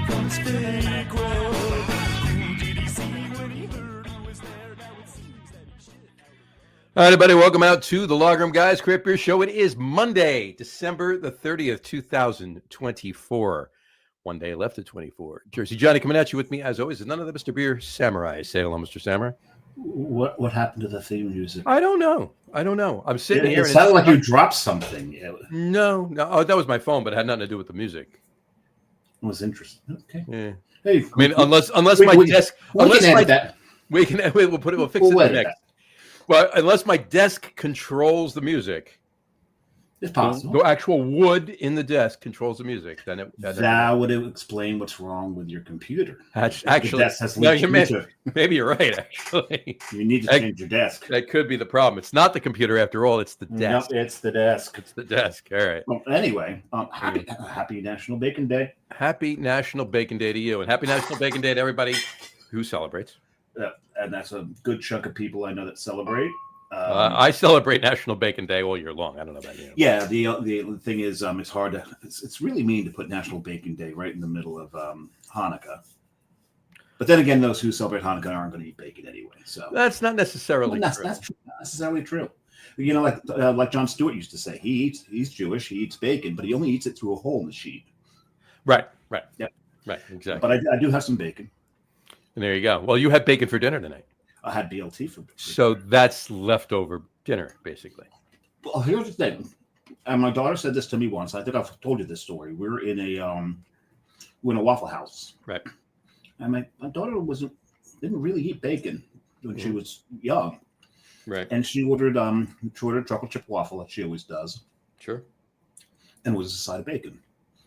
becomes fake. Well, who did he see when he heard who was there? Now it seems that he should. All right, everybody, welcome out to the Logroom Guys Craft Beer Show. It is Monday, December the 30th, 2024. One day left at 24. Jersey Johnny coming at you with me, as always, is none other Mr. Beer Samurai. Say hello, Mr. Samurai. What happened to the theme music? I don't know. I'm sitting here. It sounded like you dropped something. No. Oh, that was my phone, but it had nothing to do with the music. It was interesting. Okay. Yeah. Hey, I mean, unless my desk, we'll fix it next. Well, unless my desk controls the music, it's possible. The actual wood in the desk controls the music. Then that would explain what's wrong with your computer. Actually, maybe you're right. Actually, you need to change your desk. That could be the problem. It's not the computer after all. It's the desk. No, it's the desk. It's the desk. All right. Well, anyway, happy National Bacon Day. Happy National Bacon Day to you, and happy National Bacon Day to everybody who celebrates. And that's a good chunk of people I know that celebrate. I celebrate National Bacon Day all year long. I don't know about you. Yeah, the thing is, it's hard to. It's really mean to put National Bacon Day right in the middle of Hanukkah. But then again, those who celebrate Hanukkah aren't going to eat bacon anyway. So that's not necessarily true. That's not necessarily true. You know, like John Stewart used to say, he's Jewish, he eats bacon, but he only eats it through a hole in the sheet. Right. Yep. Right. Exactly. But I do have some bacon. And there you go. Well, you had bacon for dinner tonight. I had BLT for so dinner. That's leftover dinner, basically. Well, here's the thing. And my daughter said this to me once. I think I've told you this story. We're in a Waffle House. Right. And my daughter didn't really eat bacon when she was young. Right. And she ordered chocolate chip waffle like she always does. Sure. And it was a side of bacon.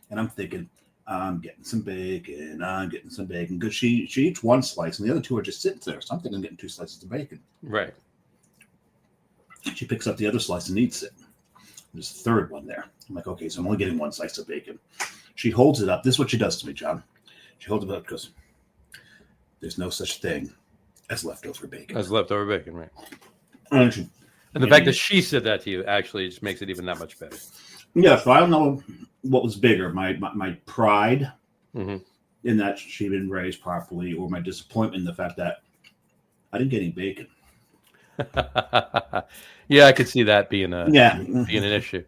And I'm thinking, I'm getting some bacon. Because she eats one slice and the other two are just sitting there. So I'm thinking I'm getting 2 slices of bacon. Right. She picks up the other slice and eats it. There's a third one there. I'm like, okay, so I'm only getting 1 slice of bacon. She holds it up. This is what she does to me, John. She holds it up because there's no such thing as leftover bacon. Right. And the fact that she said that to you actually just makes it even that much better. Yeah, so I don't know what was bigger, my pride in that she'd been raised properly, or my disappointment in the fact that I didn't get any bacon. Yeah, I could see that being an issue.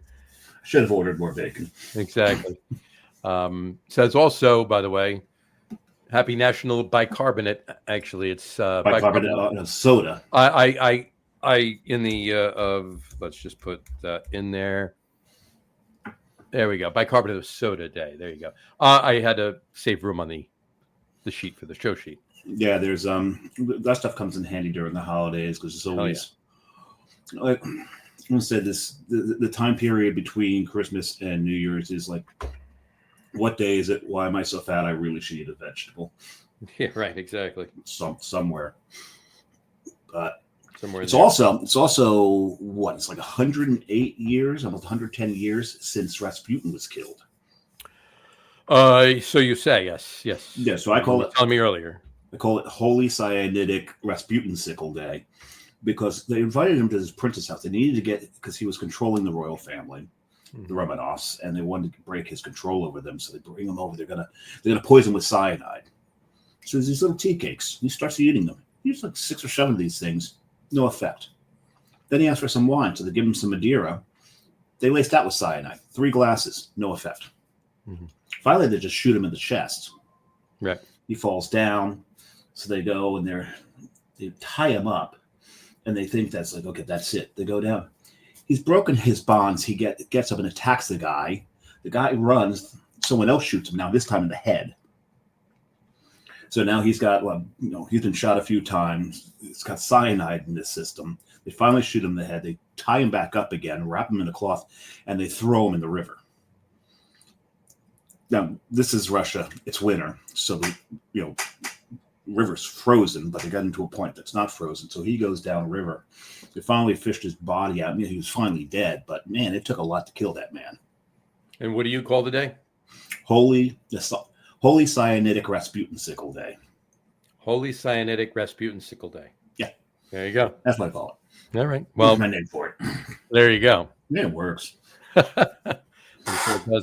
Should have ordered more bacon. Exactly. So it's also, by the way, happy National Bicarbonate. Actually, it's bicarbonate soda. I in the let's just put that in there. There we go. Bicarbonate of soda day. There you go. I had to save room on the sheet for the show sheet. Yeah, there's that stuff comes in handy during the holidays because it's always like I'm gonna say this the time period between Christmas and New Year's is like, what day is it? Why am I so fat? I really should eat a vegetable. Yeah, right. Exactly. Somewhere, but. It's also what? It's like 108 years, almost 110 years since Rasputin was killed. So you say, yes. Yeah, so I call it. Tell me earlier. I call it Holy Cyanidic Rasputin Sickle Day because they invited him to his princess house. They needed to because he was controlling the royal family, the Romanovs, and they wanted to break his control over them. So they bring him over. They're gonna poison him with cyanide. So there's these little tea cakes. He starts eating them. He eats like 6 or 7 of these things. No effect. Then he asked for some wine, so they give him some Madeira. They laced that with cyanide. 3 glasses, no effect. Finally, they just shoot him in the chest. Right. He falls down, so they go and they tie him up, and they think that's like, okay, that's it. They go down. He's broken his bonds. He gets up and attacks the guy. The guy runs. Someone else shoots him now, this time in the head. So now he's got, he's been shot a few times. He's got cyanide in his system. They finally shoot him in the head. They tie him back up again, wrap him in a cloth, and they throw him in the river. Now, this is Russia. It's winter. So, the river's frozen, but they got into a point that's not frozen. So he goes down river. They finally fished his body out. He was finally dead, but man, it took a lot to kill that man. And what do you call the day? Holy Cyanidic Rasputin Sickle Day. Holy Cyanidic Rasputin Sickle Day. Yeah. There you go. That's what I call it. All right. Well, that's my name for it. There you go. Yeah, it works. All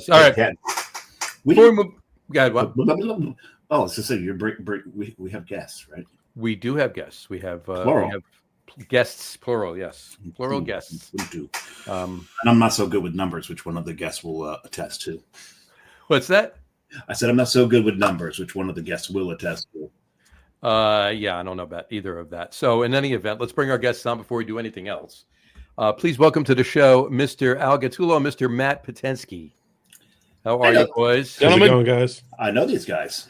right. Go ahead, what? Oh, it's just say we have guests, right? We do have guests. We have Plural. We have guests, plural. Yes, plural guests. We do. Um, And I'm not so good with numbers, which one of the guests will attest to. what's that? I said I'm not so good with numbers, which one of the guests will attest to. Yeah, I don't know about either of that. So, in any event, let's bring our guests on before we do anything else. Please welcome to the show, Mr. Al Gattullo and Mr. Matt Potenski. How are you, boys? How's it going, guys? I know these guys.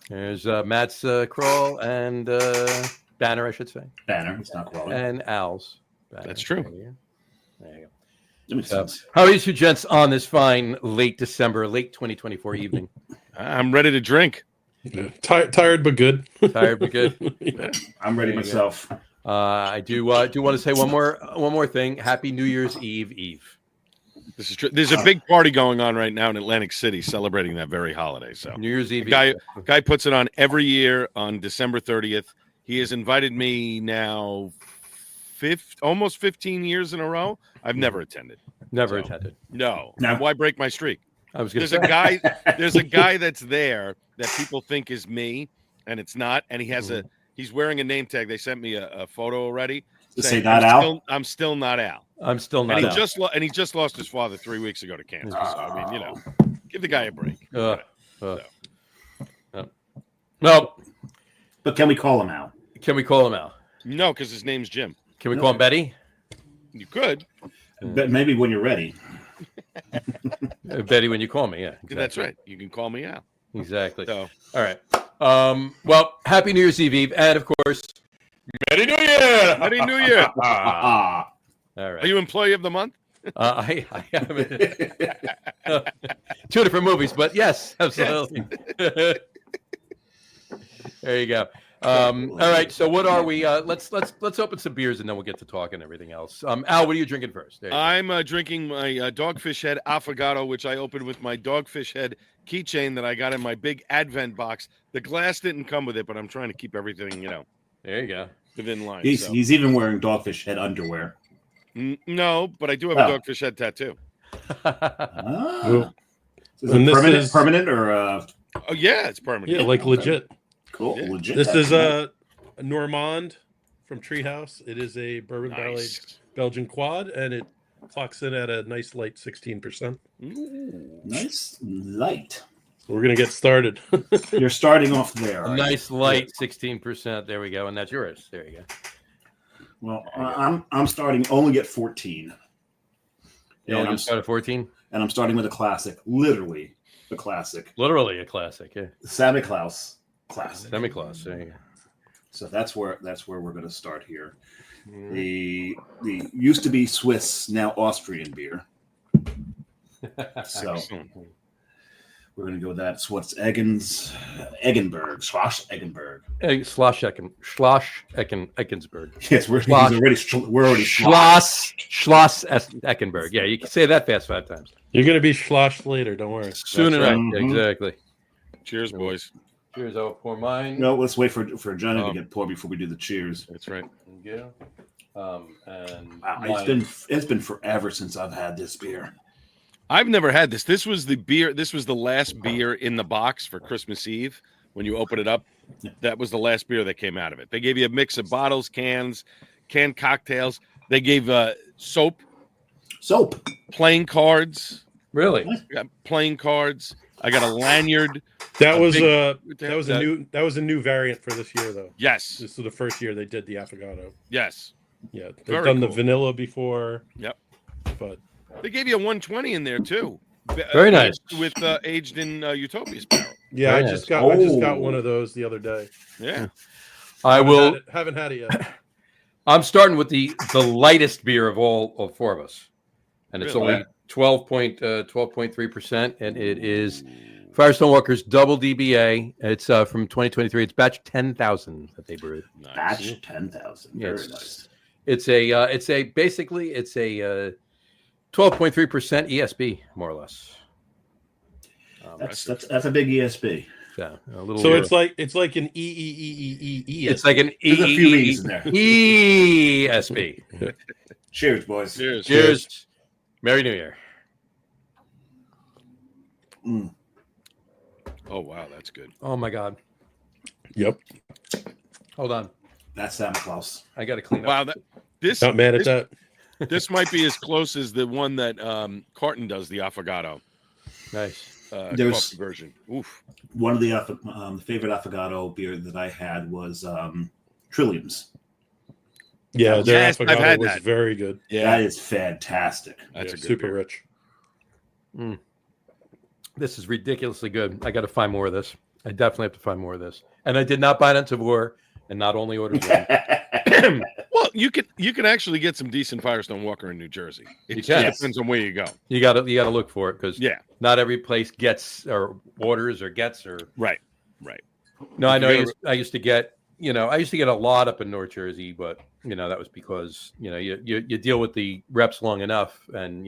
There's Matt's crawl and banner, I should say, Banner, it's not crawling. and Al's banner. That's true. There you go. That makes sense. How are you two gents on this fine late 2024 evening? I'm ready to drink. Tired but good. Tired but good. I'm ready myself. I do want to say one more thing. Happy New Year's Eve. This is true. There's a big party going on right now in Atlantic City celebrating that very holiday. So New Year's Eve. Guy puts it on every year on December 30th. He has invited me now almost 15 years in a row. I've never attended. Never attended. No. No. Why break my streak? I was going to There's say. there's a guy that's there that people think is me, and it's not. And he's wearing a name tag. They sent me a photo already. Say not Al. I'm still not Al. I'm still not. And he just lost his father 3 weeks ago to cancer. So I mean, give the guy a break. No. But can we call him Al? Can we call him Al? No, because his name's Jim. Can we call him Betty? You could. But maybe when you're ready. Betty, when you call me, yeah. Exactly. That's right. You can call me Al. Exactly. So, all right. Well, Happy New Year's Eve, and of course, Merry New Year. Happy New Year. All right. Are you employee of the month? I am in 2 different movies, but yes, absolutely. There you go. All right. So what are we? Let's open some beers and then we'll get to talk and everything else. Al, what are you drinking first? I'm drinking my Dogfish Head Affogato, which I opened with my Dogfish Head keychain that I got in my big Advent box. The glass didn't come with it, but I'm trying to keep everything, There you go. within line. He's even wearing Dogfish Head underwear. No, but I do have a Dogfish Head tattoo. Is it permanent or? Oh yeah, it's permanent. Yeah, like legit. Cool, Yeah. legit. This is a Normand from Treehouse. It is a bourbon barrel Nice. aged Belgian quad, and it clocks in at a nice light 16%. Nice light. We're gonna get started. You're starting off there. A nice light 16%. There we go, and that's yours. There you go. Well, I'm starting only at 14. You And only I'm start at 14. And I'm starting with a classic, literally a classic, Literally a classic. Yeah. Santa Claus classic. Semi-class. There you go. So that's where we're going to start here. The used to be Swiss, now Austrian beer. So Excellent. we're going to go with that. So what's Eggenberg, Schloss Eggenberg. Eckensberg. Yes, we're already Schloss Eckenberg. Yeah, you can say that fast 5 times. You're gonna be sloshed later. Don't worry. Soon That's enough. right. Exactly. Cheers, boys. Cheers. I'll pour mine. No, let's wait for Johnny Oh. to get poured before we do the cheers. That's right. Yeah. And Wow, mine. it's been forever since I've had this beer. I've never had this. This was the beer. This was the last beer in the box for Christmas Eve. When you open it up, that was the last beer that came out of it. They gave you a mix of bottles, canned cocktails. They gave soap, playing cards. Really? I got playing cards. I got a lanyard. That was big- a new variant for this year, though. Yes. This is the first year they did the affogato. Yes. Yeah, they've Very done the cool. vanilla before. Yep. But They gave you a 120 in there too. Very nice. With aged in Utopia's barrel. yeah, Very I nice. just got one of those the other day. Yeah. I will. Haven't had it yet. I'm starting with the lightest beer of all of 4 of us, and it's Really? only 12.3%, and it is Firestone Walker's Double DBA. It's from 2023. It's batch 10,000 that they brewed. Nice. Batch 10,000. Very Yes. nice. It's a 12.3% ESB, more or less. That's a big ESB. Yeah, a little. So it's like an E. It's like an There's a few E's in there. ESB. Cheers, boys. Cheers. Cheers. Merry New Year. Oh wow, that's good. Oh my God. Yep. Hold on. That's Santa Claus. I got to clean up. Wow, this Not mad at that. this might be as close as the one that Carton does, the affogato Nice. There's coffee version. Oof. one of the favorite affogato beer that I had was Trillium's. Yeah, their Yes, I've affogato had was that. very good. Yeah, That is fantastic. that's Yeah, a good super beer. rich. This is ridiculously good. I got to find more of this. I definitely have to find more of this. And I did not buy it on Tavour and not only ordered one. Well, you can actually get some decent Firestone Walker in New Jersey. It You just can. depends on where you go. You got to look for it because Yeah, not every place gets or orders or gets or right. no. I know. You I used to get a lot up in North Jersey, but that was because you deal with the reps long enough and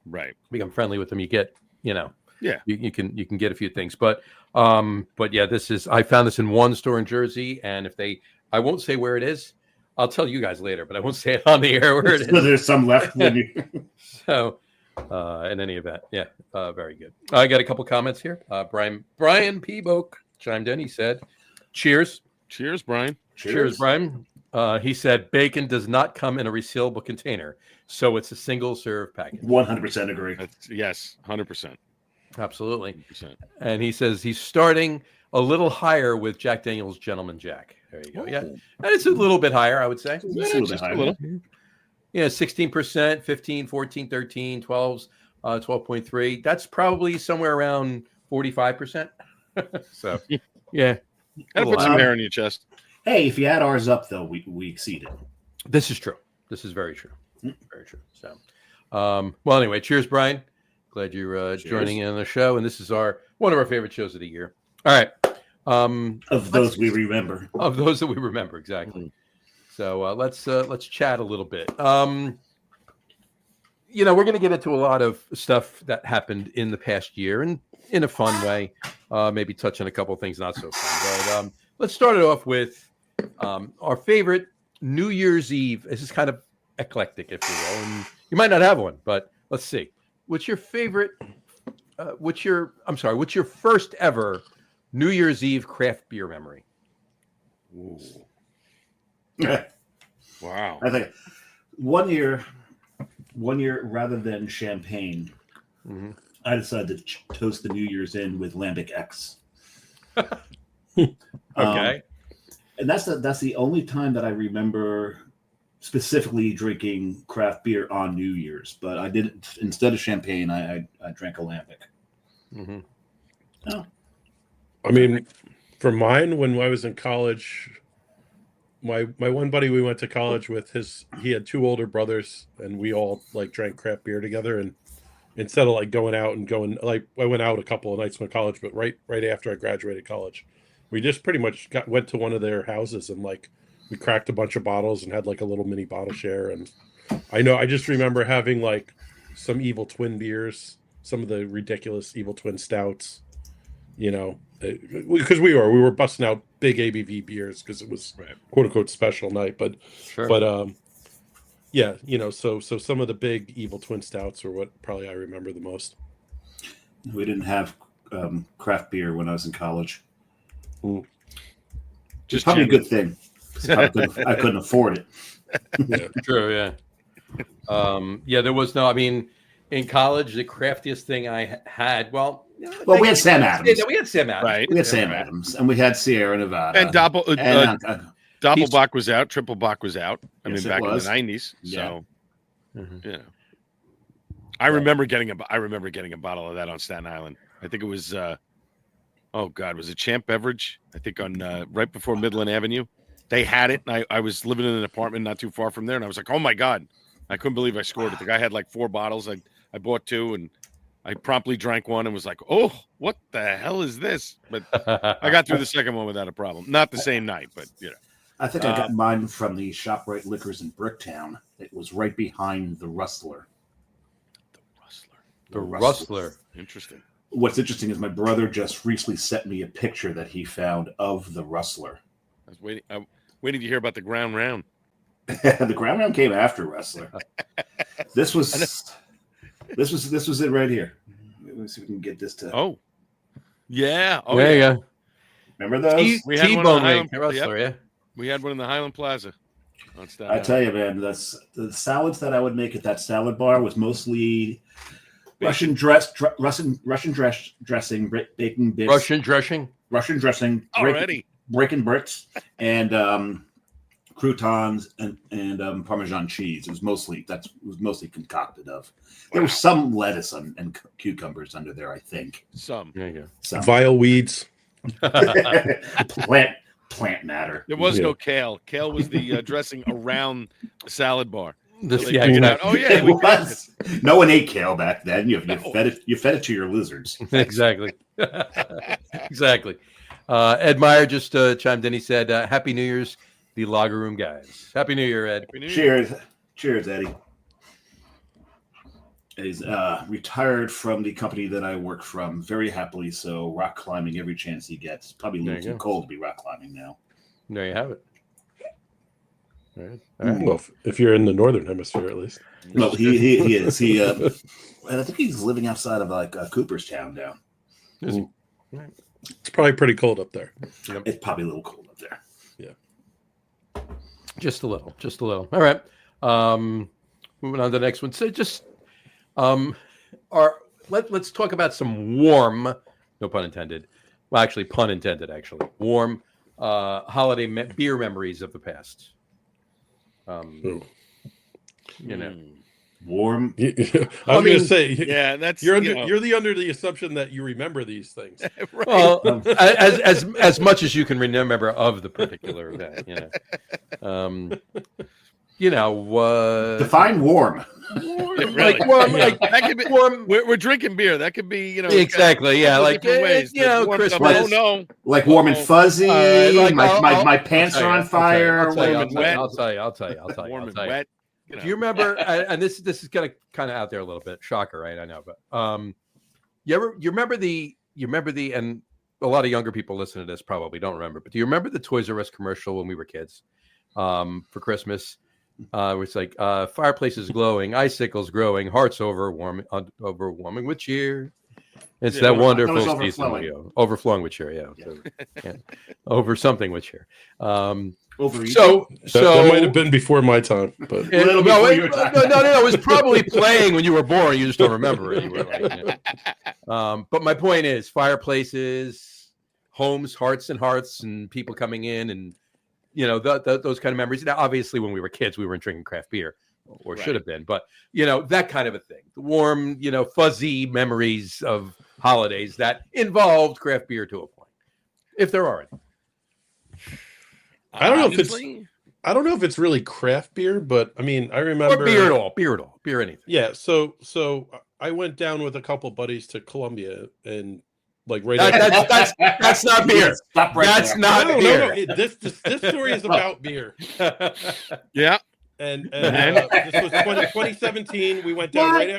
Right. become friendly with them. You get Yeah. you can get a few things, but yeah, I found this in one store in Jersey, and I won't say where it is. I'll tell you guys later, but I won't say it on the air where it So is. there's some left when you. So, in any event, yeah, very good. I got a couple comments here. Brian Peaboke chimed in. He said, "Cheers, Cheers, Brian. cheers, Brian." He said, "Bacon does not come in a resealable container, so it's a single serve package." 100% agree. Yes, 100%. Absolutely. 100%. And he says he's starting a little higher with Jack Daniel's Gentleman Jack. There you go. Yeah, and it's a little bit higher, I would say. It's a little bit Just a higher. little. Yeah, 16%, 15, 14, 13, 12s, 12.3. That's probably somewhere around 45%. So, yeah. Gotta put some hair on your chest. Hey, if you add ours up, though, we exceeded. This is true. This is very true. Very true. So, well, anyway, cheers, Brian. Glad you're joining in on the show. And this is one of our favorite shows of the year. All right. Of those we remember. Of those that we remember, exactly. So let's chat a little bit. We're going to get into a lot of stuff that happened in the past year, and in a fun way. Maybe touch on a couple of things not so fun. But let's start it off with our favorite New Year's Eve. This is kind of eclectic, if you will, and you might not have one, but let's see. What's your favorite? What's your first ever New Year's Eve craft beer memory? Ooh. I Wow. think one year, rather than champagne, I decided to toast the New Year's Inn with Lambic X. Okay. And that's the only time that I remember specifically drinking craft beer on New Year's. But I did, instead of champagne, I drank a Lambic. Mm-hmm. Oh. I mean, for mine, when I was in college, my one buddy we went to college with, he had two older brothers, and we all drank craft beer together. And instead of going out and I went out a couple of nights in college, but right after I graduated college, we just pretty much went to one of their houses and we cracked a bunch of bottles and had a little mini bottle share. And I just remember having some Evil Twin beers, some of the ridiculous Evil Twin stouts, because we were busting out big ABV beers because it was quote unquote special night. But Sure. yeah, so some of the big Evil Twin stouts are what probably I remember the most. We didn't have craft beer when I was in college. Just Probably a Jimmy. good thing. 'Cause I couldn't afford it. Yeah. True, yeah. There was no, in college, the craftiest thing I had, we had Sam Adams. We had Sam Adams. Right. We had Sam Adams, and we had Sierra Nevada. And Doppelbock was out. Triple Bock was out. Yes, it back was. in the 90s. Yeah. So, Mhm. I remember getting a bottle of that on Staten Island. I think it was, was it Champ Beverage? I think on right before Midland Avenue. They had it. And I was living in an apartment not too far from there, and I was like, oh my God. I couldn't believe I scored it. The guy had 4 bottles. I bought 2, and I promptly drank one and was like, oh, what the hell is this? But I got through the second one without a problem. Not the same night, but I think I got mine from the ShopRite Liquors in Bricktown. It was right behind the Rustler. The Rustler. Interesting. What's interesting is my brother just recently sent me a picture that he found of the Rustler. I was waiting to hear about the ground round. The ground round came after Rustler. This was it right here. Let's see if we can get this to. Oh, Yeah. Oh, there yeah. you go. Remember those? We had one in the T-Bone Highland- Ring, wrestler, yeah. We had one in the Highland Plaza. On Staten I Island. tell you, man, that's the salads that I would make at that salad bar was mostly Russian dressing, bacon bits, Russian dressing. Already. breaking bricks, and croutons and Parmesan cheese. It was mostly concocted of. There was some lettuce and cucumbers under there, I think. Some. There you Some. Vile weeds. plant matter. There was Yeah. no kale. Kale was the dressing around the salad bar. go. So they Yeah, figured exactly. out, oh, yeah, It we got was. No one ate kale back then. You No. fed it to your lizards. Exactly. Exactly. Ed Meyer just chimed in. He said, Happy New Year's, the Lager Room guys. Happy New Year, Ed. Happy New Year. Cheers, Eddie. He's retired from the company that I work from very happily. So rock climbing every chance he gets. Probably a There little you too go. cold to be rock climbing now. There you have it. All right. All right. Well, if you're in the northern hemisphere, at least. Well, he is. And I think he's living outside of like Cooperstown now. Is he? It's probably pretty cold up there. It's probably a little cold up there. Just a little. Just a little. All right. Moving on to the next one. So just let's talk about some warm, no pun intended. Well, actually, pun intended, actually. Warm holiday beer memories of the past. Ooh. You know. Warm. I was I going mean, to say, Yeah, that's you're you know, under the assumption that you remember these things. right. Well, as much as you can remember of the particular event, you know. Define warm. Really. Like warm, Yeah. like That could be, warm. we're drinking beer. That could be, you know, Exactly. Yeah. couple Like different ways. you know, Warms up. Christmas. Oh no. Like warm and fuzzy. Like, my pants are on fire. I'll tell you. warm and wet. I'll tell you. Warm and I'll tell you. wet. You know. Do you remember? And this is kind of out there a little bit. Shocker, right? I know, but you remember the and a lot of younger people listening to this probably don't remember. But do you remember the Toys R Us commercial when we were kids for Christmas? It's like fireplaces glowing, icicles growing, hearts overwarming with cheer. It's Yeah, that that was wonderful overflowing. season, overflowing with cheer. Yeah, so, yeah. Over something with cheer. Over So That might have been before my time, but it, little no, before it, your time. no, it was probably playing when you were born. You just don't remember it. You were like, but my point is, fireplaces, homes, hearts and hearts, and people coming in, and you know those kind of memories. Now, obviously, when we were kids, we weren't drinking craft beer, or should have been, but you know that kind of a thing. The warm, you know, fuzzy memories of holidays that involved craft beer to a point, if there are any. I don't know if it's Honestly, I don't know if it's really craft beer, but I mean, I Or remember beer at all, beer anything. Yeah, so I went down with a couple buddies to Columbia and like right That's not beer. Stop right That's there. not no, beer. This story is about beer. yeah. And this was 2017. We went down right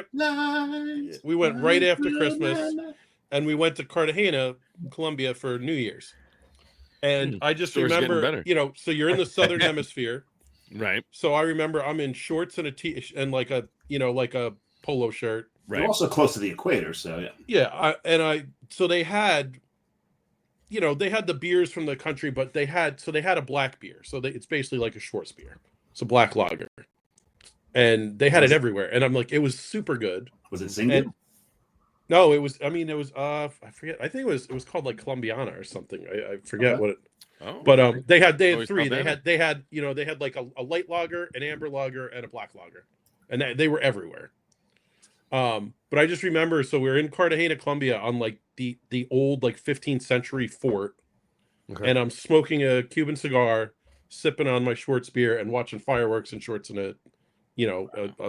after Christmas, and we went to Cartagena, Colombia for New Year's. And I just Story's getting remember, better. you know, so you're in the southern hemisphere. Right. So I remember I'm in shorts and and like a polo shirt. You're Right. also close to the equator, so yeah. So they had, you know, they had the beers from the country, but they had a black beer. So it's basically like a Schwartz beer. It's a black lager. And they had it everywhere. And I'm like, it was super good. Was it single? And no, it was I forget. I think it was called like Colombiana or something. I forget Okay. what it. Oh, But they had Always three. not bad. They had like a light lager, an amber lager, and a black lager. And they were everywhere. But I just remember, so we were in Cartagena, Colombia, on like the old like 15th century fort, and I'm smoking a Cuban cigar, sipping on my Schwartz beer, and watching fireworks in shorts and a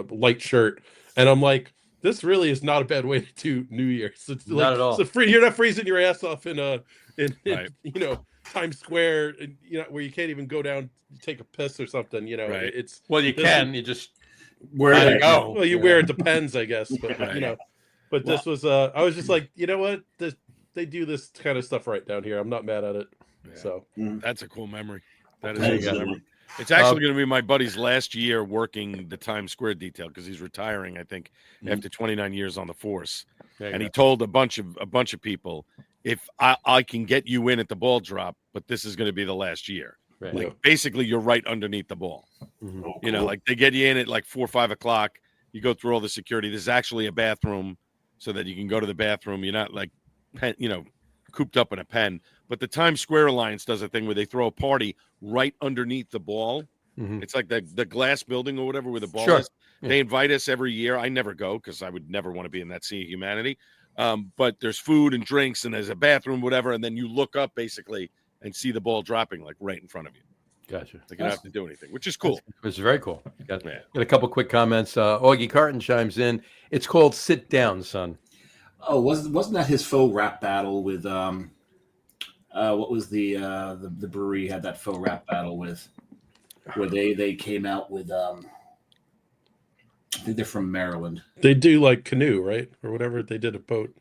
light shirt, and I'm like, this really is not a bad way to do New Year's. It's Not like, at all. So you're not freezing your ass off in Right. you know, Times Square, and, you know, where you can't even go down take a piss or something. You know, Right. it's Well, you can. You just Where There did you I go. well, you Yeah. wear it depends, I guess, but Right. you know. But this was I was just like, you know what? They do this kind of stuff right down here. I'm not mad at it. Yeah. So That's a cool memory. That is There a you cool go. memory. It's actually going to be my buddy's last year working the Times Square detail because he's retiring, I think, Mhm. after 29 years on the force. there you And go. he told a bunch of people if I can get you in at the ball drop, but this is going to be the last year. Right. Like basically, you're right underneath the ball. Mhm. Oh, You know, cool. like they get you in at like 4 or 5 o'clock. You go through all the security. There's actually a bathroom so that you can go to the bathroom. You're not like, cooped up in a pen. But the Times Square Alliance does a thing where they throw a party right underneath the ball. Mhm. It's like the glass building or whatever where the ball Sure. is. They invite us every year. I never go because I would never want to be in that sea of humanity. But there's food and drinks and there's a bathroom, whatever. And then you look up basically and see the ball dropping like right in front of you. Gotcha. Like you don't have to do anything, which is cool. It's very cool. Got Yeah. a couple quick comments. Augie Carton chimes in. It's called "Sit Down, Son." Oh, wasn't that his faux rap battle with what was the brewery had that faux rap battle with, where they came out with I think they're from Maryland. They do like canoe, right, or whatever. They did a boat.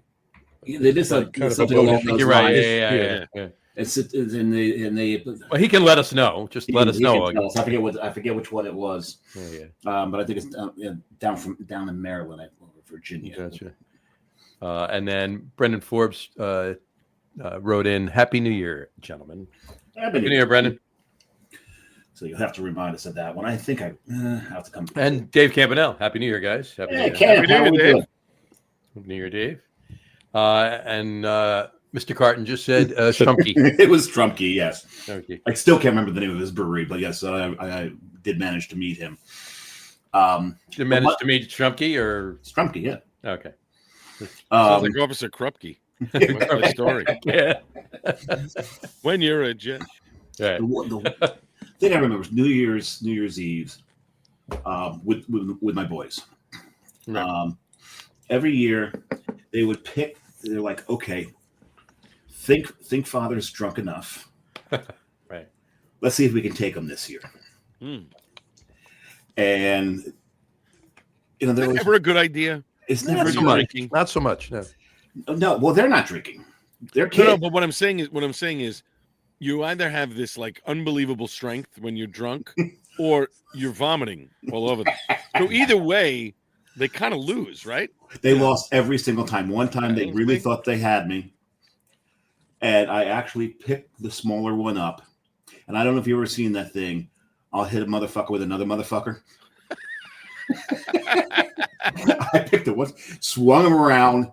They did Like kind of a something boat. along those You're right. lines. Yeah. And they Well, he can let us know. Just let us he know. can tell us. I forget which one it was. Yeah. But I think it's down in Maryland, Virginia. Gotcha. And then Brendan Forbes wrote in, "Happy New Year, gentlemen." Happy New Year, Brendan. So you'll have to remind us of that one. I think I have to come. And Dave Campanelle. Happy New Year, guys. Happy New Year. Cam, how are we doing? Happy New Year, Dave. And Mr. Carton just said Schrumpke. It was Trumpke, yes. Schrumpke. I still can't remember the name of his brewery, but yes, I did manage to meet him. Did you manage to meet Schrumpke or? Trumpke, yeah. Okay. Sounds like Officer Krupke. What's the story? Yeah. When you're a jet. Right. The thing I remember was New Year's Eve with my boys. Right. Every year they would pick. They're like, okay, think Father's drunk enough. Right. Let's see if we can take him this year. And there was Never a good idea. it's Not never so good. much. drinking. Not so much. No. No, well, they're not drinking. They're No, kids. but what I'm saying is you either have this like unbelievable strength when you're drunk or you're vomiting all over them. So either way, they kind of lose, right? They lost every single time. One time they really thought they had me, and I actually picked the smaller one up. And I don't know if you've ever seen that thing. I'll hit a motherfucker with another motherfucker. I picked it once, swung him around,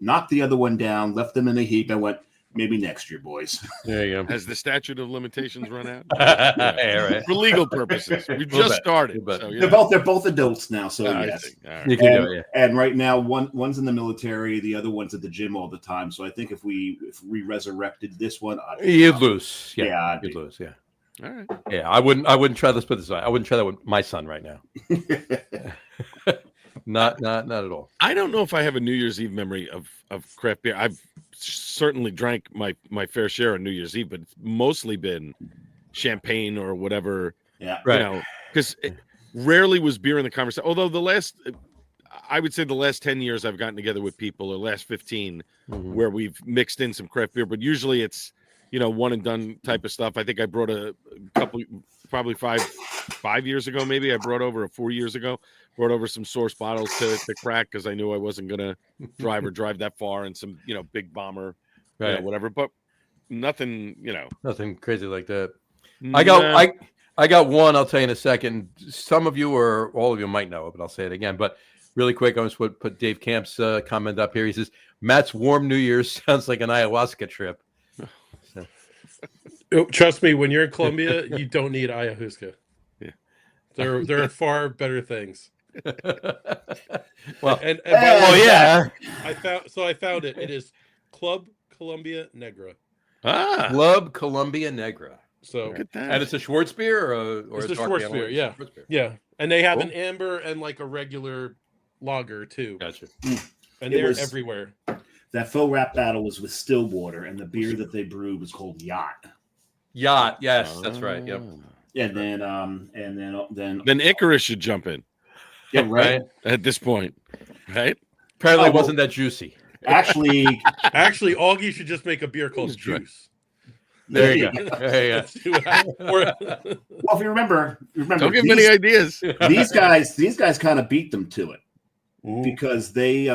knocked the other one down, left them in a heap. I went, maybe next year, boys. There you go. Has the statute of limitations run out? Yeah, right. For legal purposes. We Little just bit, started. little bit. So, you They're know. both adults now, so I yes. see. All right. You can do it. Yeah. And right now, one's in the military, the other one's at the gym all the time. So I think if we resurrected this one, You'd lose. Yeah, Yeah, I'd you'd be- lose. Yeah. All right. Yeah, I wouldn't try. Let's put this way. I wouldn't try that with my son right now. Not at all. I don't know if I have a New Year's Eve memory of craft beer. I've certainly drank my fair share of New Year's Eve, but it's mostly been champagne or whatever. Yeah. Right. Because rarely was beer in the conversation. Although I would say the last 10 years I've gotten together with people, or last 15, Mhm. where we've mixed in some craft beer, but usually it's, one and done type of stuff. I think I brought a couple, probably five years ago, maybe I brought over 4 years ago, brought over some source bottles to crack because I knew I wasn't going to drive that far, and some, big bomber, Right. whatever, but nothing, Nothing crazy like that. I got one. I'll tell you in a second. Some of you or all of you might know it, but I'll say it again. But really quick, I just want to put Dave Camp's comment up here. He says, "Matt's warm New Year's sounds like an ayahuasca trip." Oh, trust me, when you're in Colombia, you don't need ayahuasca. Yeah. There are far better things. Well, And yeah. I found it. It is Club Colombia Negra. Club Colombia Negra. So Look at that. And it's a Schwartz beer or It's a dark Schwartz ale? beer, yeah. Schwartz beer. yeah, and they have Cool. an amber and like a regular lager too, Gotcha. and It they're was- everywhere. That faux rap battle was with Stillwater, and the beer that they brewed was called Yacht. Yacht. Yes, that's right. Yep. And then Then Icarus should jump in yeah, right. at this point, right? Apparently, Oh, it wasn't that juicy. Actually, Actually, Augie should just make a beer called That's right. Juice. There you go. There you go. Let's do that. Or- well, if you remember Don't give many ideas. these guys kind of beat them to it because they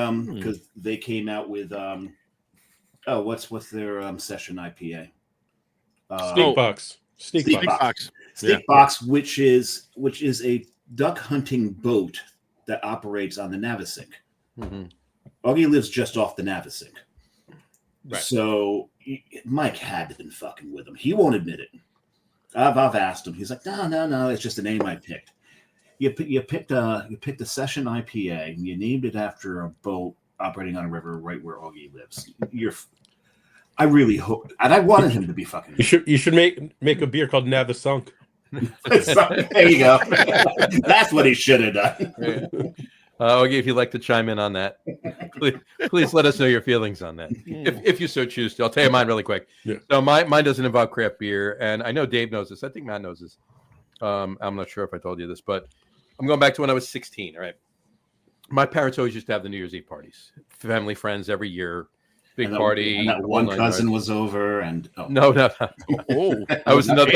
came out with Oh, what's their session IPA? Sneak box. Sneak Sneak box. box. Sneak box, which is a duck hunting boat that operates on the Navesink. Mm-hmm. Augie lives just off the Navesink. Right. So Mike had been fucking with him. He won't admit it. I've asked him. He's like, no. It's just a name I picked. You picked a session IPA and you named it after a boat operating on a river right where Augie lives. I really hope, and I wanted him to be fucking. You should make a beer called Navasunk. There you go. That's what he should have done. Yeah. Augie, if you'd like to chime in on that, please let us know your feelings on that, if you so choose to. I'll tell you mine really quick. Yeah. So mine doesn't involve craft beer, and I know Dave knows this. I think Matt knows this. I'm not sure if I told you this, but I'm going back to when I was 16. All right. My parents always used to have the New Year's Eve parties, family, friends every year, big party. And that one cousin was over, and no. Oh, That was another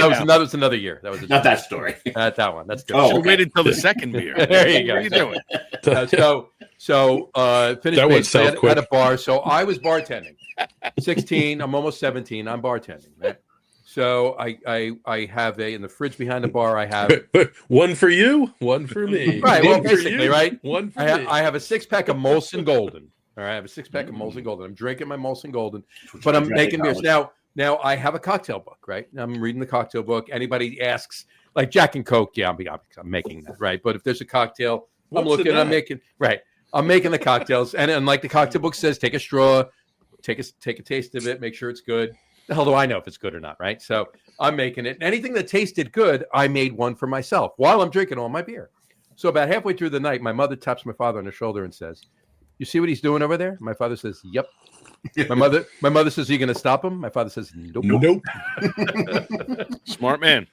year. That was not that story. That one. That's Oh, different. should wait until the second beer. There you go. What are you doing? So finished That went base south quick. at a bar. So I was bartending. 16. I'm almost 17. I'm bartending. Right? So I have in the fridge behind the bar. I have One for you, one for me. right. Well, One for basically, you, right. One for me. I have a 6-pack of Molson Golden. All right, I have a 6-pack of Molson Golden. I'm drinking my Molson Golden, but I'm making beers now. Now I have a cocktail book, right? I'm reading the cocktail book. Anybody asks, like Jack and Coke, yeah, I'm making that, right? But if there's a cocktail, I'm looking, I'm making, right? I'm making the cocktails, and like the cocktail book says, take a straw, take a taste of it, make sure it's good. The hell do I know if it's good or not, right? So I'm making it. Anything that tasted good, I made one for myself while I'm drinking all my beer. So about halfway through the night, my mother taps my father on the shoulder and says, "You see what he's doing over there?" My father says, "Yep." My mother says, "Are you going to stop him?" My father says, "Nope." Smart man.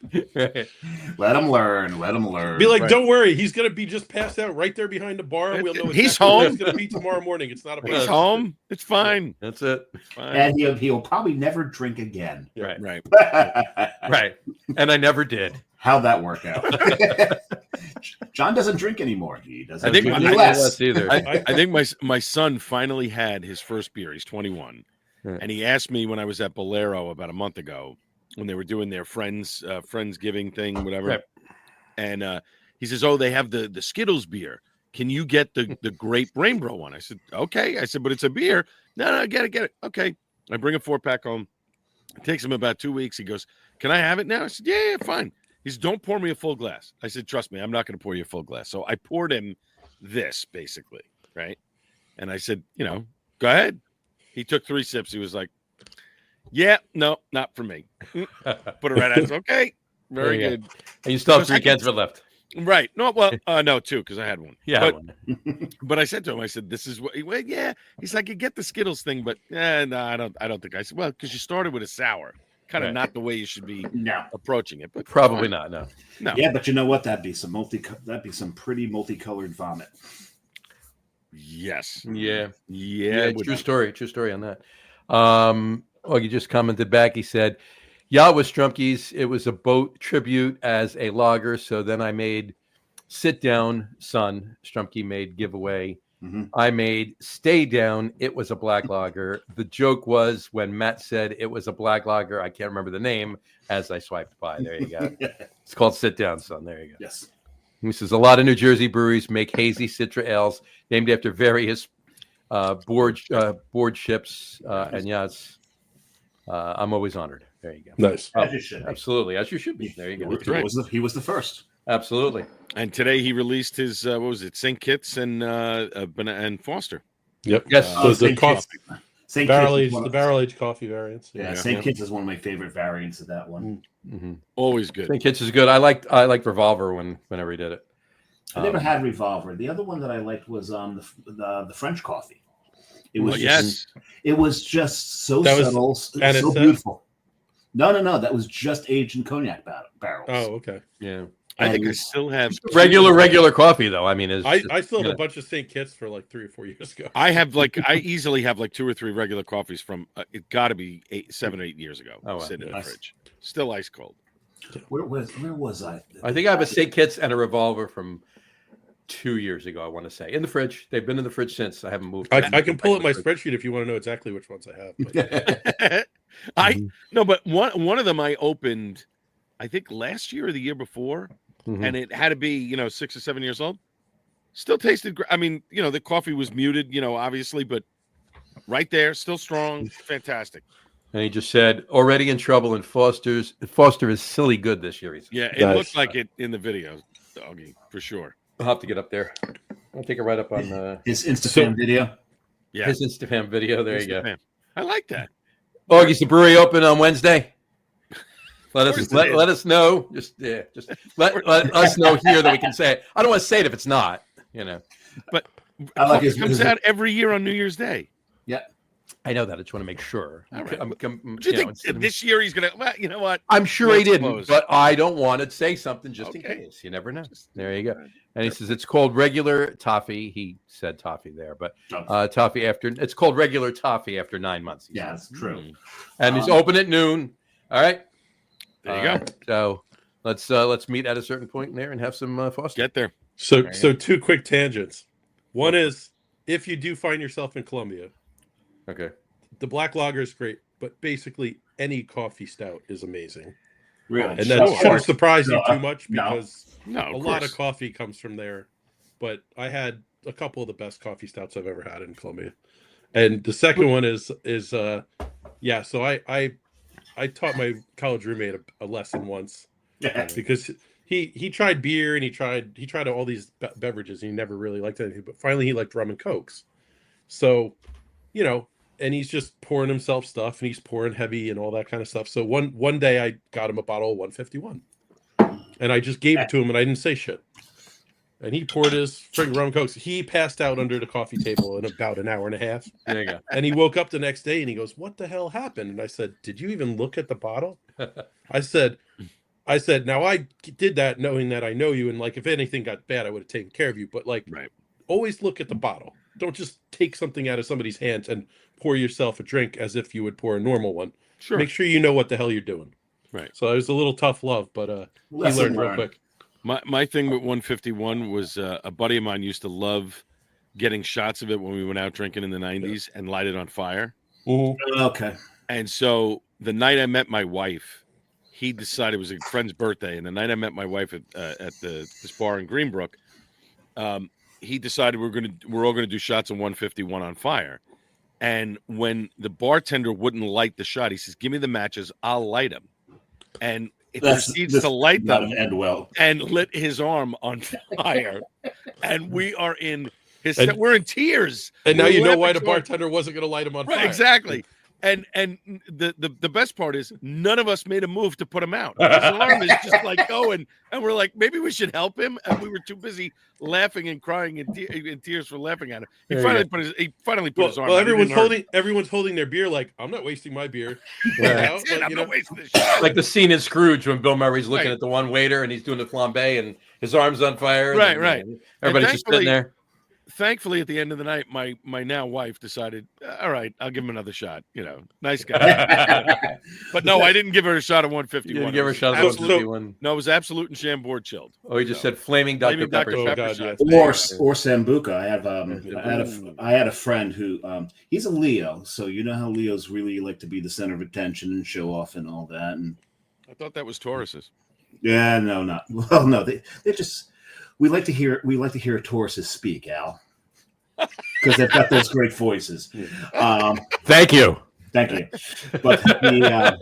Let him learn. Let him learn. Be like, Right. don't worry, he's gonna be just passed out right there behind the bar. We'll know He's exactly where home. It's gonna be tomorrow morning. It's not a He's problem. home. It's fine. That's it. It's fine. And he'll probably never drink again. Right. Right. Right. And I never did. How'd that work out? John doesn't drink anymore. He doesn't I think drink my- any less. either. I think my son finally had his first beer. He's 21, Yeah. and he asked me when I was at Bolero about a month ago when they were doing their friendsgiving thing, whatever. Right. And he says, "Oh, they have the Skittles beer. Can you get the grape rainbow one?" I said, "Okay." I said, "But it's a beer." No, get it. Okay. I bring a 4-pack home. It takes him about 2 weeks. He goes, "Can I have it now?" I said, "Yeah, fine." He said, "Don't pour me a full glass." I said, "Trust me, I'm not going to pour you a full glass." So I poured him this basically, right? And I said, "Go ahead." He took 3 sips. He was like, "Yeah, no, not for me." Put it right out. I said, "Okay, very There you good." And you still have Because I 3 cans left. Right. No, well, no, 2 because I had one. Yeah. But I said to him, I said, "This is what." He went, "Yeah." He's like, "You get the Skittles thing, but no, I don't think." I said, "Well, because you started with a sour, kind of Right. not the way you should be No. approaching it." But Probably not. No. No. Yeah, but you know what? That'd be some pretty multicolored vomit. Yes. Yeah. Yeah. it would True be. story. True story on that. You just commented back. He said, "Yeah, it was Strumke's. It was a boat tribute as a lager. So then I made Sit Down, Son. Strumke made Giveaway. Mhm. I made Stay Down. It was a black lager. The joke was when Matt said it was a black lager, I can't remember the name, as I swiped by. There you go. It's called Sit Down, Son. There you go." Yes. He says, "A lot of New Jersey breweries make hazy Citra ales named after various board ships. And yes, I'm always honored." There you go. Nice. As you should be. Absolutely. As you should be. There you go. Right. He was the first. Absolutely. And today he released his what was it, St. Kitts and Foster. Yep. Yes. So the St. coffee, Kitts. St. barrel Kitts is aged, one the of- barrel aged coffee variants. Yeah, Yeah. St. Kitts is one of my favorite variants of that one. Mm-hmm. Always good. St. Kitts is good. I liked Revolver whenever he did it. I never had Revolver. The other one that I liked was the French coffee. It was Oh, yes. It was just so That was subtle, so anisette? beautiful. No. That was just aged in cognac barrels. Oh, okay. Yeah. I think I And- still have Regular coffee though. I mean, I still have you a bunch of St. Kitts for like 3 or 4 years ago. I easily have like 2 or 3 regular coffees from it got to be 7 or 8 years ago. Oh, wow. Sitting in the Nice. fridge, still ice cold. Where was I? I think I have a St. Kitts and a Revolver from 2 years ago, I want to say. In the fridge. They've been in the fridge since. I haven't moved. I can pull up my spreadsheet if you want to know exactly which ones I have. But No, but one of them I opened, I think last year or the year before, Mhm. and it had to be 6 or 7 years old. Still tasted great. I mean, the coffee was muted, obviously, but right there, still strong, fantastic. And he just said, already in trouble, and Foster is silly good this year. He said. Yeah, it Nice. looked like it in the video, Doggy, for sure. I'll have to get up there. I'll take it right up on His Instagram video. Yeah, his Instagram video. There you go. Instagram. I like that. Augie's the brewery open on Wednesday. Let Of us course it let us know. Just let us know here that we can say it. I don't want to say it if it's not. But I like it comes out every year on New Year's Day. Yeah. I know that. I just want to make sure. All right. I'm, Do you think instead of- this year he's gonna? Well, you know what? I'm sure he Let's didn't, suppose. but I don't want to say something just in Okay. case. You never know. There you go. And he says it's called regular toffee. He said toffee there, but toffee after it's called regular toffee after 9 months. he Yeah, says. that's true. And it's open at noon. All right. There you go. So let's meet at a certain point in there and have some Foster. Get there. So two quick tangents. One is if you do find yourself in Columbia, Okay. the black lager is great, but basically any coffee stout is amazing. Really. And that shouldn't surprise you No, too much no. because No, a lot of coffee comes from there. But I had a couple of the best coffee stouts I've ever had in Columbia. And the second one is so I taught my college roommate a lesson once because he tried beer and he tried all these beverages and he never really liked anything, but finally he liked rum and cokes. So, and he's just pouring himself stuff and he's pouring heavy and all that kind of stuff. So one day I got him a bottle of 151 and I just gave it to him and I didn't say shit. And he poured his friggin' rum and cokes. He passed out under the coffee table in about an hour and a half. There you go. And he woke up the next day and he goes, "What the hell happened?" And I said, "Did you even look at the bottle?" I said, "Now I did that knowing that I know you, and like if anything got bad, I would have taken care of you. But like, always look at the bottle. Don't just take something out of somebody's hands and pour yourself a drink as if you would pour a normal one. Sure. Make sure you know what the hell you're doing." Right. So it was a little tough love, but he Lesson learned real learned. quick. My thing with 151 was a buddy of mine used to love getting shots of it when we went out drinking in the 90s and light it on fire. Okay. And so the night I met my wife, he decided it was a friend's birthday. And the night I met my wife at this bar in Greenbrook, he decided we're all gonna do shots of 151 on fire. And when the bartender wouldn't light the shot, he says, "Give me the matches, I'll light them." And it proceeds to light them End well. and lit his arm on fire. And we are in And- we're in tears. And now We're you know why laughing the so- bartender wasn't going to light him on Right, fire. exactly. And the best part is none of us made a move to put him out. His arm is just like going, and we're like, maybe we should help him. And we were too busy laughing and crying in tears for laughing at him. He There you finally put his arm Well, out. It didn't hurt. everyone's holding their beer like, I'm not wasting my beer. That's it. I'm not wasting this shit. Like the scene in Scrooge when Bill Murray's looking Right. at the one waiter and he's doing the flambe and his arm's on fire. Right, and, right. Everybody's just sitting there. Thankfully, at the end of the night, my now wife decided, all right, I'll give him another shot. Nice guy. But no, I didn't give her a shot of 151. You didn't give her a shot of Absolute- 151. No, it was absolute and Chambord chilled. Oh, he just said flaming Dr. Flaming Pepper. Dr. Oh, Pepper God, shots. Or Sambuca. I had a friend who he's a Leo, so you know how Leos really like to be the center of attention and show off and all that. And I thought that was Taurus's. yeah, no, not well, no, they just we like to hear Tauruses speak, Al, because they've got those great voices. Thank you. Thank you. But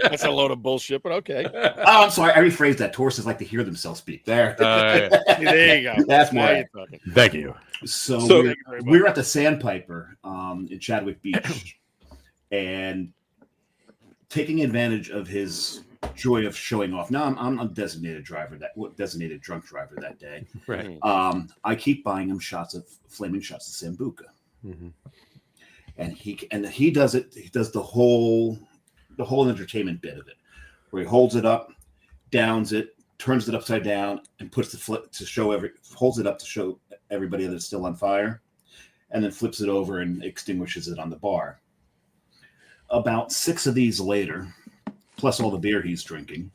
That's a load of bullshit, but okay. I'm sorry, I rephrased that. Tauruses like to hear themselves speak. There. There you go. That's Now more. you're talking. Thank you. So So- we were at the Sandpiper in Chadwick Beach, and taking advantage of his joy of showing off. Now I'm a designated drunk driver that day. Right. I keep buying him flaming shots of Sambuca, Mhm. and he does it. He does the whole entertainment bit of it, where he holds it up, downs it, turns it upside down, and puts holds it up to show everybody that it's still on fire, and then flips it over and extinguishes it on the bar. About 6 of these later, plus all the beer he's drinking,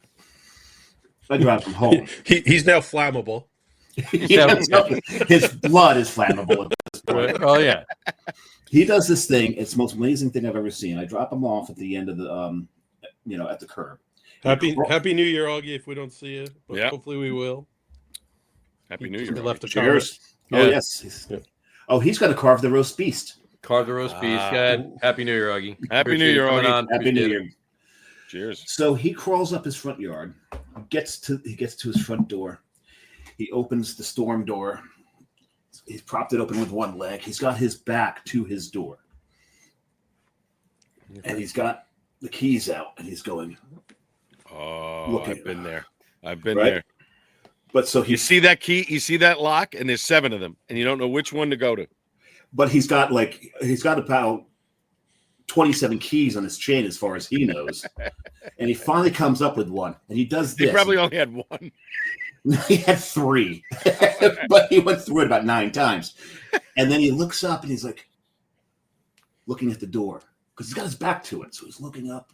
I drive him home. He's now flammable. His blood is flammable at this point. Oh yeah. He does this thing. It's the most amazing thing I've ever seen. I drop him off at the end of the, at the curb. Happy New Year, Augie, if we don't see you. But Yeah. hopefully we will. Happy New He Year. left a Cheers. comment. Oh, Yeah. yes. Oh, he's got to carve the roast beast. Carve the roast beef. Good. Happy New Year, Augie. Happy New Year, Coming Augie. on. Happy New Appreciate it. Year. Cheers. So he crawls up his front yard, gets to his front door. He opens the storm door. He's propped it open with one leg. He's got his back to his door. And he's got the keys out, and he's going. Oh, Look I've at- been there. I've been Right? there. But so You he's see that key? You see that lock? And there's 7 of them, and you don't know which one to go to. he's got about 27 keys on his chain as far as he knows. And he finally comes up with one, and he does He this. probably only had one. He had 3, but he went through it about 9 times. And then he looks up and he's like looking at the door because he's got his back to it. So he's looking up.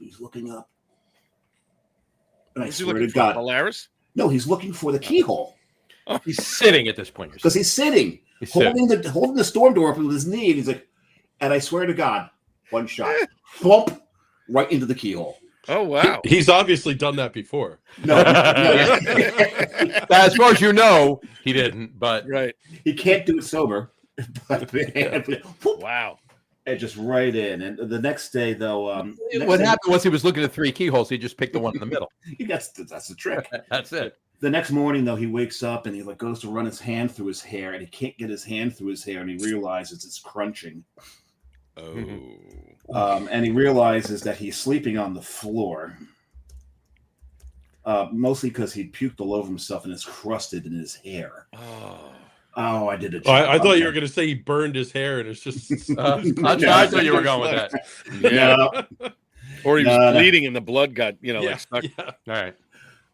And I What's he swear looking to for? God, Polaris? no, he's looking for the keyhole He's sitting at this point. because he's sitting, He's sitting. holding the storm door open with his knee. And he's like, and I swear to God, one shot, thump, right into the keyhole. Oh, wow. He's obviously done that before. No, As far as you know, he didn't. But Right. he can't do it sober. But Wow. and just right in. And the next day, though, what happened was he was looking at 3 keyholes. He just picked the one in the middle. That's the trick. That's it. The next morning, though, he wakes up and he goes to run his hand through his hair, and he can't get his hand through his hair, and he realizes it's crunching. Oh. And he realizes that he's sleeping on the floor, mostly because he puked all over himself and it's crusted in his hair. Oh. Oh, I did a Oh, job I thought on you were that. going to say he burned his hair and it's just. I thought you were going with that. Yeah. No. Or he was No. bleeding and the blood got, Yeah, like stuck. yeah. All right.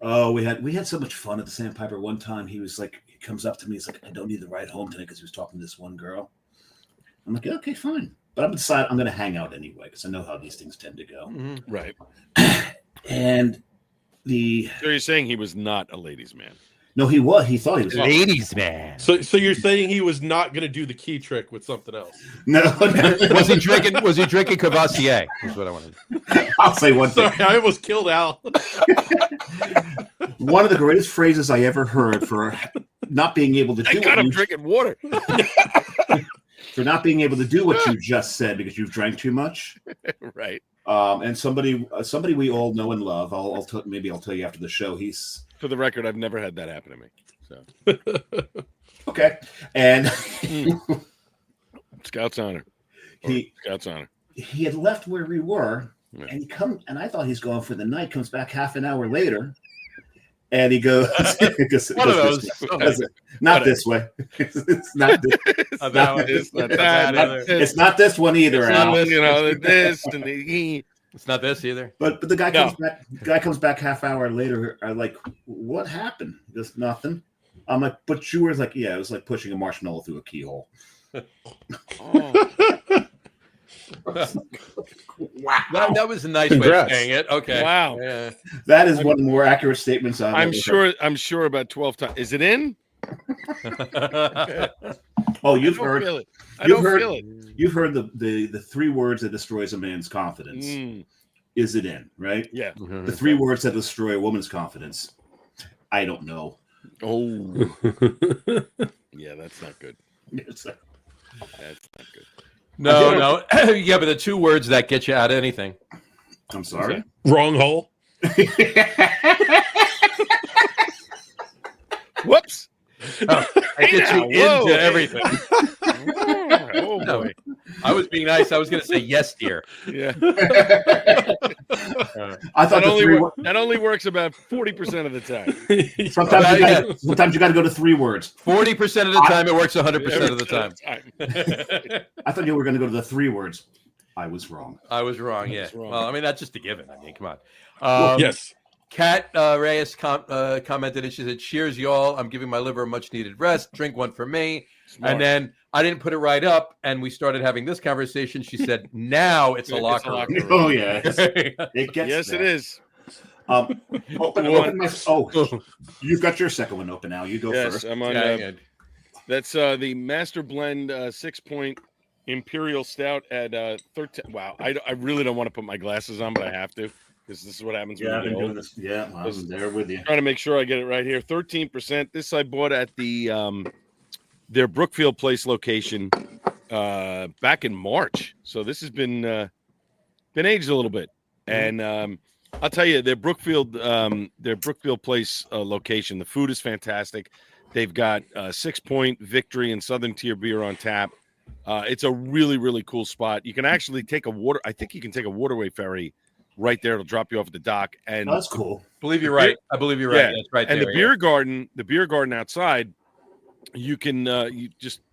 Oh, we had so much fun at the Sandpiper. One time he was like, he comes up to me, he's like, I don't need the ride home tonight because he was talking to this one girl. I'm like, okay, fine. But I'm decided I'm going to hang out anyway because I know how these things tend to go. Right. And So you're saying he was not a ladies' man? no, he was. He thought he was. Ladies, man. So you're saying he was not going to do the key trick with something else? No. Was he drinking? Was he drinking Cavassier? That's what I wanted. I'll say one thing. Sorry, I almost killed Al. One of the greatest phrases I ever heard for not being able to do Thank God I'm what you, drinking water. for not being able to do what you just said because you've drank too much. Right. And somebody we all know and love. Maybe I'll tell you after the show. He's For the record, I've never had that happen to me. So okay, and Scout's honor. Scout's honor. he had left where we were, Yeah. and I thought he's going for the night. Comes back half an hour later, and he goes, One of those. Not this way. It's not this. It's not this one either. It's Al. not, this and the It's not this either. But the guy No. comes back. The guy comes back half hour later. I'm like, what happened? He goes, nothing. I'm like, but you were like, yeah, it was like pushing a marshmallow through a keyhole. Oh. Wow, That was a nice Congrats. way of saying it. Okay. Wow. Yeah. that is one of the more accurate statements I've I'm ever sure. I'm sure about 12 times. Is it in? heard. Oh, I you've don't heard. feel it. I You've don't heard- feel it. You've heard the 3 words that destroys a man's confidence. Is it in, right? Yeah. The 3 words that destroy a woman's confidence. I don't know. Oh. Yeah, that's not good. It's like, That's not good. No. Yeah, but the 2 words that get you out of anything. I'm sorry. Wrong hole. Whoops. That gets you Whoa. into everything. Oh No. boy. I was being nice. I was going to say yes, dear. Yeah. I thought That only works about 40% of the time. sometimes you got to go to 3 words. 40% of the time, it works 100% of the time. I thought you were going to go to the 3 words. I was wrong. I was wrong. Yeah. was wrong. Well, I mean, that's just a given. I mean, come on. Yes. Kat Reyes commented and she said, cheers, y'all. I'm giving my liver a much needed rest. Drink one for me. Smart. And then I didn't put it right up. And we started having this conversation. She said, now it's a locker room. Oh, yeah. It gets Yes, there. it is. Open my. Oh, you've got your second one open now. You go Yes, first. I'm on. Yeah, That's the Master Blend 6-point Imperial Stout at 13. Wow, I really don't want to put my glasses on, but I have to because this is what happens when Yeah, I've you been get doing old. this. Yeah, I'm there with you. Trying to make sure I get it right here. 13%. This I bought at the their Brookfield Place location back in March. So this has been aged a little bit. And I'll tell you, their Brookfield Place location, the food is fantastic. They've got 6-point Victory and Southern Tier beer on tap. It's a really, really cool spot. You can actually take I think you can take a waterway ferry right there. It'll drop you off at the dock. And Oh, that's cool. believe you're right. I believe you're right. Yeah. That's right. And there, the beer garden outside, you can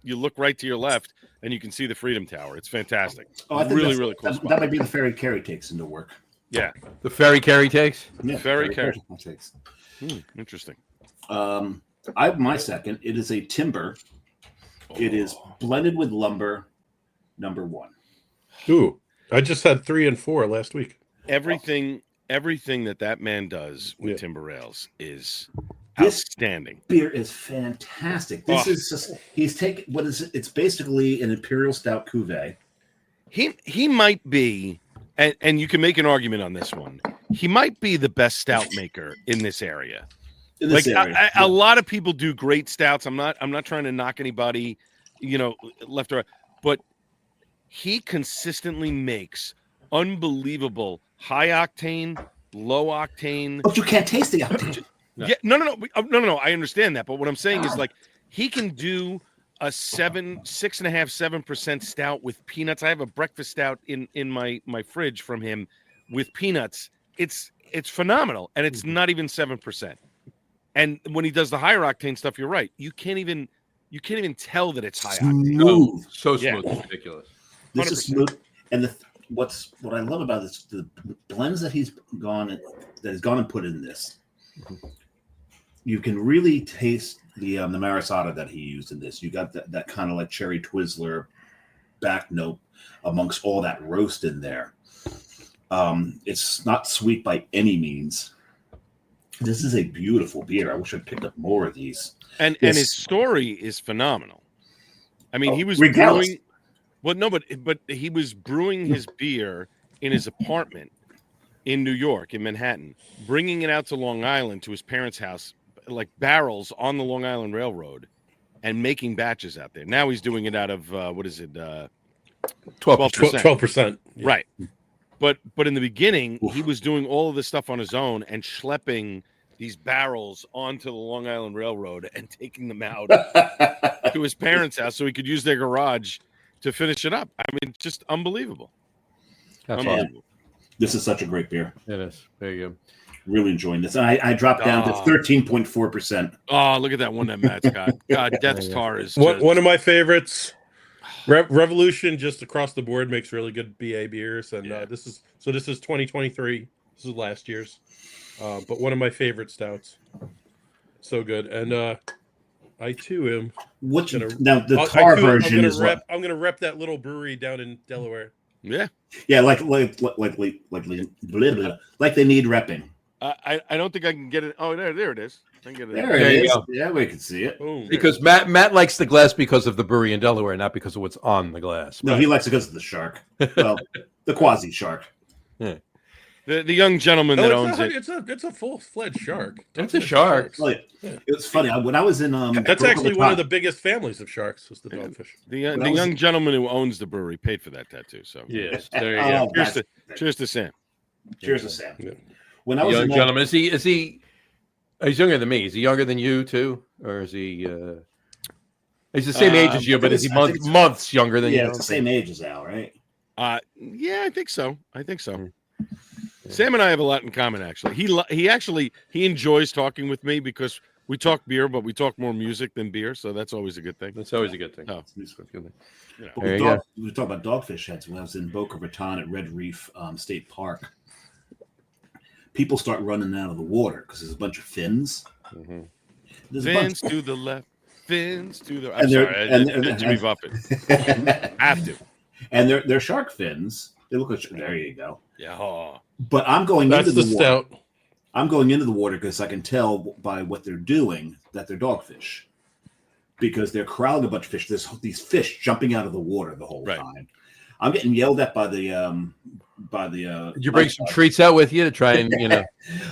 you look right to your left and you can see the Freedom Tower. It's fantastic. Oh, I think really, really cool spot. That might be the ferry Carrie takes into work. Yeah. the ferry Carrie takes. Yeah, Ferry Carrie takes. Interesting. I have my second. It is a timber. It is blended with lumber, number 1. Ooh, I just had 3 and 4 last week. Everything that man does with Yeah. timber ales is This outstanding. beer is fantastic. This is just he's taking what is it? It's basically an imperial stout cuvee. He might be, and you can make an argument on this one. He might be the best stout maker in this area. In this area. A lot of people do great stouts. I'm not trying to knock anybody, left or right, but he consistently makes unbelievable high octane, low octane. But you can't taste the octane. Yeah, no. I understand that, but what I'm saying is like he can do a 6.5-7% stout with peanuts. I have a breakfast stout in my fridge from him with peanuts. It's phenomenal, and it's not even 7%. And when he does the higher octane stuff, you're right. You can't even tell that it's high octane. Smooth. So Yeah. smooth, it's ridiculous. This 100%. is smooth. And what I love about this, the blends that he's gone and put in this. You can really taste the Marisata that he used in this. You got that kind of like cherry Twizzler back note amongst all that roast in there. It's not sweet by any means. This is a beautiful beer. I wish I'd picked up more of these. And his story is phenomenal. I mean, he was regardless. brewing. Well, no, but he was brewing his beer in his apartment in New York, in Manhattan, bringing it out to Long Island to his parents' house, like barrels on the Long Island Railroad, and making batches out there. Now he's doing it out of 12%. 12%. Yeah. Right. But in the beginning, he was doing all of this stuff on his own and schlepping these barrels onto the Long Island Railroad and taking them out to his parents' house so he could use their garage to finish it up. I mean, just unbelievable. That's Unbelievable. This is such a great beer. It is. There you go. Really enjoying this. And I dropped down to 13.4%. Oh, look at that one that Matt's got. God, Death Star is One of my favorites. Revolution, just across the board, makes really good BA beers, and this is 2023. This is last year's, but one of my favorite stouts. So good, and I too am. Now the tar version is what? I'm gonna rep that little brewery down in Delaware. Yeah, like they need repping. I don't think I can get it. Oh, there it is. I can get it. There you it is. go. Yeah, we can see it. Boom. Because Matt likes the glass because of the brewery in Delaware, not because of what's on the glass. No, he likes it because of the shark. Well, the quasi shark. The young gentleman that owns it. It's a full-fledged shark. It's a shark. Well, it's funny when I was in. That's actually one of the biggest families of sharks. Is the dogfish. The young gentleman who owns the brewery paid for that tattoo. So Yes, there you go. Cheers to Sam. Cheers to Sam. Yeah. When I was Young in gentleman, is he? He's younger than me. Is he younger than you too, or is he? He's the same age as you, but is he months younger than you? Yeah, it's the same age as Al, right? Yeah, I think so. Sam and I have a lot in common. Actually, he enjoys talking with me because we talk beer, but we talk more music than beer, so that's always a good thing. That's always a good thing. Oh. But we talk about dogfish heads. When I was in Boca Raton at Red Reef State Park, people start running out of the water because there's a bunch of fins. Mm-hmm. Fins to the left, fins to the. And Jimmy Buffett. Have to. And they're shark fins. They look like there you go. Yeah. Oh. But I'm going That's into the the water. stout. I'm going into the water because I can tell by what they're doing that they're dogfish, because they're crowding a bunch of fish. There's these fish jumping out of the water the whole Right. time. I'm getting yelled at by the Did you bring some treats out with you to try and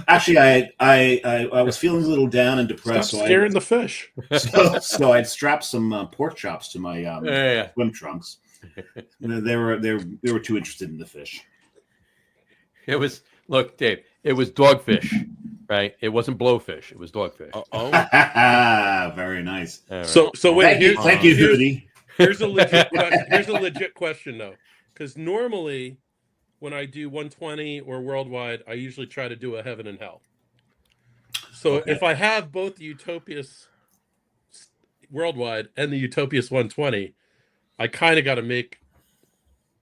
Actually, I was feeling a little down and depressed. Stop scaring the fish. So I'd strapped some pork chops to my swim trunks. And they were too interested in the fish. It was, look, Dave, it was dogfish, right? It wasn't blowfish. It was dogfish. Very nice. All right. So wait, Thank you, Hootie. Here's a legit question though, because normally when I do 120 or worldwide, I usually try to do a heaven and hell. So if I have both the Utopias worldwide and the Utopias 120, I kind of got to make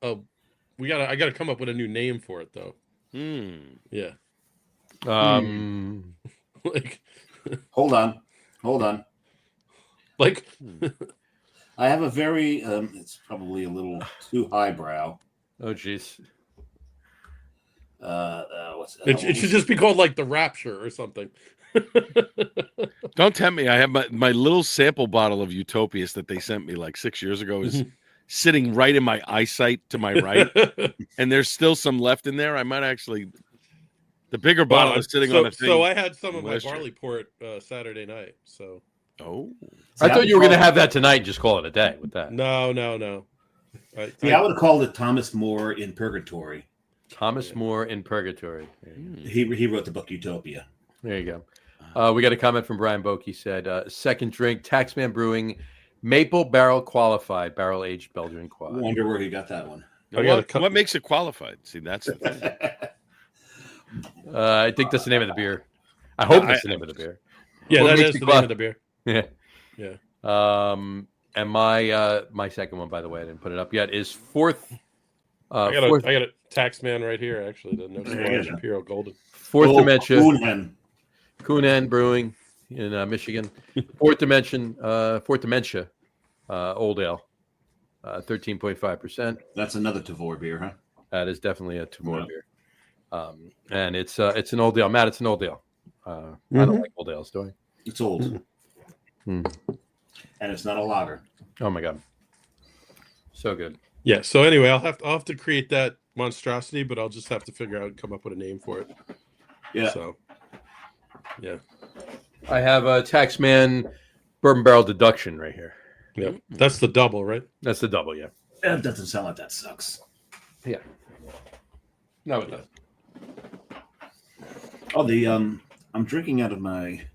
I got to come up with a new name for it though. Yeah. Like, Hold on. like, I have a very it's probably a little too highbrow. Oh, jeez. What's it should just be called like the Rapture or something. Don't tempt me. I have my little sample bottle of Utopias that they sent me like 6 years ago is sitting right in my eyesight to my right, and there's still some left in there. I might actually. The bigger bottle is sitting on a thing. So I had some of my barley port Saturday night. So. Oh. I thought you were going to have that tonight and just call it a day with that. No. I would have called it Thomas More in Purgatory. Thomas More in Purgatory. He wrote the book Utopia. There you go. We got a comment from Brian Boke. He said, second drink, Taxman Brewing, Maple Barrel Qualified, Barrel Aged Belgian Quad. I wonder where he got that one. What makes it qualified? See, that's the thing. I think that's the name of the beer. I hope that's the name of the beer. Yeah, What that makes is it the name of the beer. Yeah. And my second one, by the way, I didn't put it up yet, is fourth. I got a Taxman right here, actually. The No Surprise Imperial Golden. Fourth Dementia. Coonhen. Brewing in Michigan. Fourth Dementia, Old Ale, 13.5%. That's another Tavour beer, huh? That is definitely a Tavour beer. And it's an Old Ale. Matt, it's an Old Ale. I don't like Old Ales, do I? It's old. And it's not a lager. Oh my god, so good. Yeah. So anyway, I'll have to create that monstrosity, but I'll just have to figure out and come up with a name for it. Yeah. So. Yeah. I have a Taxman Bourbon Barrel Deduction right here. Yeah. That's the double, right? That's the double, yeah. That doesn't sound like that sucks. Yeah. No, it does. Oh, I'm drinking out of my.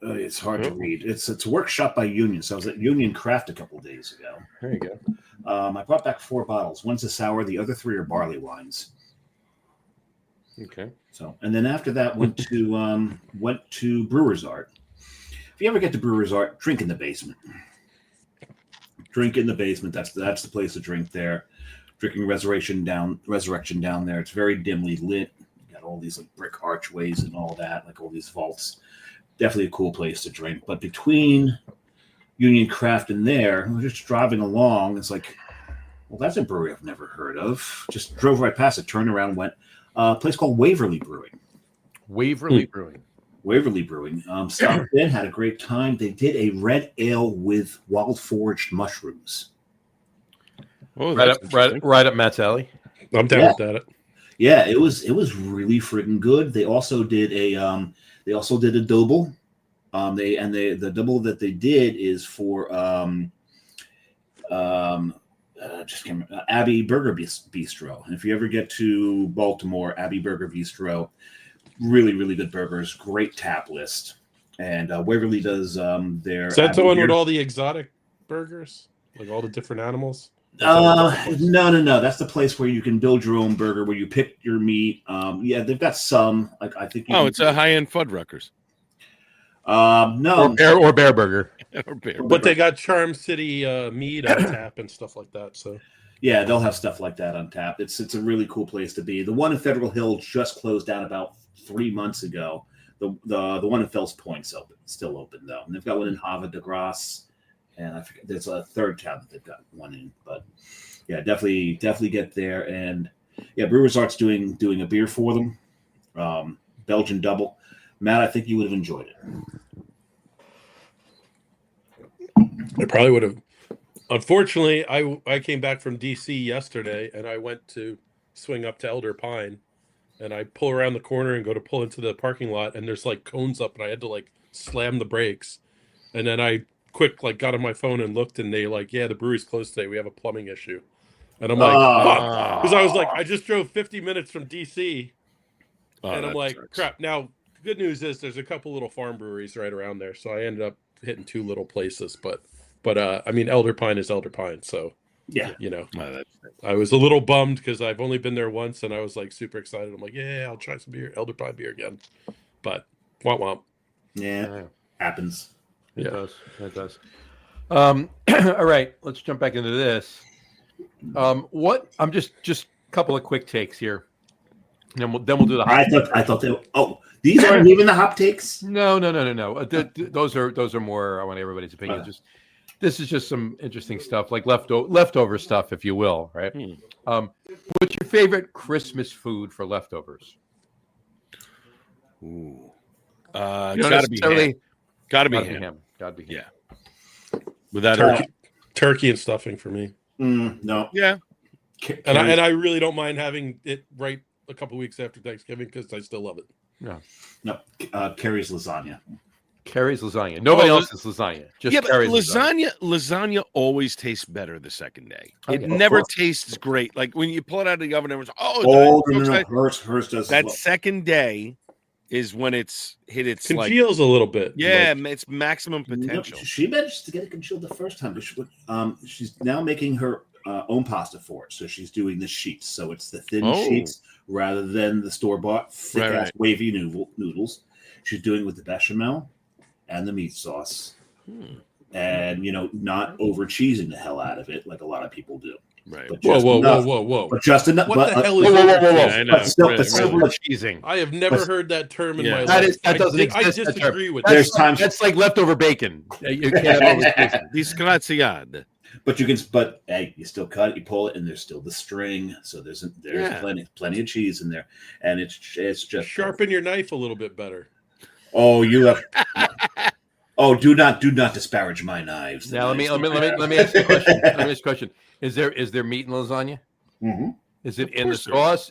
It's hard to read. It's Workshop by Union. So I was at Union Craft a couple days ago. There you go. I brought back 4 bottles. One's a sour. The other 3 are barley wines. Okay. So, and then after that, went to Brewer's Art. If you ever get to Brewer's Art, drink in the basement. Drink in the basement. That's the place to drink there. Drinking Resurrection down there. It's very dimly lit. You got all these like brick archways and all that, like all these vaults. Definitely a cool place to drink. But between Union Craft and there, we're just driving along. It's like, well, that's a brewery I've never heard of. Just drove right past it, turned around, went. A place called Waverly Brewing. Waverly Brewing. Stopped in, had a great time. They did a red ale with wild foraged mushrooms. Oh, right up Matt's alley. I'm down with that. Yeah, it was really friggin' good. They also did a double. The double that they did is for Abbey Burger Bistro. And if you ever get to Baltimore, Abbey Burger Bistro, really, really good burgers, great tap list. And Waverly does their. Is that the one with all the exotic burgers? Like all the different animals? No. That's the place where you can build your own burger, where you pick your meat. Yeah, they've got some. Like I think. It's a high-end Fuddruckers. No. Or Bear Burger. But they got Charm City meat on tap and stuff like that. So. Yeah, they'll have stuff like that on tap. It's a really cool place to be. The one in Federal Hill just closed down about 3 months ago. The one in Fells Point's still open though, and they've got one in Havre de Grace, and I forget there's a third town that they've got one in. But yeah, definitely get there. And yeah, Brewers Art's doing a beer for them. Belgian double. Matt, I think you would have enjoyed it. I probably would have. Unfortunately, I came back from DC yesterday, and I went to swing up to Elder Pine, and I pull around the corner and go to pull into the parking lot, and there's like cones up, and I had to like slam the brakes, and then I got on my phone and looked, and they like, yeah, the brewery's closed today. We have a plumbing issue, and I'm like, fuck, because I was like, I just drove 50 minutes from DC, and I'm like, crap. Now, good news is there's a couple little farm breweries right around there, so I ended up hitting two little places, but I mean, Elder Pine is Elder Pine, so Yeah. you know, I was a little bummed because I've only been there once, and I was like super excited. I'm like, yeah, I'll try some beer, Elder Pine beer again, but womp womp. Yeah, happens. It does. It does. All right, let's jump back into this. What? I'm just a couple of quick takes here. And then we'll do the hot I thought they. Oh, these aren't even the hot takes. No. Those are more. I want everybody's opinion. This is just some interesting stuff, like leftover stuff, if you will, right? What's your favorite Christmas food for leftovers? Ooh, Gotta be ham. Gotta be ham. Yeah. Without Turkey and stuffing for me. No. Yeah. And I really don't mind having it right a couple weeks after Thanksgiving because I still love it. No. Carrie's lasagna. Carrie's lasagna. Nobody else's lasagna. Just but Carrie's lasagna always tastes better the second day. It Okay. never tastes great. Like when you pull it out of the oven, everyone's No. Hers does. That second day is when it's hit its congeals a little bit. Yeah, it's maximum potential. No, she managed to get it congealed the first time. She's now making her own pasta for it. So she's doing the sheets. So it's the thin sheets rather than the store-bought thick-ass wavy noodles. She's doing it with the bechamel and the meat sauce. And, not over-cheesing the hell out of it like a lot of people do. Right. But Whoa. But just enough. What the hell is Yeah, I know. cheesing. I have never heard that term in my life. That doesn't exist. I disagree with There's that. times That's like leftover bacon. You can't have over-cheesing. Disgraziad. But you can, hey, you still cut it, you pull it, and there's still the string. So there's plenty of cheese in there, and it's just Sharpen your knife a little bit better. Oh, you have. Oh, do not disparage my knives. Now let me ask you a question. Let me ask you a question. Is there meat in lasagna? Mm-hmm. Is it in the sauce?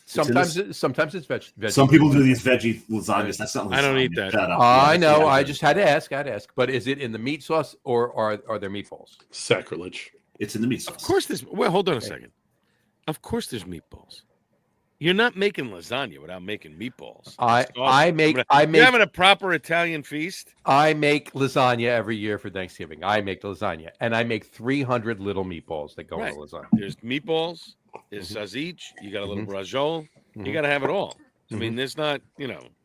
Sometimes it's veggie. Some people do these veggie lasagnas. That's not lasagna. I don't eat that. Shut up. I know. I just had to ask. But is it in the meat sauce or are there meatballs? Sacrilege. It's in the meat sauce. Of course there's. Well, hold on a second. Of course there's meatballs. You're not making lasagna without making meatballs. You're having a proper Italian feast. I make lasagna every year for Thanksgiving. I make the lasagna, and I make 300 little meatballs that go in the lasagna. There's meatballs. There's sausage. You got a little braciole. You got to have it all. I mean, there's not,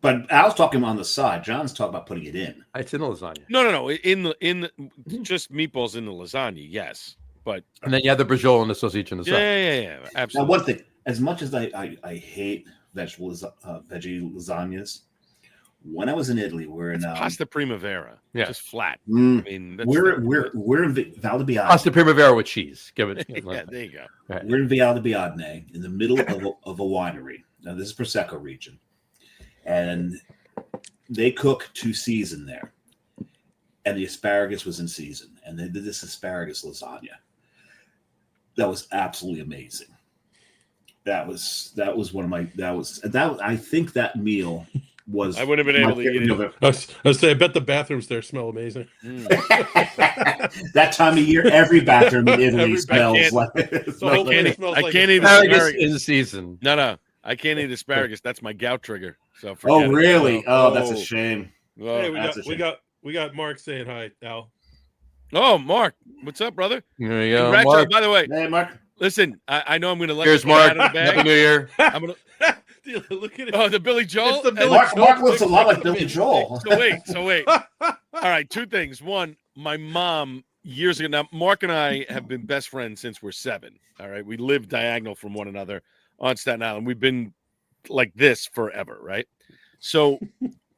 But Al's talking on the side. John's talking about putting it in. It's in the lasagna. No. In the just meatballs in the lasagna, yes. But and then you have the braciole and the sausage in the side. Yeah. Absolutely. Now, one thing. As much as I hate veggie lasagnas, when I was in Italy, we're in pasta primavera, just flat. I mean, we're in Val di Biadne. Pasta primavera with cheese. Give it. Yeah, there you go. Right. We're in Val di Biadne, in the middle of a winery. Now this is Prosecco region, and they cook to season there, and the asparagus was in season, and they did this asparagus lasagna. That was absolutely amazing. That was one of my I think that meal was. I wouldn't have been able to eat it. I bet the bathrooms there smell amazing. That time of year, every bathroom in Italy smells like. I can't eat asparagus in season. No, I can't eat asparagus. That's my gout trigger. So really? Oh, that's a shame. Hey, we got Mark saying hi, Al. Oh, Mark, what's up, brother? There you go, Congrats, Mark. By the way, Hey, Mark. Listen, I know I'm going to let Here's you out Mark. of the bag. Happy New Year. I'm gonna. Look at it. Oh, the Billy Joel. It's the Billy Mark Joel looks a lot like Billy Joel. So wait. All right, two things. One, my mom years ago. Now, Mark and I have been best friends since we're 7. All right, we live diagonal from one another on Staten Island. We've been like this forever, right? So,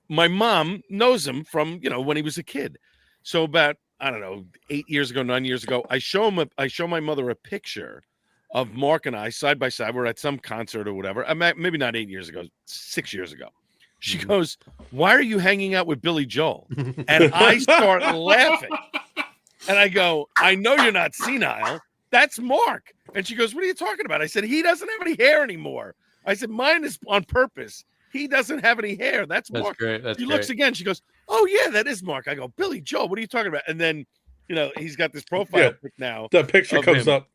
my mom knows him from when he was a kid. So about 8 years ago, 9 years ago, I show my mother a picture of Mark and I side by side. We're at some concert or whatever. Maybe not 8 years ago, 6 years ago. She goes, "Why are you hanging out with Billy Joel?" And I start laughing. And I go, "I know you're not senile. That's Mark." And she goes, "What are you talking about?" I said, "He doesn't have any hair anymore." I said, "Mine is on purpose. He doesn't have any hair. That's Mark." Great. That's She great. looks again. She goes, "Oh, yeah, that is Mark." I go, "Billy Joel, what are you talking about?" And then, he's got this profile pic now, The picture of comes him, up.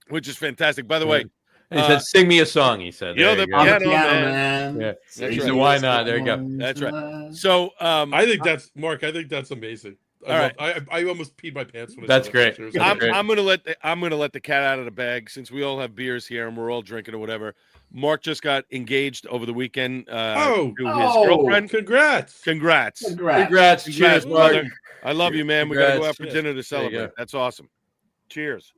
which is fantastic. By the way, And he said, "Sing me a song." He said, You know There the you go. I'm a piano piano man. man. Yeah. That's He right. said, "Why not?" There you go. That's right. So, I think that's Mark. I think that's amazing. All right. I almost peed my pants when I That's saw that great. picture. It was That's amazing. great. I'm gonna let the cat out of the bag since we all have beers here and we're all drinking or whatever. Mark just got engaged over the weekend to his girlfriend. Congrats. Congrats. Congrats. Cheers, Mark. brother. I love you, man. We gotta go out Congrats. for Yeah. dinner to There you celebrate. go. That's awesome. Cheers.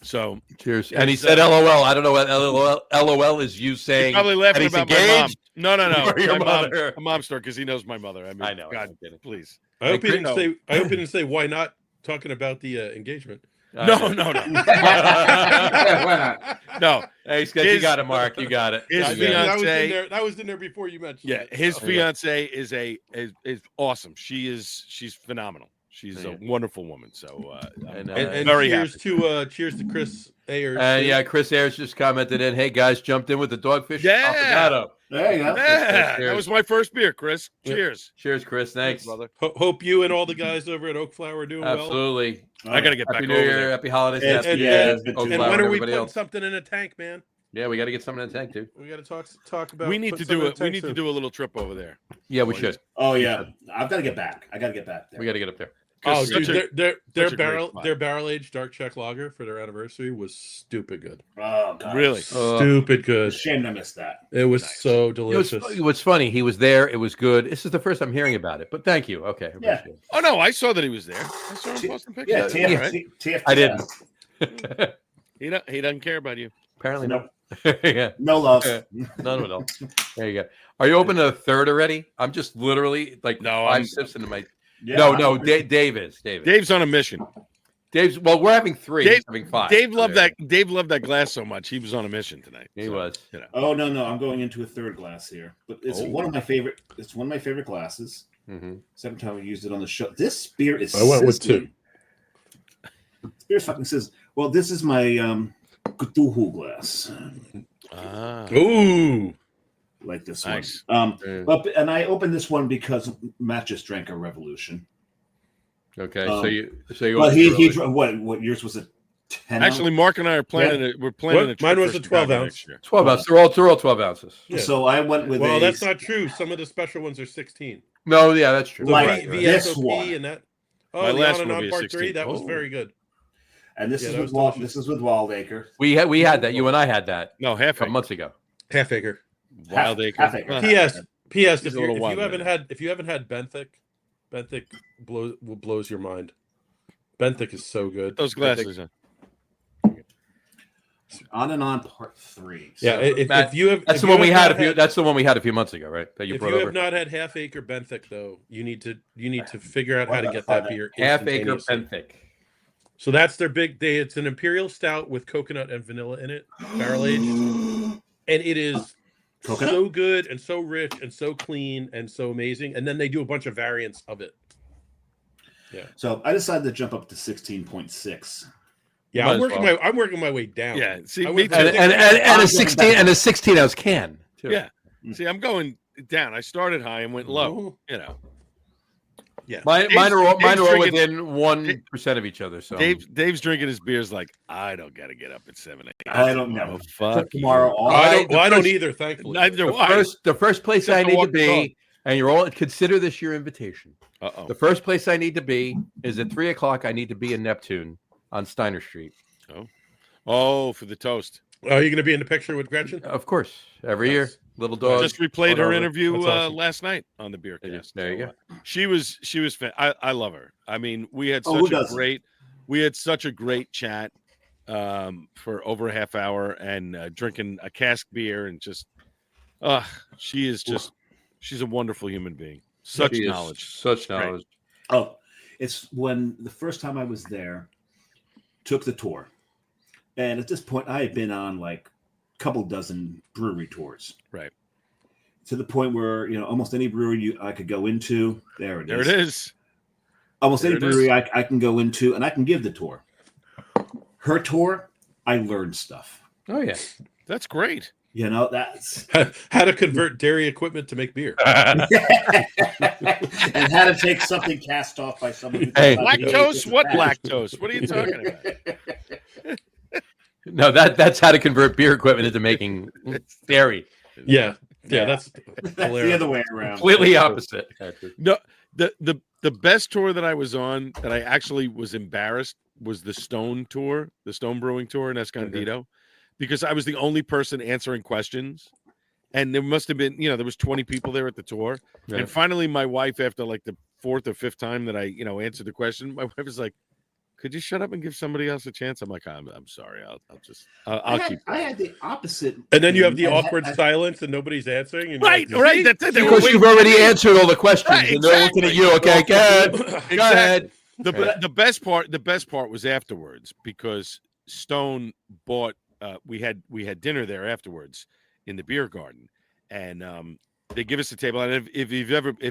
So Cheers. And he said, "LOL." I don't know what LOL is. You he's saying probably laughing he's about my mom. engaged? No. Or your My mother. mom's story because he knows my mother. I mean, I know. God, I'm kidding. please. I hope he Hey, didn't say. I hope he didn't say why not talking about the engagement. No. Yeah, why not? No. Hey, you got it, Mark. You got it. His I You think got it. fiance- that was in there before you mentioned Yeah, it. his So. fiance is awesome. She's phenomenal. She's a wonderful woman. So I'm And very cheers happy. cheers to Chris Ayers. And yeah, Chris Ayers just commented in, "Hey guys, jumped in with the Dogfish Yeah. Affogato." There you go. Yeah, Cheers. that was my first beer, Chris. Yeah. Cheers. Cheers, Chris. Thanks. brother. Hope you and all the guys over at Oak Flower are doing well. Absolutely. I gotta get Happy back New over Year. there. Happy holidays. And- Happy and- Oak And Flower when are we everybody putting else. something in a tank, man? Yeah, we got to get something in the tank too. We got to talk about. We need to putting something do in it. a We tank need to soon. do a little trip over there. Yeah, we should. Oh yeah, I've got to get back. I got to get back there. We got to get up there. Oh, Such dude, a- their such a great barrel spot. their barrel aged dark Czech lager for their anniversary was stupid good. Oh god, Really? Stupid It's good. a shame I missed that. It was Nice. so You know, delicious. what's funny? He was there. It was good. This is the first I'm hearing about it. But thank you. Okay. I Yeah. appreciate Oh no, I saw that he was there. I saw him posting pictures. Yeah, All right. TFT. I didn't. Yeah. it. He doesn't care about you. Apparently No, not. Yeah. no love. None at all. There you go. Are you open to a third already? I'm just literally like No, 5 I'm- sips into my. Yeah, No. Dave is. Dave's on a mission. Dave's. Well, we're having 3. Dave- He's having 5. Dave So loved there that. Dave loved that glass so much. He was on a mission tonight. He So, was. You know. Oh no, I'm going into a third glass here, but it's Oh. one of my favorite. It's one of my favorite glasses. Mm-hmm. Second time we used it on the show. This beer is. I went with sizzling. This beer fucking says, "Well, this is my Gattullo glass, Ooh. like this Nice. one." Yeah. And I opened this one because Matt just drank a Revolution. Okay. Um, so you. Well, opened he early. what yours was a 10? Actually, Mark and I are planning it. We're planning What? a trip Mine was for a 12 Chicago ounce. next year. 12 ounces. They're all 12 ounces. Yeah. So I went with Well, a. that's not true. Some of the special ones are 16. No, yeah, that's true. The Like Right, right. this VSOP one. and that. My Oh, the last on and one will on be a part 16. 3. That was Oh. very good. And this Yeah, is that with was delicious. This is with Waldacre. We had that. You and I had that No, a half couple acre. months ago. Half acre. Wild acre. half acre. Huh. P.S. He's If a little you wild haven't right had Benthic blows your mind. Benthic is so good. Those glasses. Huh? On and on part 3. So, Yeah, Matt, if you have That's if the you one we have had not a few. That's the one we had a few months ago, right? That you If brought you over. have not had half acre Benthic though, you need to figure out how to get that beer. Half acre instantaneously. Benthic. So that's their big day. It's an imperial stout with coconut and vanilla in it, barrel aged, and it is Coconut? so good and so rich and so clean and so amazing. And then they do a bunch of variants of it. So I decided to jump up to 16.6. Yeah, Might I'm as working well. I'm working my way down. Yeah. See, I me went too. from And a 16 ounce can. Too. Yeah. See, I'm going down. I started high and went low. Mhm. You know. Yeah. Mine are all Dave's drinking- within 1% of each other. So Dave's drinking his beers like I don't got to get up at 7 a.m. I don't know. Oh, fuck Tomorrow, you. all I- I don't first- either, thankfully. Neither do the I. first place Just I to need to walk the dog. be, and you're all consider this your invitation. Uh-oh. The first place I need to be is at 3:00. I need to be in Neptune on Steiner Street. Oh, for the toast. Are you going to be in the picture with Gretchen? Of course, every Nice. year, little dog. Just replayed her whatever. interview That's awesome. last night on the beer There you- cast. there you So, she was I love her. I mean, we had Oh, who such a doesn't? great chat for over a half hour and drinking a cask beer and just she's a wonderful human being. Such She is knowledge. such Great. knowledge. Oh, it's when the first time I was there, took the tour. And at this point, I had been on like a couple dozen brewery tours. Right. To the point where, almost any brewery I could go into, there it is. There it is. Almost There any it brewery I can go into, and I can give the tour. Her tour, I learned stuff. Oh yeah. That's great. That's How to convert dairy equipment to make beer. and how to take something cast off by someone who Hey. Lactose? What lactose? What are you talking about? No, that's how to convert beer equipment into making dairy. Yeah, that's That's the hilarious. other way around. Completely opposite. No, the best tour that I was on that I actually was embarrassed was the Stone tour, the Stone Brewing tour in Escondido, because I was the only person answering questions. And there must have been, there was 20 people there at the tour. Yeah. And finally, my wife, after like the fourth or fifth time that I, answered the question, my wife was like, "Could you shut up and give somebody else a chance?" I'm like, "I'm sorry. I'll keep." I had the opposite. And then you have the I- awkward I- silence and nobody's answering. And you're Right, like, right. That's it. They were Because waiting you've for already me. answered all the questions, Right, and they're looking at you. Okay, go ahead. Go ahead. The best part was afterwards, because Stone bought. We had dinner there afterwards in the beer garden, and they give us a table. And if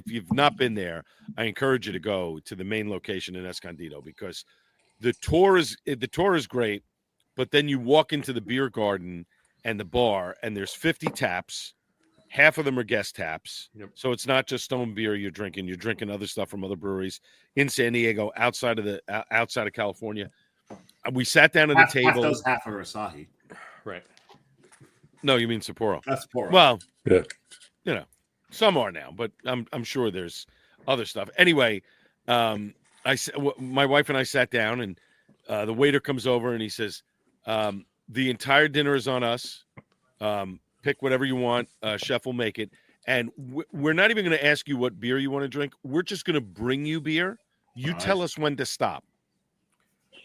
you've not been there, I encourage you to go to the main location in Escondido, because the tour is great. But then you walk into the beer garden and the bar, and there's 50 taps. Half of them are guest taps. Yep. So it's not just Stone beer you're drinking. You're drinking other stuff from other breweries in San Diego, outside of California. We sat down at a half table. those half are Asahi. Right. No, you mean Sapporo. That's poor. Well, Yeah. some are now, but I'm sure there's other stuff. Anyway, my wife and I sat down, and the waiter comes over and he says, "The entire dinner is on us. Pick whatever you want. Chef will make it. And we're not even going to ask you what beer you want to drink. We're just going to bring you beer. You tell us when to stop."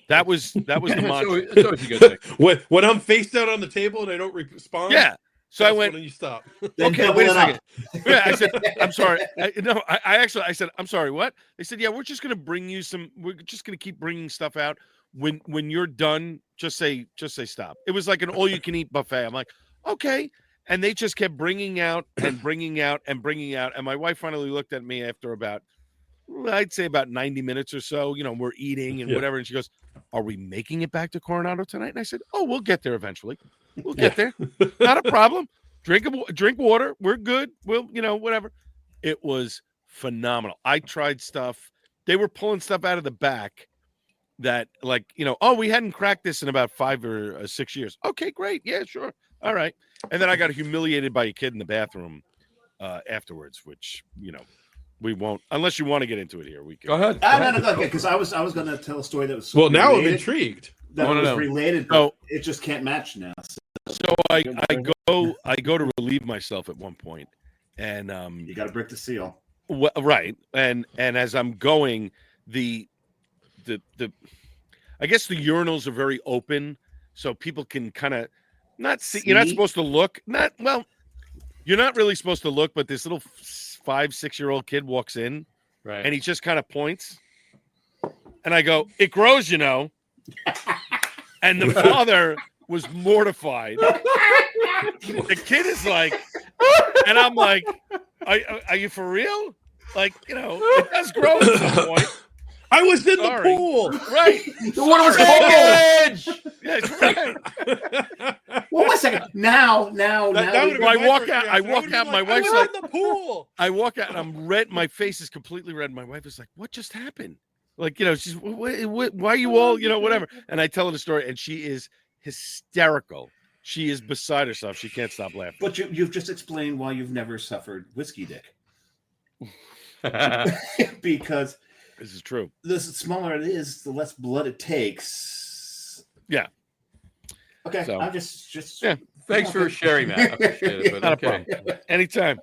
That was the mantra. It's always a good thing. When I'm face down on the table and I don't respond, Yeah. So I that's went, when you stop. Then okay, double wait a it up. second. Yeah, I said, "I'm sorry." I said, "I'm sorry, what?" They said, "Yeah, we're just going to bring you we're just going to keep bringing stuff out. When you're done, just say stop." It was like an all you can eat buffet. I'm like, "Okay." And they just kept bringing out and bringing out and bringing out. And my wife finally looked at me after I'd say about 90 minutes or so. We're eating and whatever. And she goes, "Are we making it back to Coronado tonight?" And I said, "Oh, we'll get there eventually. We'll get there. Not a problem. Drink water. We're good. We'll, whatever." It was phenomenal. I tried stuff. They were pulling stuff out of the back that, like, "Oh, we hadn't cracked this in about 5 or 6 years." Okay, great. Yeah, sure. All right. And then I got humiliated by a kid in the bathroom afterwards, which, we won't, unless you want to get into it here. We can. Go ahead. No, because I was going to tell a story that was Well, now I'm related, intrigued. that I wanna was know. related, but it just can't match now. So I go to relieve myself at one point, and You got to break the seal. right, and as I'm going, the I guess the urinals are very open, so people can kind of not see. You're not supposed to look. You're not really supposed to look, but this little 5-6-year-old kid walks in, Right. and he just kind of points, and I go, "It grows, And the father was mortified. The kid is like, and I'm like, "Are you for real? Like, it does grow at some point." I was in Sorry. the pool. Right. The water was cold. That's right. Well, one second. Now. That would've So I been my walk first out. I reaction. walk would've out. been My like, wife's I like, was in the pool. I walk out and I'm red. My face is completely red. My wife is like, "What just happened?" Like, she's, why are you all, whatever. And I tell her the story, and she is hysterical. She is beside herself. She can't stop laughing. But you've just explained why you've never suffered whiskey dick. Because This is true. the smaller it is, the less blood it takes. Yeah. Okay. So- I'm just Yeah. Thanks for sharing that. I appreciate it. But Not a okay. problem. Anytime.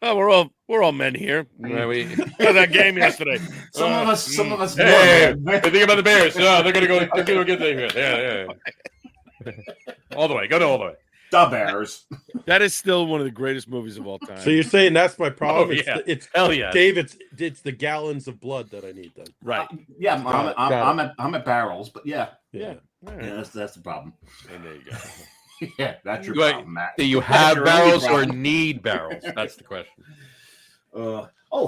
Oh, we're all men here. Well, we- Look at that game yesterday. Some of us. Hey, more, the thing about the Bears. No, they're gonna go. They're gonna get there. Yeah. All the way. Go all the way. The Bears. That is still one of the greatest movies of all time. So you're saying that's my problem? Oh, yeah. It's Hell yeah. Dave. It's the gallons of blood that I need then. right. Yeah, Got it. I'm at barrels, but yeah, Yeah. All right. yeah, that's the problem. And there you go. Yeah, that's your Wait, problem, Matt. Do you That's have your only barrels or problem. need barrels? That's the question.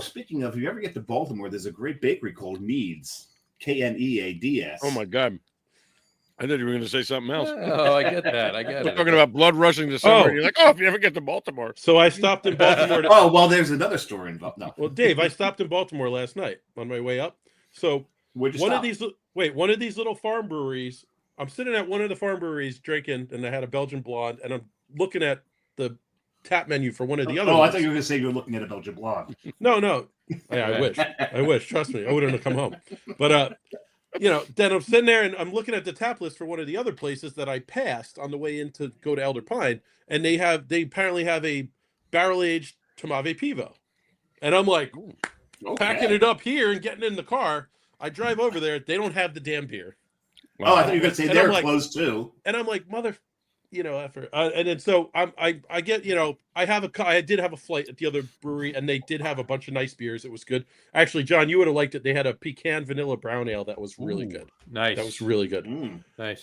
Speaking of, if you ever get to Baltimore, there's a great bakery called Needs, Kneads. Oh my God. I thought you were going to say something else. Oh, I get that. I get We're it. talking about blood rushing to somewhere. Oh. You're like, oh, if you ever get to Baltimore. So I stopped in Baltimore. To, Oh, well, there's another story involved. No, well, Dave, I stopped in Baltimore last night on my way up. So where'd you one stop? of these little farm breweries. I'm sitting at one of the farm breweries drinking, and I had a Belgian blonde, and I'm looking at the tap menu for one of the other. Oh, I ones. thought you were going to say you were looking at a Belgian blonde. No. Yeah, I wish. I wish. Trust me, I wouldn't have come home. But then I'm sitting there and I'm looking at the tap list for one of the other places that I passed on the way in to go to Elder Pine, and they apparently have a barrel aged Tomave Pivo, and I'm like packing it up here and getting in the car. I drive over there. They don't have the damn beer, Oh, I thought you were going to say And they're I'm like- closed too. and I'm like and then so I get I did have a flight at the other brewery, and they did have a bunch of nice beers. It was good. Actually, John, you would have liked it. They had a pecan vanilla brown ale that was really Ooh, good. Nice. That was really good. Mm. nice.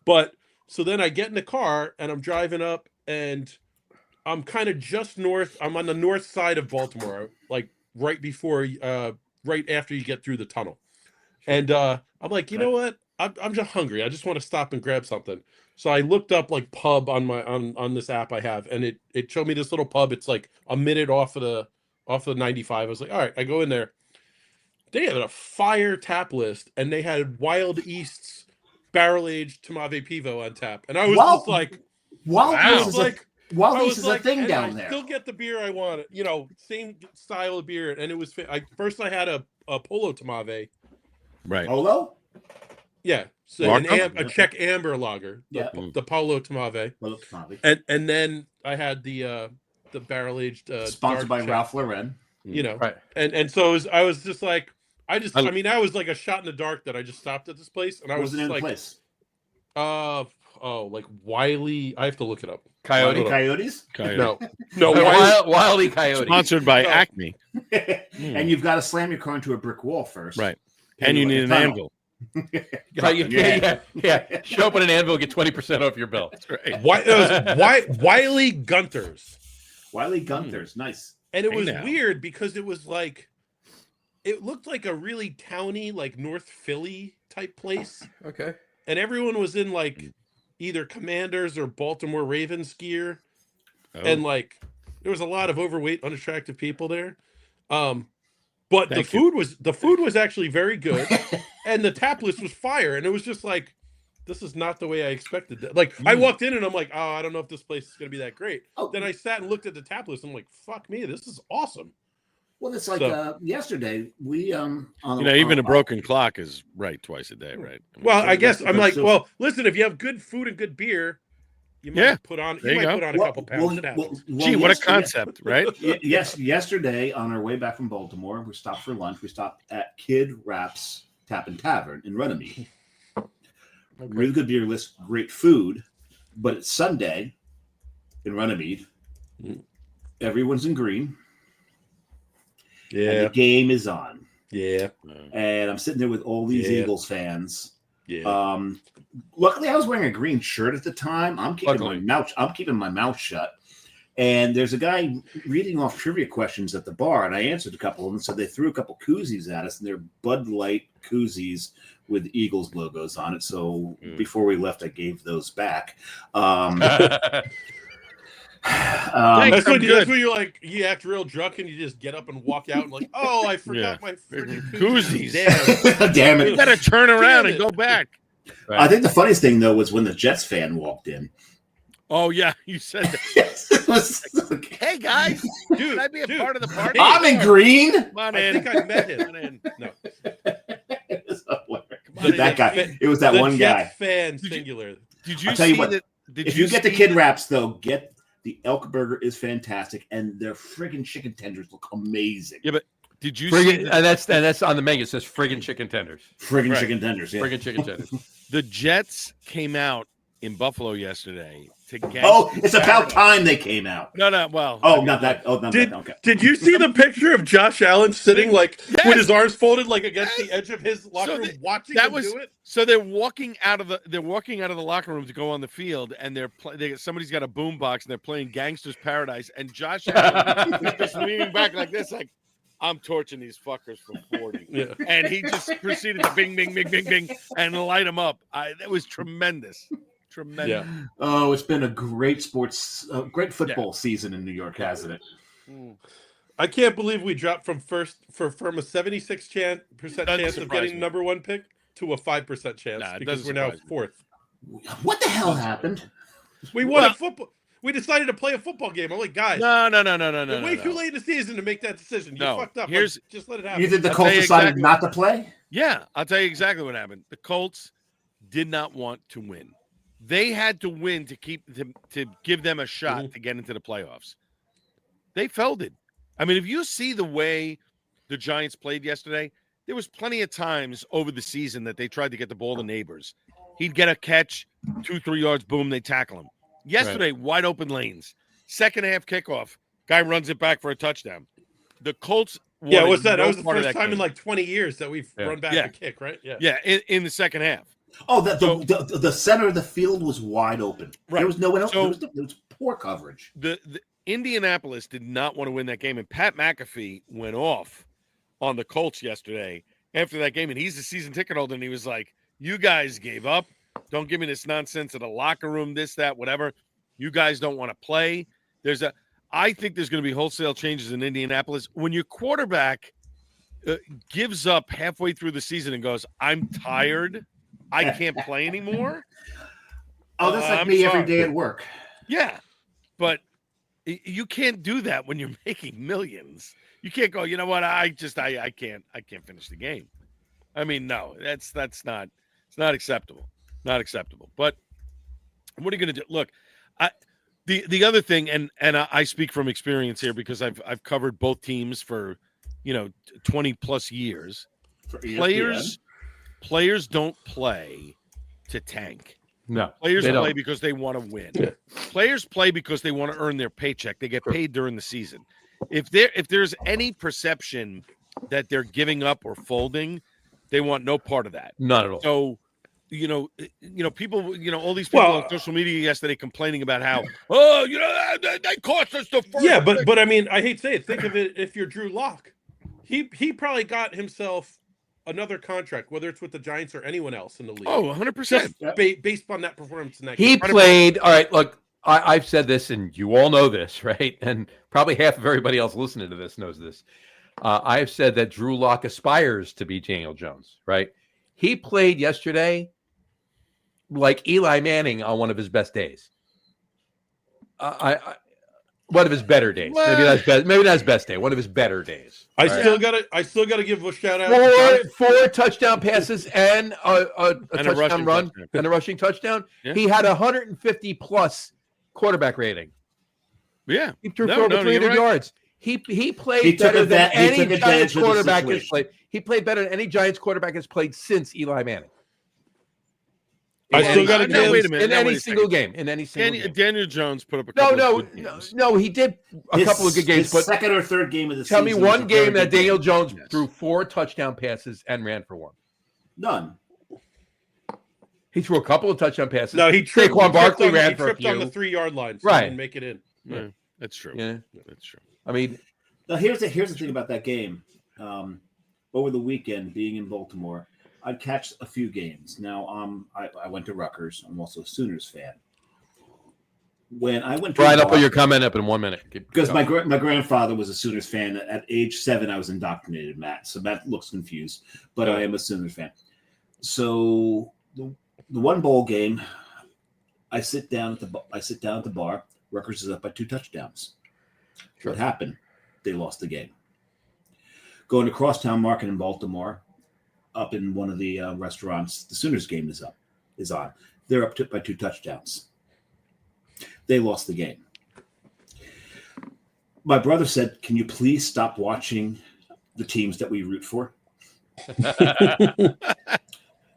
But so then I get in the car and I'm driving up, and I'm kind of just north. I'm on the north side of Baltimore, like right after you get through the tunnel. And I'm like, you know what? I'm just hungry. I just want to stop and grab something. So I looked up like pub on my on this app I have, and it showed me this little pub. It's like a minute off of the 95. I was like, all right, I go in there. They had a fire tap list, and they had Wild East's barrel aged Tomave Pivo on tap, and I was Wow. just like, Wild I East was is like, Wild I East was is like, a thing and down I there. still get the beer I wanted, same style of beer, and it was. First I had a Polo Tomave, Right. Polo? yeah, so Marco? a Czech amber lager, Yeah. the Polo Tomave, Polo Tomave. and then I had the barrel aged Sponsored by Czech, Ralph Lauren. Right. and so I was just like, I I- mean, that was like a shot in the dark that I just stopped at this place, and I What was was the name just of the like, place? like Wiley. I have to look it up. Coyote. Hold on. Coyotes? Coyote. No, Wiley. Wildy Coyote. Sponsored by No. Acme. And you've got to slam your car into a brick wall first. Right. Then And you go need in an the tunnel. anvil. Yeah. Show up with an anvil, get 20% off your bill. That's right. It was Wiley Gunter's. Wiley Gunther's. Nice. And it Hey was now. weird because it was like, it looked like a really towny, like North Philly type place. Okay. And everyone was in like either Commanders or Baltimore Ravens gear. Oh. And like, there was a lot of overweight, unattractive people there. But Thank the food was actually very good. And the tap list was fire. And it was just like, this is not the way I expected that. Like, I walked in and I'm like, oh, I don't know if this place is going to be that great. Oh. Then I sat and looked at the tap list. And I'm like, fuck me, this is awesome. Well, it's like So- yesterday. We Even a broken clock is right twice a day, right? I mean, Well, so I guess that's- I'm like, so- well, listen, if you have good food and good beer, you might Yeah, put on there you you might go. put on a couple pounds. It happens. gee, what a concept, right? Yes, yesterday on our way back from Baltimore, we stopped for lunch. We stopped at Kid Rap's Tap and Tavern in Runnymede. Really good beer list, great food, but it's Sunday in Runnymede. Everyone's in green. And the game is on. Yeah. And I'm sitting there with all these Yeah. Eagles fans. Yeah. Luckily, I was wearing a green shirt at the time. I'm keeping my mouth shut. And there's a guy reading off trivia questions at the bar, and I answered a couple of them. So they threw a couple koozies at us, and they're Bud Light koozies with Eagles logos on it. So before we left, I gave those back. That's when you're like, you act real drunk and you just get up and walk out and like, oh, I forgot my freaking Koozies. Damn. Damn You it. got to turn around Damn and it. go back. I think the funniest thing, though, was when the Jets fan walked in. Oh, yeah. You said that. It was like, Hey, guys. Dude, Can I be a dude, part of the party? I'm in green. Come on I in. think I met him. Come on in. No. It was hilarious. Come on That in. guy. It was that The one Jet guy. fan Did you- singular. Did you I'll tell you see what, that? Did If you get the see Kid that- Wraps, though, get the elk burger is fantastic, and their friggin' chicken tenders look amazing. Yeah, but did you see Friggin, that and that's on the menu. It says friggin' chicken tenders. Friggin' Right. chicken tenders, yeah. Friggin' chicken tenders. the Jets came out in Buffalo yesterday to get. Oh, it's about time they came out. No, well. Oh, not that. Oh, not Did, that. Okay. did you see the picture of Josh Allen sitting like Yes. with his arms folded like against Yes. the edge of his locker So room, the- watching that him was do it? so they're walking out of the locker room to go on the field, and somebody's got a boom box and they're playing Gangster's Paradise, and Josh Allen is just leaning back like this, like I'm torching these fuckers for 40, Yeah. and he just proceeded to bing, bing, bing, bing, bing, and light them up. That was tremendous. Yeah. Oh, it's been a great football season in New York, hasn't it? I can't believe we dropped from a 76% chance of surprise getting me. number 1 pick to a 5% chance Nah, it because doesn't we're now surprise me. 4th. What the hell happened? We won a football. We decided to play a football game. I'm like, guys, No. we're way too late in the season to make that decision. You No, fucked up. here's- Just let it happen. You think the I'll Colts tell you decided exactly not to play? Yeah, I'll tell you exactly what happened. The Colts did not want to win. They had to win to give them a shot to get into the playoffs. They folded. I mean, if you see the way the Giants played yesterday, there was plenty of times over the season that they tried to get the ball to Neighbors. He'd get a catch, 2-3 yards, boom, they tackle him. Yesterday, wide open lanes. Second half kickoff, guy runs it back for a touchdown. The Colts Yeah, what's that? no That was the part of first that time game. in like 20 years that we've run back Yeah. a kick, right? Yeah. Yeah, in the second half. Oh, the center of the field was wide open. Right. There was no one else. So- there was poor coverage. The Indianapolis did not want to win that game, and Pat McAfee went off on the Colts yesterday after that game, and he's a season ticket holder, and he was like, "You guys gave up. Don't give me this nonsense at the locker room, this, that, whatever. You guys don't want to play." I think there's going to be wholesale changes in Indianapolis when your quarterback gives up halfway through the season and goes, "I'm tired. I can't play anymore." Oh, that's like I'm me every sorry. day at work. Yeah, but you can't do that when you're making millions. You can't go, you know what? I can't finish the game. I mean, no, it's not acceptable. Not acceptable. But what are you going to do? Look, the other thing, and I speak from experience here because I've covered both teams for 20 plus years. For ESPN. Players don't play to tank. No, Players they play don't. because they want to win. Players play because they want to earn their paycheck. They get paid during the season. If there's any perception that they're giving up or folding, they want no part of that. Not at all. So, people, all these people on social media yesterday complaining about how, they cost us the first. Yeah, but I mean, I hate to say it. Think of it if you're Drew Lock. He probably got himself another contract, whether it's with the Giants or anyone else in the league. Oh, 100%. Based on that performance in that He game. played. All right, look, I've said this, and you all know this, right? And probably half of everybody else listening to this knows this. I have said that Drew Lock aspires to be Daniel Jones, right? He played yesterday like Eli Manning on one of his best days. One of his better days. Maybe not his best day. One of his better days. I still gotta give a shout out. Four touchdown passes and a touchdown rushing run touchdown. and a rushing touchdown. Yeah. He had 150 plus quarterback rating. Yeah. He threw No, for over you're 300 right. yards. He played He took better than advantage- he any took Giants advantage of the quarterback has situation. played. He played better than any Giants quarterback has played since Eli Manning. I still gotta No, give. wait a minute. In No, any wait a single second. game. In any single game. Daniel Jones put up a couple of good games. No. He did a couple of good games. His But second or third game of the tell season. me was one a very game that good Daniel game. Jones Yes. threw 4 touchdown passes and ran for 1. None. He threw a couple of touchdown passes. No, he tripped. Saquon Barkley ran he for a tripped on few. the 3-yard line, so Right. he didn't make it in. Yeah, that's true. Yeah. That's true. I mean, Now here's the thing about that game. Over the weekend, being in Baltimore, I'd catch a few games. Now, I went to Rutgers. I'm also a Sooners fan. When I went to Brian, I'll put Boston- your comment up in 1 minute. because my grandfather was a Sooners fan. At age 7, I was indoctrinated, Matt. So Matt looks confused, but I am a Sooners fan. So the one bowl game, I sit down at the bar. Rutgers is up by 2 touchdowns. What happened? They lost the game. Going to Crosstown Market in Baltimore, up in one of the restaurants, the Sooners game is on. They're up by 2 touchdowns. They lost the game. My brother said, "Can you please stop watching the teams that we root for?"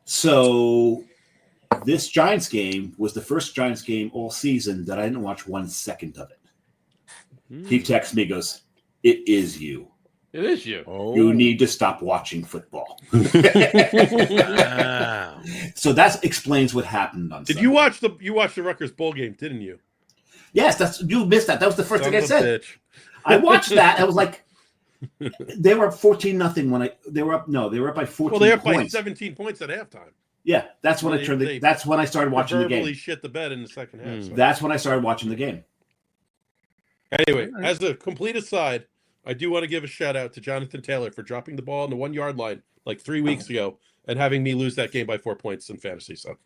So This Giants game was the first Giants game all season that I didn't watch 1 second of it. He texts me, goes, "It is you. It is you. Oh. You need to stop watching football." Wow. So that explains what happened on Did Sunday. you watch the Rutgers bowl game? Didn't you? Yes, you missed that. That was the first Son thing I of a said. bitch. I watched that. I was like, they were up 14-0 when they were up. No, they were up by 14 Well, they're up by points. 17 points at halftime. Yeah, that's when that's when I started watching the Verbally game. shit the bed in the second half. So. That's when I started watching the game. Anyway, as a complete aside, I do want to give a shout out to Jonathan Taylor for dropping the ball on the 1 yard line like 3 weeks ago and having me lose that game by 4 points in fantasy. So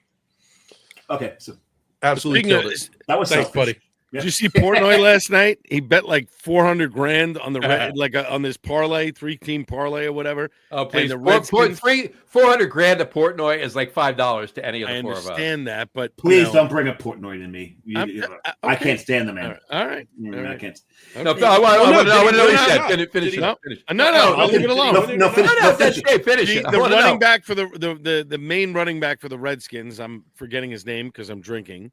Okay, so absolutely Speaking killed of- it. that was Thanks, selfish. buddy. Yeah. Did you see Portnoy last night? He bet like 400 grand on the on this parlay, 3-team parlay or whatever. Oh, please. And the Redskins- 400 grand to Portnoy is like $5 to any of the I four of us. understand that, but Please don't bring up Portnoy to me. I okay. can't stand the man. All right. I can't. No, Okay. I want to know what he no, said. no. Finish Did it. he- Finish. No, I'll leave it alone. No, finish That's it. great. Finish it. I The wanna running know. back for the main running back for the Redskins, I'm forgetting his name because I'm drinking.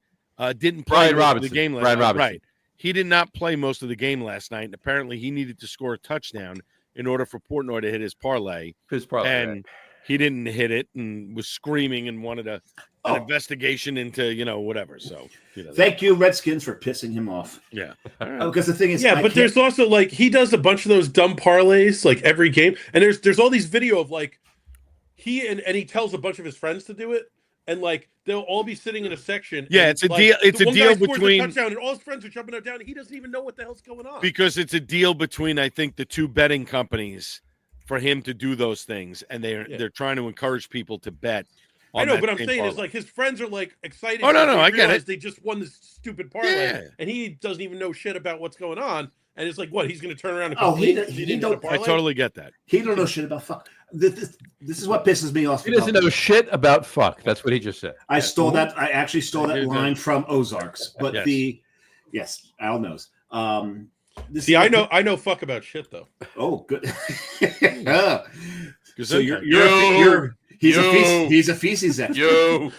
Didn't play Brian most of Robinson. the game last Brian night. Robinson. Right. He did not play most of the game last night, and apparently he needed to score a touchdown in order for Portnoy to hit his parlay, His parlay, and right. he didn't hit it and was screaming and wanted an investigation into whatever. So Thank you, Redskins, for pissing him off. yeah. Because the thing is, Yeah, but there's also like he does a bunch of those dumb parlays like every game, and there's all these video of like he and he tells a bunch of his friends to do it, and like they'll all be sitting in a section. Yeah, and, it's a like, deal. It's the a one deal guy scores a between touchdown, and all his friends are jumping up down. And he doesn't even know what the hell's going on. because it's a deal between I think the two betting companies for him to do those things, and they're trying to encourage people to bet. I on know, that but I'm same saying is parlay. like his friends are like excited. Oh, no, because they I get realize it. They just won this stupid parlay, Yeah. and he doesn't even know shit about what's going on. And it's like, what? He's going to turn around and Oh, he complain don't- because he didn't don't- get a I parlay? totally get that. He don't know shit about fuck. This is what pisses me off. He doesn't know shit about fuck. That's what he just said. I stole that. I actually stole that Here's line from Ozarks. But Yes. yes, Al knows. This See, is I what- know fuck about shit though. Oh, good. Because So he's a feces expert. You.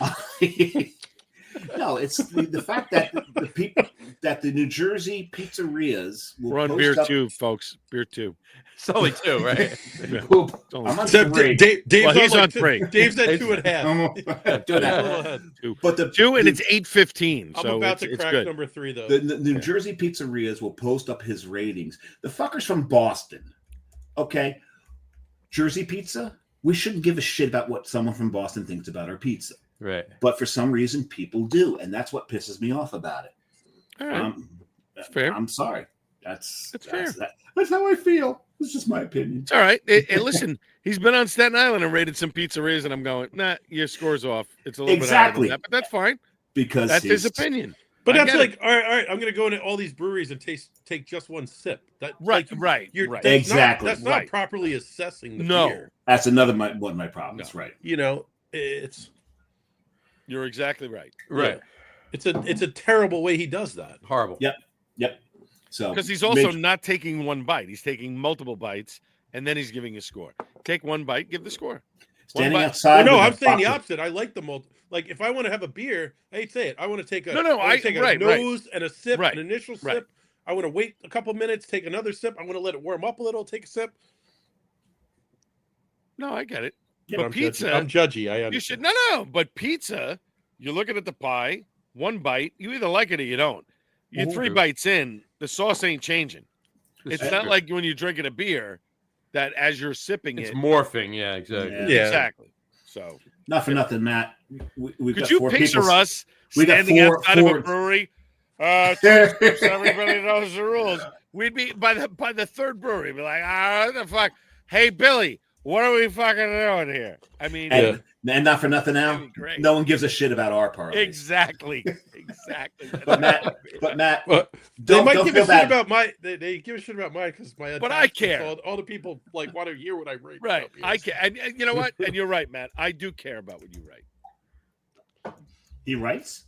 No, it's the fact that the people that the New Jersey pizzerias will we're on post beer up- two, folks. Beer two. It's only two, right? will- only I'm on Except three. Dave's Well, he's like on three. Dave's at 2.5. I'm doing A that. little ahead. But the Two, and the- it's 8:15. I'm So about to it's crack good. number 3 though. The New Jersey pizzerias will post up his ratings. The fuckers from Boston, okay? Jersey pizza, we shouldn't give a shit about what someone from Boston thinks about our pizza. Right. But for some reason, people do. And that's what pisses me off about it. All right. That's fair. I'm sorry. That's fair. That's how I feel. It's just my opinion. It's all right. And listen, he's been on Staten Island and rated some pizzerias, and I'm going, nah, your score's off. It's a little bit higher than Exactly. that, but that's fine. Because That's his he's- opinion. But I that's get like, all right, I'm going to go into all these breweries and take just one sip. That Right, like, right, you're, right. that's Exactly. Not, that's not Right. properly assessing the No. beer. That's another one of my problems, right? You know, it's You're exactly right. Right. it's a terrible way he does that. Horrible. Yep. So Because he's also major- not taking one bite. He's taking multiple bites, and then he's giving a score. Take one bite, give the score. standing bite- outside. Well, no, with a I'm saying the box of- opposite. I like the like if I want to have a beer, I hate to say it. I want to take a No, I wanna take a right. nose and a sip, Right, an initial right. sip. I want to wait a couple minutes, take another sip. I want to let it warm up a little, take a sip. No, I get it. Yeah, but I'm pizza, judgy. I'm judgy. I you should understand. no. But pizza, you're looking at the pie, one bite, you either like it or you don't. You're Mhm. 3 bites in, the sauce ain't changing. It's That's not true. like when you're drinking a beer that as you're sipping It's it. morphing. Yeah, exactly. Yeah. Exactly. So Not for nothing, Matt. We've could got you 4 picture people. us We got standing four- outside of four- a brewery? Everybody knows the rules. We'd be by the third brewery, be like, what the fuck? Hey Billy, what are we fucking doing here? I mean, And not for nothing now. that'd be great. No one gives a shit about our parlays. Exactly. But Matt, But they don't, might don't give a feel shit bad. about my. They give a shit about mine because my. But I attachments, care. All the people like want to hear what I rate. Right. about I beers. can. And you know what? And you're right, Matt. I do care about what you write. He writes.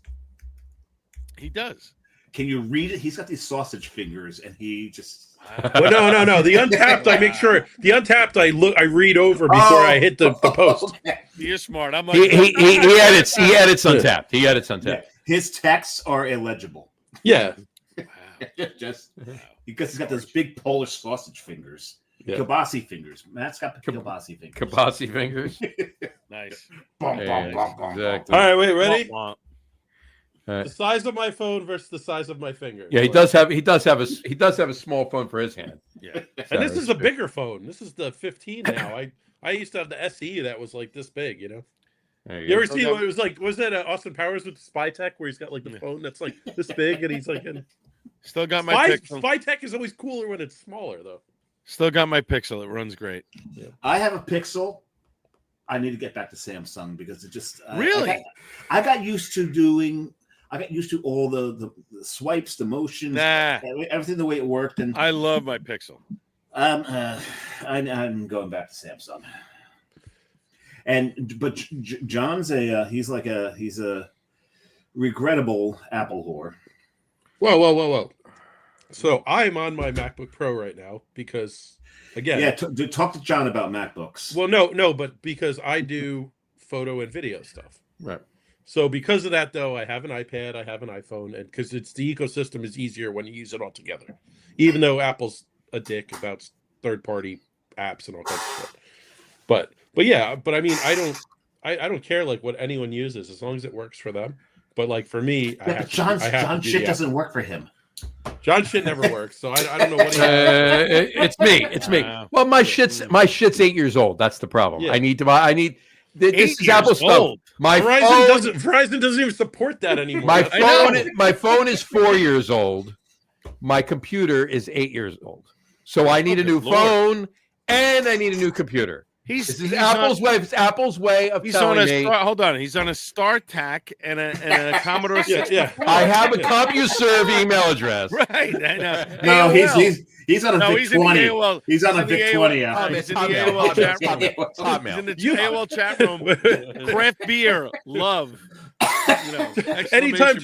He does. Can you read it? He's got these sausage fingers, and he just. Well, no. The Untapped, I make sure the Untapped I read over before I hit the post. Okay. You're smart. I'm like, He edits. He edits Untapped. He edits Untapped. His texts are illegible. Yeah. Just because he's got those big Polish sausage fingers. Yeah. Kielbasi fingers. Matt's got kielbasi fingers. Kabasi fingers. nice. Bum, bum, bum, bum, Exactly. All right, wait, ready? Womp, The size of my phone versus the size of my finger. Yeah, he does have a small phone for his hand. Yeah. And this is a bigger phone. This is the 15 now. I used to have the SE that was like this big, you know. There You ever go. see what it was like? Was that Austin Powers with Spy Tech where he's got like the phone that's like this big and he's like in... Still got my Pixel. Spy Tech is always cooler when it's smaller though. Still got my Pixel. It runs great. Yeah. I have a Pixel. I need to get back to Samsung because it just Really? I got used to all the swipes, the motions, Nah. everything the way it worked, and I love my Pixel. I'm going back to Samsung. But John's he's a regrettable Apple whore. Whoa. So I'm on my MacBook Pro right now because, again, Yeah, talk to John about MacBooks. well, no, but because I do photo and video stuff. Right. So because of that, though, I have an iPad, I have an iPhone, and because the ecosystem is easier when you use it all together. Even though Apple's a dick about third-party apps and all kinds of stuff. But I mean, I don't care like what anyone uses as long as it works for them. But like for me, John's shit doesn't work for him. John's shit never works, so I don't know what he It's me. Well, my shit's 8 years old. That's the problem. Yeah. I need to buy. This 8 is Apple years stuff. old. Verizon doesn't even support that anymore. My phone is 4 years old. My computer is 8 years old. So I need a new phone and I need a new computer. This is Apple's way. It's Apple's way of telling me. Hold on. He's on a StarTAC and a Commodore 64. Yeah. I have a CompuServe email address. Right. I know. No, AOL. he's on a Vic he's in the 20. AOL. He's on a He's in the Vic AOL. 20. He's in the AOL chat room. Hotmail. He's Hotmail. in the AOL chat room. Craft beer, love. Anytime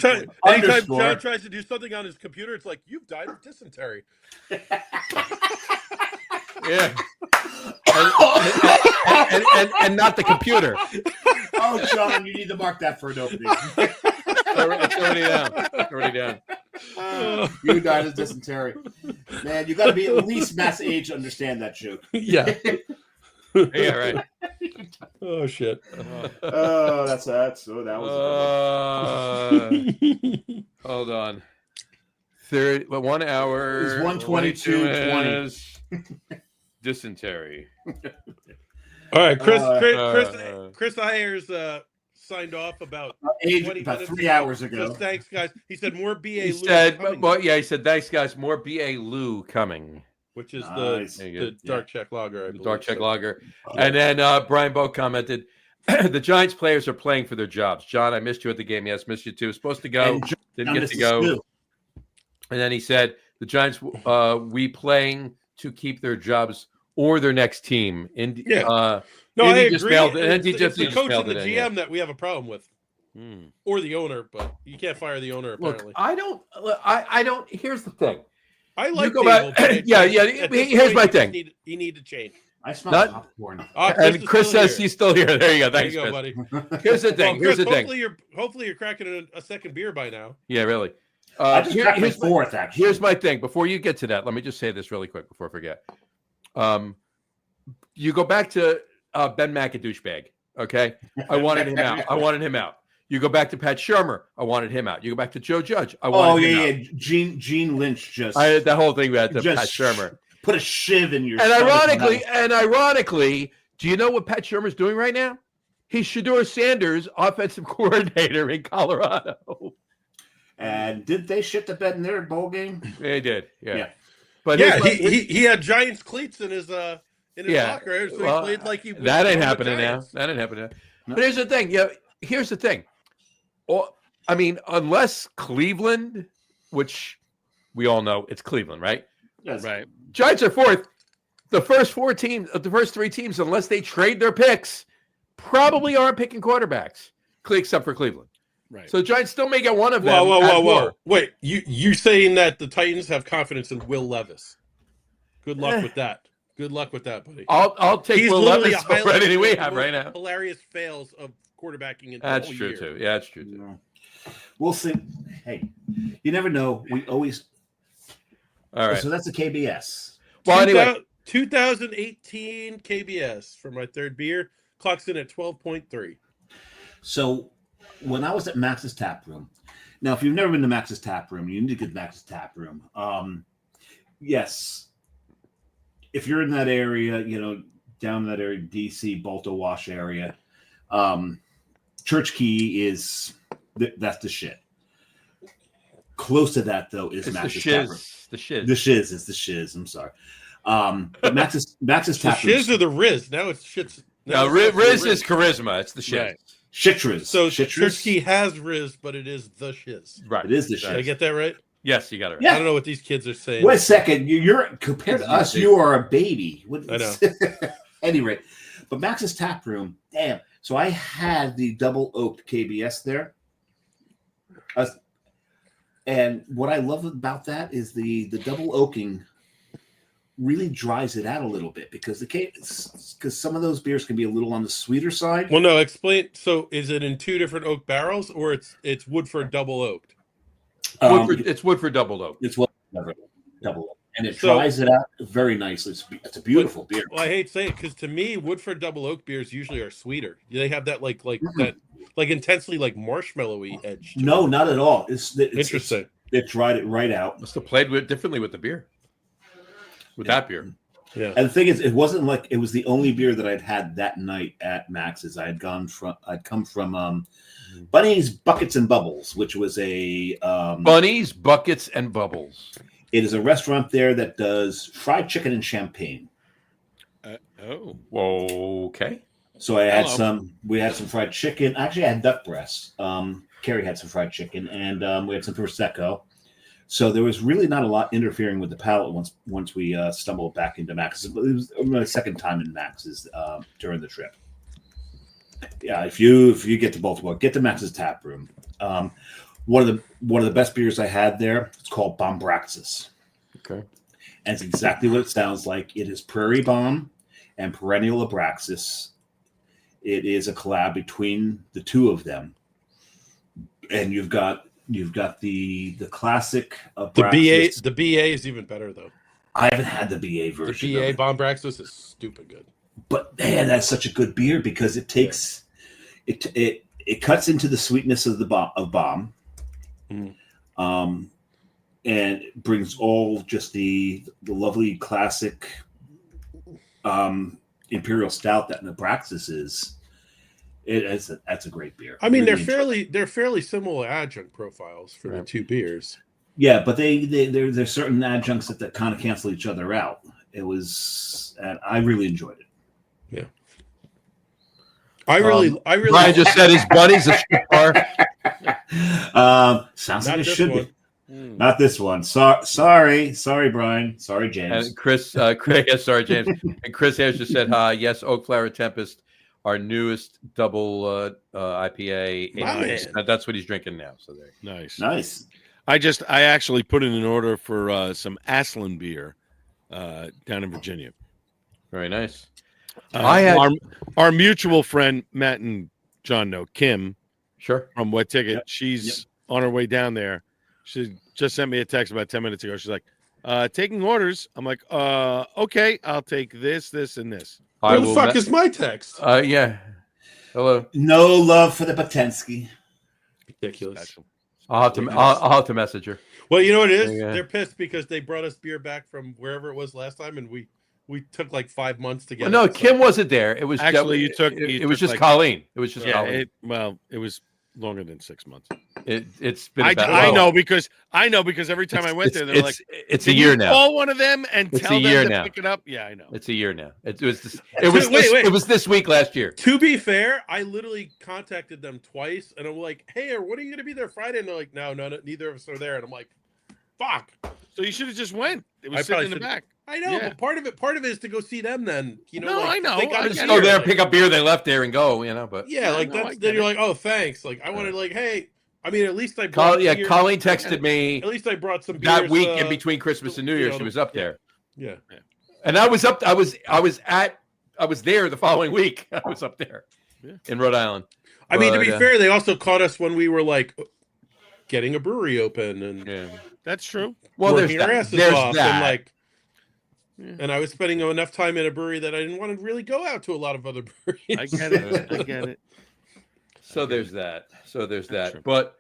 Underscore. John tries to do something on his computer, it's like you've died of dysentery. Yeah. And not the computer. Oh, John, you need to mark that for an opening. It's already down. You died of dysentery. Man, you got to be at least mass age to understand that joke. Yeah. Yeah, right. Oh shit. Oh, that was. Hold on. 1 hour. It's 1:22:20. Dysentery. All right, Chris Ayers signed off about 20 about minutes 3 hours ago. Says, thanks, guys. He said more BA. He Lou said, coming, he said, thanks, guys. More BA Lou coming. which is Nice. the dark Czech lager. I The believe. Dark Czech Lager. And then Brian Bowe commented, the Giants players are playing for their jobs. John, I missed you at the game. Yes, missed you too. Supposed to go. And Didn't John get to misses go. too. And then he said, the Giants, we playing to keep their jobs or their next team. No, Indy I just agree. mailed it. It's Indy just the coach mailed and the it in, GM that we have a problem with, Hmm. or the owner, but you can't fire the owner apparently. Look, I don't. Here's the thing. I like go Dable, back- but it- yeah. at this Here's point, my he just thing. He need to change. I smell Not- popcorn. And Chris says he's he's still here. There you go. there. You Thanks, go, Chris. buddy. Here's the thing. Well, Here's the Chris, thing. hopefully you're cracking a second beer by now. Yeah, really. I just cracked my here's my- fourth, actually. Here's my thing. Before you get to that, let me just say this really quick before I forget. You go back to Ben Mack, a douchebag. Okay, I wanted him out. You go back to Pat Shermer. I wanted him out. You go back to Joe Judge. I wanted him out. Gene Lynch just The whole thing about the just Pat Shermer. put a shiv in your. And stomach. ironically, do you know what Pat Shermer's doing right now? He's Shedeur Sanders' offensive coordinator in Colorado. And did they shit the bed in their bowl game? They did, yeah. Yeah. But Yeah, here's my- he had Giants cleats in his Yeah. locker, so Well, he played like he was that ain't on the happening now. Giants. That ain't happening now. No. But here's the thing. Yeah, here's the thing. I mean, unless Cleveland, which we all know it's Cleveland, right? Yes. Right. Giants are fourth. The first three teams, unless they trade their picks, probably aren't picking quarterbacks, except for Cleveland. Right. So the Giants still may get one of them. Whoa. Wait, you saying that the Titans have confidence in Will Levis? Good luck with that. Good luck with that, buddy. I'll take He's Will literally Levis a over highlight anything we reel of have the right most now. hilarious fails of quarterbacking in the That's whole true year. too. Yeah, that's true too. No. We'll see. Hey, you never know. We always. All right. So that's the KBS. Well, anyway, 2018 KBS for my third beer clocks in at 12.3. So when I was at Max's Tap Room, now if you've never been to Max's Tap Room, you need to get to Max's Tap Room. Yes, if you're in that area, down in that area, DC, Balto Wash area, Church Key is that's the shit. Close to that though is it's the Max's Tap Room. shiz. The shiz. The shiz is the shiz. I'm sorry. But Max's The Tap Room. shiz or the Riz? Now it's shits. No, Riz is charisma. It's the shiz. Right. Shitriz. So Shitriz. Church Key has Riz, but it is the shiz. Right. It is the Did I shiz. get that right? Yes, you got it right. Yeah. I don't know what these kids are saying. Wait a second. You're compared to us. You are a baby. I know. Anyway, but Max's Tap Room. Damn. So I had the double oaked KBS there. And what I love about that is the double oaking really dries it out a little bit because some of those beers can be a little on the sweeter side. Well, no, explain. So is it in two different oak barrels or it's Woodford double oaked? It's Woodford double oak. It's double oak. And it So- dries it out very nicely. It's a beautiful beer. Well, I hate to say it because to me, Woodford double oak beers usually are sweeter. They have that like that like intensely like marshmallowy edge. To No, it. not at all. It's Interesting. It dried it right out. Must have played differently with the beer. With that beer. Yeah. And the thing is, it wasn't like it was the only beer that I'd had that night at Max's. I'd come from Bunny's Buckets and Bubbles, which was a Bunnies, buckets, and bubbles. it is a restaurant there that does fried chicken and champagne. Okay. So I had Hello. we had some fried chicken. Actually, I had duck breasts. Carrie had some fried chicken, and we had some prosecco. So there was really not a lot interfering with the palate once we stumbled back into Max's. It was my second time in Max's during the trip. Yeah, if you get to Baltimore, get to Max's Tap Room. One of the best beers I had there. It's called Bombraxis. Okay. And it's exactly what it sounds like. It is Prairie Bomb and Perennial Abraxas. It is a collab between the two of them, and you've got the classic Abraxas. The BA is even better though. I haven't had the BA The version. BA of it, Bombraxis is stupid good. but man, that's such a good beer because it takes it cuts into the sweetness of bomb, Mm. and brings all just the lovely classic imperial stout that Abraxas is. That's a great beer. I mean, Really enjoy it. they're fairly similar adjunct profiles for the two beers. Yeah, but there's certain adjuncts that kind of cancel each other out. And I really enjoyed it. Yeah. I really Brian just said his buddies a bar. Sounds Not like it this should one. be. Not this one. Sorry, Brian. Sorry, James. And Chris, sorry, James. And Chris Ayers just said, yes, Oak Flower Tempest, our newest double IPA. Nice. That's what he's drinking now. So there. Nice. I actually put in an order for some Aslan beer down in Virginia. Very nice. I had our mutual friend Matt and John know Kim sure. from Wet Ticket. Yep. She's on her way down there. She just sent me a text about 10 minutes ago. She's like, taking orders. I'm like, okay, I'll take this, and this. Where the fuck is my text? Yeah. Hello. No love for the Potenski. Ridiculous. Special. I'll have to message her. Well, you know what it is? Yeah. They're pissed because they brought us beer back from wherever it was last time, and we took like 5 months to get No, it. So- Kim wasn't there. It was Actually, it was just like- Colleen. It was just Yeah, Colleen. it was longer than 6 months. It's been. I know because every time I went there, they're like, it's a "Can year you now. call one of them and It's tell a year them to now. pick it up." Yeah, I know. It's a year now. It was this week last year. To be fair, I literally contacted them twice, and I'm like, "Hey, when are you going to be there Friday?" And they're like, "No, neither of us are there." And I'm like, "Fuck!" So you should have just went. It was I sitting in probably the back. I know, Yeah. but part of it is to go see them. Then No, I know. They got I us get Go beer, there, like- pick up beer they left there, and go. But Yeah, like no, I that's get then you're it. like, "Oh, thanks." Like I wanted like, "Hey, I mean, at least I brought beer. Colleen texted me At least I brought some beers that week in between Christmas and New Year. know, She was up there, Yeah, And I was there the following week. I was up there in Rhode Island. I mean, to be But, fair, they also caught us when we were like getting a brewery open and That's true. well, working our asses off, and like, Yeah. and I was spending enough time in a brewery that I didn't want to really go out to a lot of other breweries. I get it. I get it. So there's that. True. But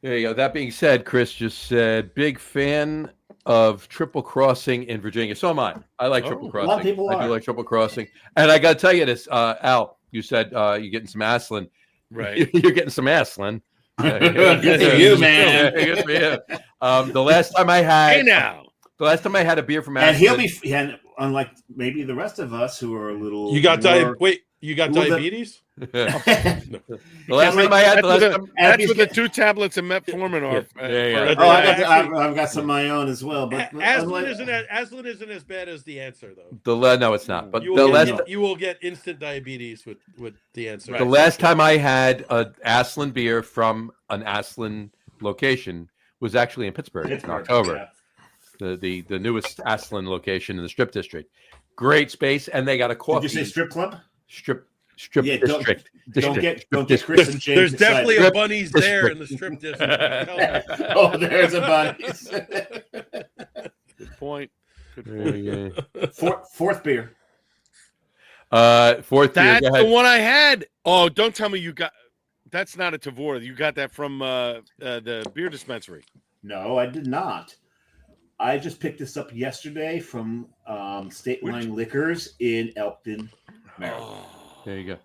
there you go. That being said, Chris just said, big fan of Triple Crossing in Virginia. So am I. I like Triple a Crossing. lot of people I do are. like Triple Crossing. And I got to tell you this, Al, you said you're getting some Aslan. Right. You're getting some Aslan. Good for you, man. Good for you. The last time I had Hey now. the last time I had a beer from And Aslan, he'll be, and unlike maybe the rest of us who are a little. You got more- you got Well, the- diabetes? the last time I had the last time, That's with the 2 tablets of metformin off. Yeah. Oh, I've got some of my own as well. But Aslan isn't as bad as the answer though. no, it's not. But You the will, last get, you will get instant diabetes with the answer. the last time I had an Aslan beer from an Aslan location was actually in Pittsburgh in October. The newest Aslan location in the Strip District. Great space, and they got a coffee. Did you say strip club? Strip Yeah, District. Don't District. get Chris and James. There's definitely excited. a Bunny's there in the strip district. Oh, there's a Bunny's. Good point. Good point. Fourth beer. Fourth beer. That's Go the ahead. one I had. Oh, don't tell me you got. That's not a Tavor. You got that from the beer dispensary. No, I did not. I just picked this up yesterday from State Line Liquors in Elkton, Maryland. There you go.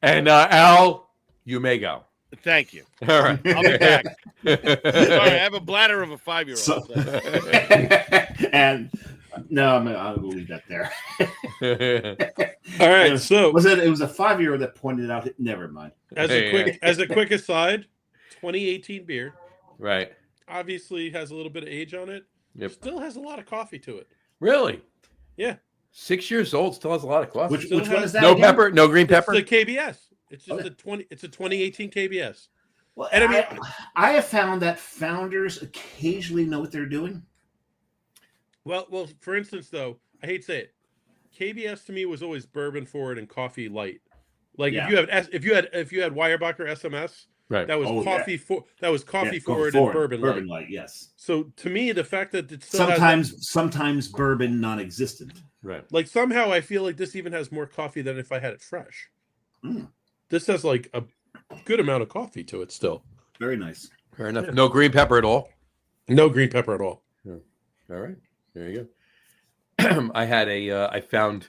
And Al, you may go. Thank you. All right. I'll be back. Sorry, I have a bladder of a 5-year-old. So- and no, I'll leave that there. All right, so It was a 5-year-old that pointed out it. Never mind. as a quick aside, 2018 beer Right. obviously has a little bit of age on it. Yep. Still has a lot of coffee to it. Really? Yeah. 6 years old, still has a lot of coffee. Which Still one is that? No again? pepper, no green pepper. It's the KBS. It's just Okay. It's a 2018 KBS. Well, And I have found that founders occasionally know what they're doing. Well, for instance, though, I hate to say it, KBS to me was always bourbon forward and coffee light. Like Yeah. if you had Weyerbacher SMS, Right. that was coffee Yeah, forward go and bourbon light. light. Yes. So to me, the fact that it still has Sometimes bourbon non-existent. Right. like somehow I feel like this even has more coffee than if I had it fresh. Mm. This has like a good amount of coffee to it still. Very nice. Fair enough. No green pepper at all. No green pepper at all. All right. There you go. I found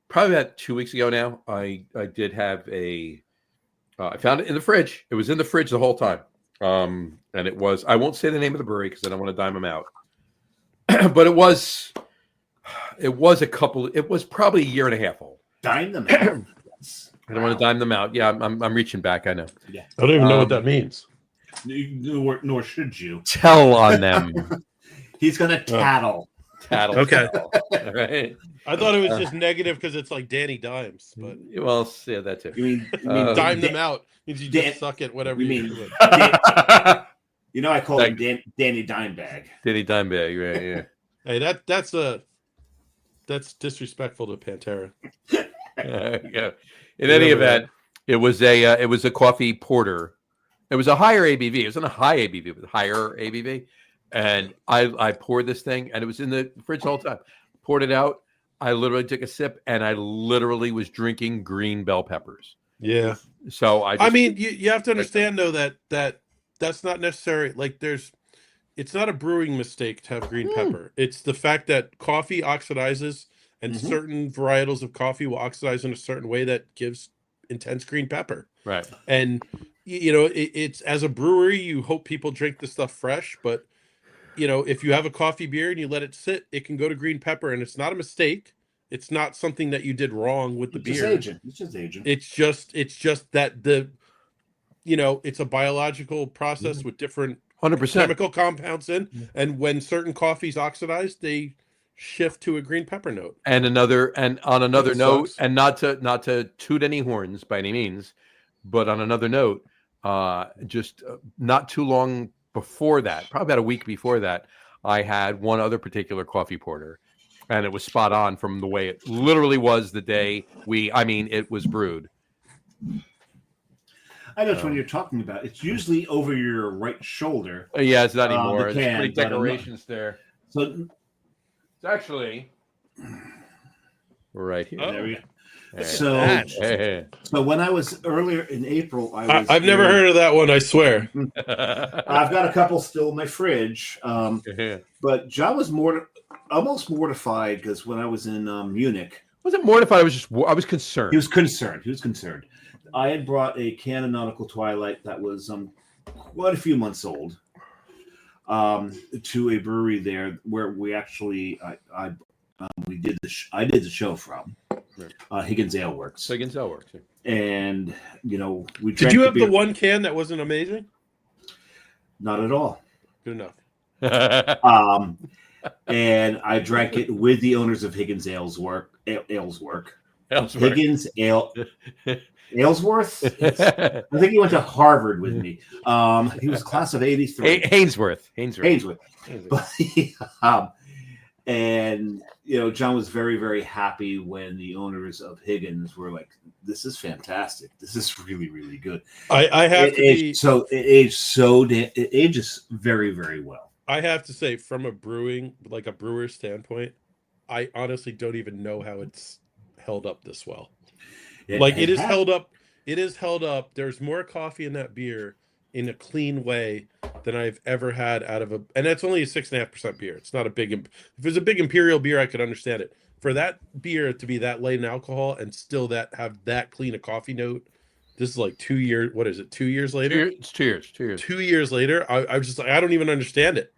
probably about 2 weeks ago now. I did have I found it in the fridge. It was in the fridge the whole time. And it was, I won't say the name of the brewery because I don't want to dime them out. But it was probably a year and a half old. Dine them out. Yes. I don't want to dime them out. Yeah, I'm reaching back. I know. Yeah. I don't even know what that means. Nor should you. Tell on them. He's gonna tattle. Tattle. Okay. All right. I thought it was just negative because it's like Danny Dimes, but Well, yeah, that too. You mean dime them out means you just suck at whatever you you mean- do. I call him Danny Dimebag. Danny Dimebag, right? Yeah. Hey, that's disrespectful to Pantera. Yeah. In any event, it was a coffee porter. It was a higher ABV. It wasn't a high ABV, but higher ABV. And I poured this thing, and it was in the fridge the whole time. Poured it out. I literally took a sip, and I literally was drinking green bell peppers. Yeah. So I mean, you have to understand though that's not necessary. Like it's not a brewing mistake to have green pepper. It's the fact that coffee oxidizes, and certain varietals of coffee will oxidize in a certain way that gives intense green pepper. right. And it's as a brewery, you hope people drink the stuff fresh, but if you have a coffee beer and you let it sit, it can go to green pepper, and it's not a mistake. It's not something that you did wrong with the beer. It's just aging. It's just that it's a biological process with different 100%. chemical compounds in, and when certain coffees oxidize, they shift to a green pepper note. And on another It note, sucks. and not to toot any horns by any means, but on another note, just not too long before that, probably about a week before that, I had one other particular coffee porter, and it was spot on from the way it literally was the day it was brewed. I know which one you're talking about. It's usually over your right shoulder. Yeah, it's not anymore. The There's too many can, but decorations there. So It's actually right here. Oh. there we go. Hey. So, Hey. so when I was earlier in April, I've never heard of that one. I swear. I've got a couple still in my fridge. But John was almost mortified because when I was in Munich, Wasn't mortified. I was concerned. he was concerned. I had brought a can of Nautical Twilight that was quite a few months old to a brewery there where we actually I did the show from Higgins Ale Works. Higgins Ale Works. And we Did drank you have the beer. one can that wasn't amazing? Not at all. Good enough. And I drank it with the owners of Higgins Aylesworth. Higgins Ale Aylesworth. I think he went to Harvard with me. He was class of '83. Hainsworth. But, and John was very, very happy when the owners of Higgins were like, "This is fantastic. This is really, really good." It ages very, very well. I have to say, from a brewer standpoint, I honestly don't even know how it's held up this well. It is held up. It is held up. There's more coffee in that beer in a clean way than I've ever had out of and that's only a 6.5% beer. It's not a big. If it was a big imperial beer, I could understand it. For that beer to be that light in alcohol and still have that clean a coffee note, this is like 2 years. What is it? 2 years later? It's 2 years. 2 years. 2 years later, I was just like, I don't even understand it.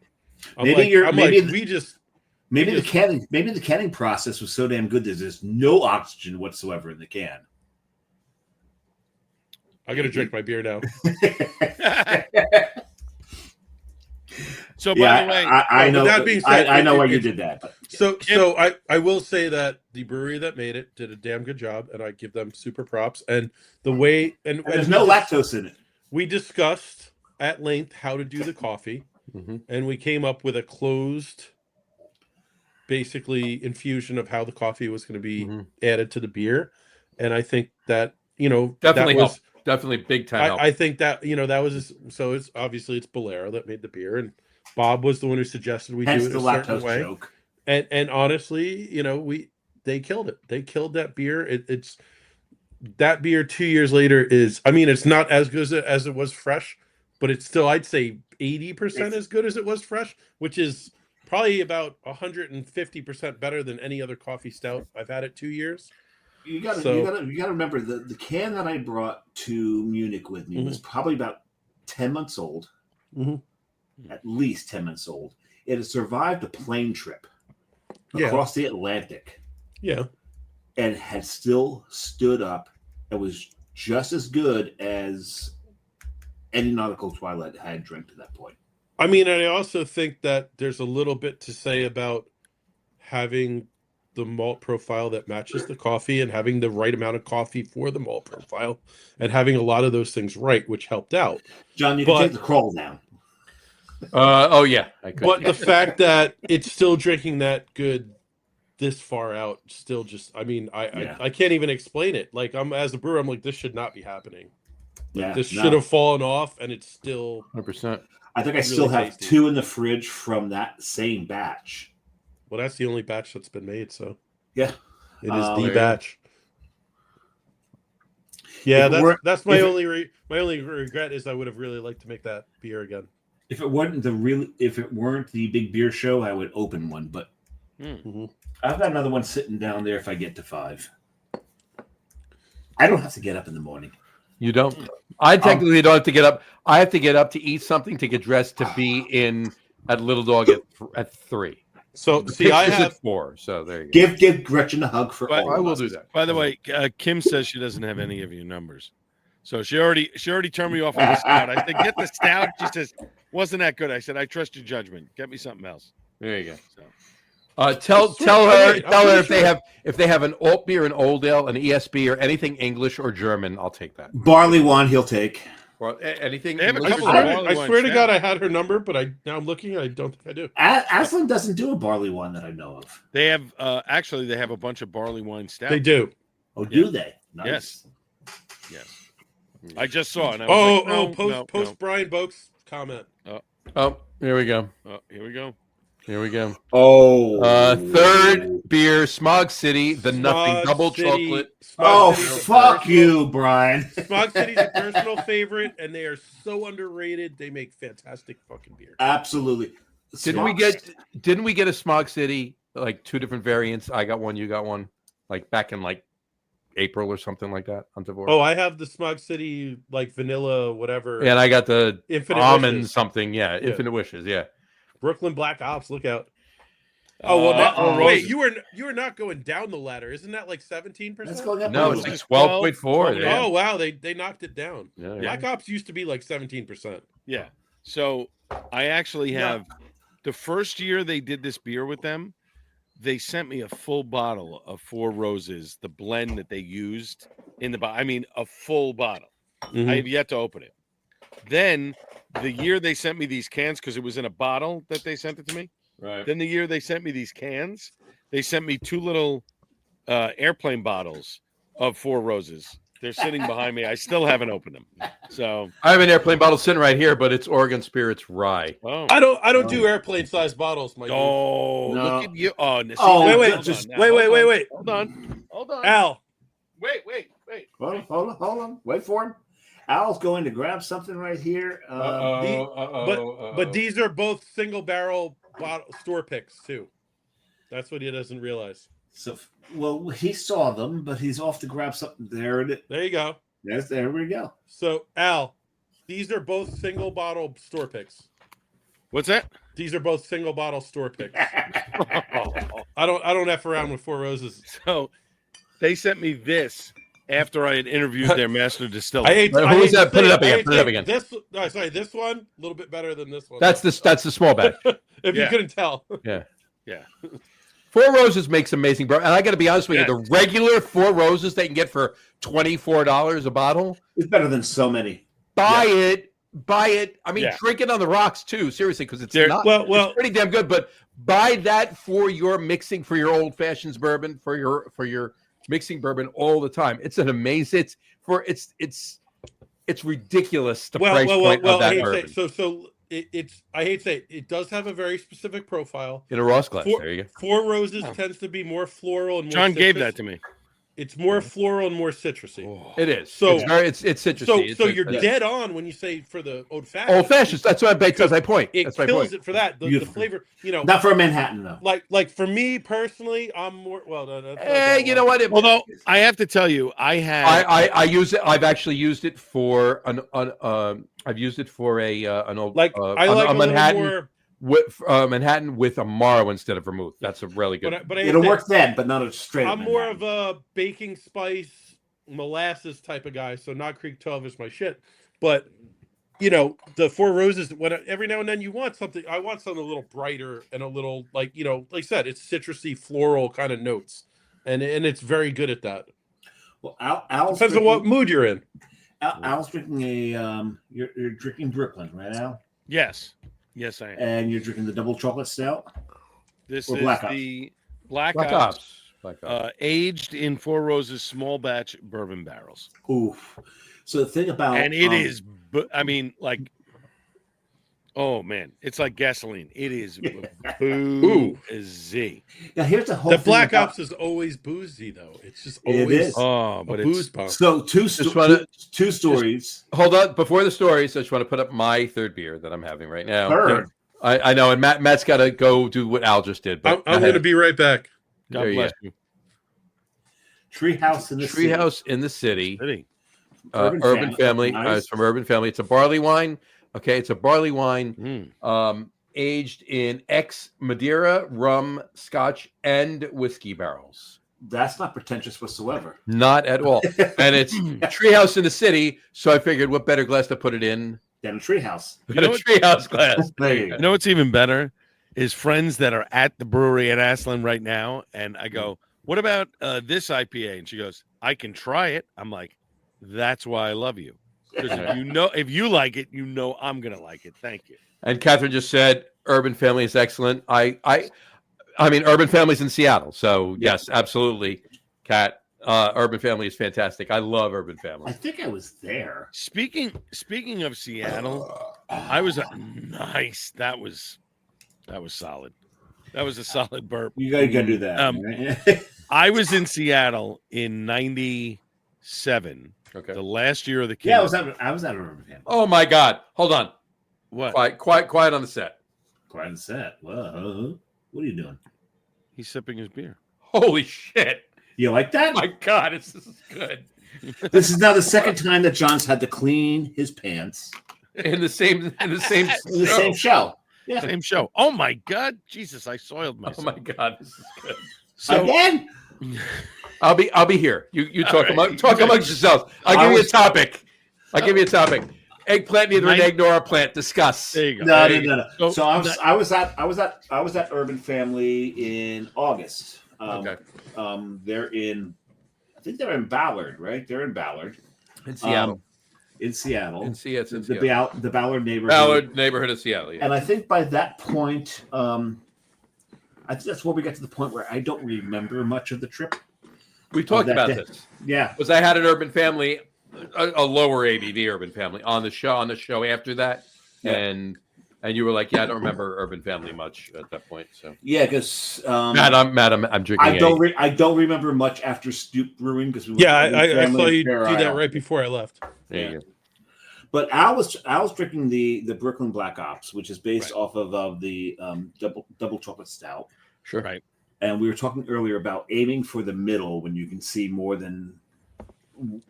Maybe the canning process was so damn good that there's no oxygen whatsoever in the can. I got to drink my beer now. So by the way, I know. That being said, I know why you did that. But, So I will say that the brewery that made it did a damn good job, and I give them super props. And the way and there's no lactose in it. We discussed at length how to do the coffee, and we came up with a closed, basically infusion of how the coffee was going to be added to the beer. And I think that Definitely that was, helped. Definitely big time help. I think that that was so. It's obviously Bolero that made the beer, and Bob was the one who suggested we Hence do it the a certain lactose way. joke. And honestly, they killed it. They killed that beer. It's that beer 2 years later is. I mean, it's not as good as it was fresh, but it's still, I'd say, 80% as good as it was fresh, which is probably about 150% better than any other coffee stout I've had at 2 years. You got to remember the can that I brought to Munich with me was probably about 10 months old, at least 10 months old. It had survived a plane trip across the Atlantic, and had still stood up and was just as good as any Nautical Twilight I had drank to that point. I mean, and I also think that there's a little bit to say about having the malt profile that matches the coffee and having the right amount of coffee for the malt profile and having a lot of those things right, which helped out. John, you can take the crawl down. Oh yeah, I could. But the fact that it's still drinking that good this far out, still just, I mean, I can't even explain it. Like, as a brewer, I'm like, this should not be happening. This should have fallen off, and it's still 100%. I think I still have two in the fridge from that same batch. Well, that's the only batch that's been made, so yeah, it is the batch. Yeah, that's my only regret is I would have really liked to make that beer again. If it weren't the big beer show, I would open one. But I've got another one sitting down there if I get to 5. I don't have to get up in the morning. You don't. I technically don't have to get up. I have to get up to eat something, to get dressed, to be in at Little Dog at 3. So see, I have at 4. So there you go. Give Gretchen a hug for all. I will do that. By the way, Kim says she doesn't have any of your numbers, so she already turned me off on the stout. I said, get the stout. She says, wasn't that good? I said, I trust your judgment. Get me something else. There you go. So. Tell her if they have an alt beer, an old ale, an ESB, or anything English or German, I'll take that. Barley wine, he'll take. Well, anything? They have a I couple of swear, barley I wine swear to stout. God, I had her number, but now I'm looking. I don't think I do. Aslan doesn't do a barley one that I know of. They have actually they have a bunch of barley wine stouts. They do. Oh, do they? Nice. Yes. I just saw it. And I was Post Brian Boak's comment. Oh, here we go. Here we go. Here we go. Oh. Third beer, Smog City, the nothing Smog double City- chocolate. Oh, Smog City's a fuck personal- you, Brian. Smog City's a personal favorite, and they are so underrated. They make fantastic fucking beer. Absolutely. Didn't we get a Smog City, like 2 different variants? I got one, you got one, like back in like April or something like that on Tavour. Oh, I have the Smog City like vanilla, whatever. And I got the Infinite almond Wishes. something. Yeah, Infinite Wishes. Yeah. Brooklyn Black Ops. Look out. Oh well, Uh-oh. wait, you were not going down the ladder. Isn't that like 17%? Let's go up No, a it's little like bit. 12.4. Yeah. Yeah. Oh wow, they knocked it down. Yeah, yeah. Black Ops used to be like 17%. Yeah. So I actually Yeah. have the first year they did this beer with them, they sent me a full bottle of Four Roses, the blend that they used in the bottle. I mean, a full bottle. Mm-hmm. I have yet to open it. Then the year they sent me these cans, because it was in a bottle that they sent it to me. Right. Then the year they sent me these cans, they sent me 2 little airplane bottles of Four Roses. They're sitting behind me. I still haven't opened them. So, I have an airplane bottle sitting right here, but it's Oregon Spirits Rye. oh, I don't do airplane sized bottles, my dude. oh, No. look at you! Oh, see, Oh, now, wait, hold just- on now. wait. Hold on. Al, Wait. Hold on. Wait for him. Al's going to grab something right here. but these are both single barrel store picks too. That's what he doesn't realize. So, well, he saw them, but he's off to grab something. There it is. There you go. There we go. So Al, these are both single bottle store picks. What's that? These are both single bottle store picks. I don't F around with Four Roses. So they sent me this after I had interviewed their master distiller. I hate. Who I was hate to that? Put it say up again, I hate put it to up say again. This one a little bit better than this one. That's the small batch. if you Yeah. couldn't tell. Yeah. Yeah. Four Roses makes amazing, bro. And I got to be honest with Yeah. you, the regular Four Roses they can get for $24 a bottle. It's better than so many. Buy it. I mean, Yeah. drink it on the rocks too. Seriously, because it's They're- not. well- it's pretty damn good. But buy that for your mixing, for your old fashions bourbon, for your mixing bourbon all the time. It's an amazing. It's ridiculous. The price point of I that hate to bourbon say, I hate to say it does have a very specific profile. in a Ross glass. Four, There you go. Four Roses tends to be more floral and more John gave citrus. that to me. It's more floral and more citrusy. It is. So- it's citrusy. So you're dead on when you say for the old fashioned. Old fashions. That's what that's my point. It That's my kills point. it for that. The Beautiful. flavor, Not for a Manhattan, though. like for me personally, I'm more well. That's not Eh, you know what? Although I have to tell you, I had I use it. I've actually used it for I've used it for an old like I like a Manhattan little more. with Manhattan with Amaro instead of vermouth. That's a really good. But I It'll work then, but not a straight. I'm more Manhattan. of a baking spice molasses type of guy, so not Creek 12 is my shit. But the Four Roses, when every now and then you want something, I want something a little brighter and a little like I said, it's citrusy, floral kind of notes, and it's very good at that. Well, Al's Depends on what mood you're in. Al's drinking a. You're drinking Brooklyn, right, Al? yes, I am. And you're drinking the double chocolate stout. This or is Black Ops. the Black Black Ops, Ops. Black Ops. aged in Four Roses small batch bourbon barrels, Oof. So the thing about and it is. I mean, like, oh man, it's like gasoline. It is boozy. Now here's the whole. The thing Black about- Ops is always boozy though. It's just It always is. Oh, a but booze it's pump. So two stories. Hold on. Before the stories, I just want to put up my third beer that I'm having right now. Third. I know, and Matt's got to go do what Al just did. But I'm going to be right back. God There you bless you. Treehouse in the city. Treehouse in the City. City. Urban Family. Nice. It's from Urban Family. It's a barley wine. Okay, it's a barley wine Mm. aged in Madeira, rum, Scotch, and whiskey barrels. That's not pretentious whatsoever. Not at all. And it's Treehouse in the City, so I figured what better glass to put it in Then a treehouse. than a Treehouse glass. There you go. You know what's even better is friends that are at the brewery at Ashland right now, and I go, "What about this IPA?" And she goes, "I can try it." I'm like, "That's why I love you." Because if you like it, I'm gonna like it. Thank you. And Catherine just said Urban Family is excellent. I mean, Urban Family's in Seattle, so yes, absolutely, Kat. Urban Family is fantastic. I love Urban I Family. think I was there. Speaking of Seattle, I was nice. That was solid. That was a solid burp. You gotta do that. Right? I was in Seattle in '97. Okay. The last year of the Yeah, Kingdom. I was at Urban Family. Oh my God! Hold on. What? Quiet on the set. Quiet on set. Whoa. What are you doing? He's sipping his beer. Holy shit! You like that? My God, this is good. This is now the second time that John's had to clean his pants In the same in the same show. Yeah. Same show. Oh my God, Jesus! I soiled Oh myself. my God, this is good. So Again? I'll be here. You talk All right. amongst yourselves. I'll give you a topic. I'll give you a topic. Eggplant, neither an egg nor a plant. Discuss. there you go. No. So- So I was at Urban Family in August. Okay. They're in, I think they're in Ballard, right? They're in Ballard. In Seattle. In Seattle. In Seattle. The Ballard neighborhood. Ballard neighborhood of Seattle. Yeah. And I think by that point, I think that's where we got to the point where I don't remember much of the trip. We talked that about day. this. Yeah. Because I had an Urban Family, a lower ABV Urban Family on the show after that, Yeah. and you were like, yeah, I don't remember Urban Family much at that point. So Yeah, because Matt, I'm drinking. I don't remember much after Stoop Brewing because Yeah, I saw you do that right before I left. There you go. But Al was drinking the Brooklyn Black Ops, which is based Right. off of the double chocolate stout. Sure. Right. And we were talking earlier about aiming for the middle when you can see more than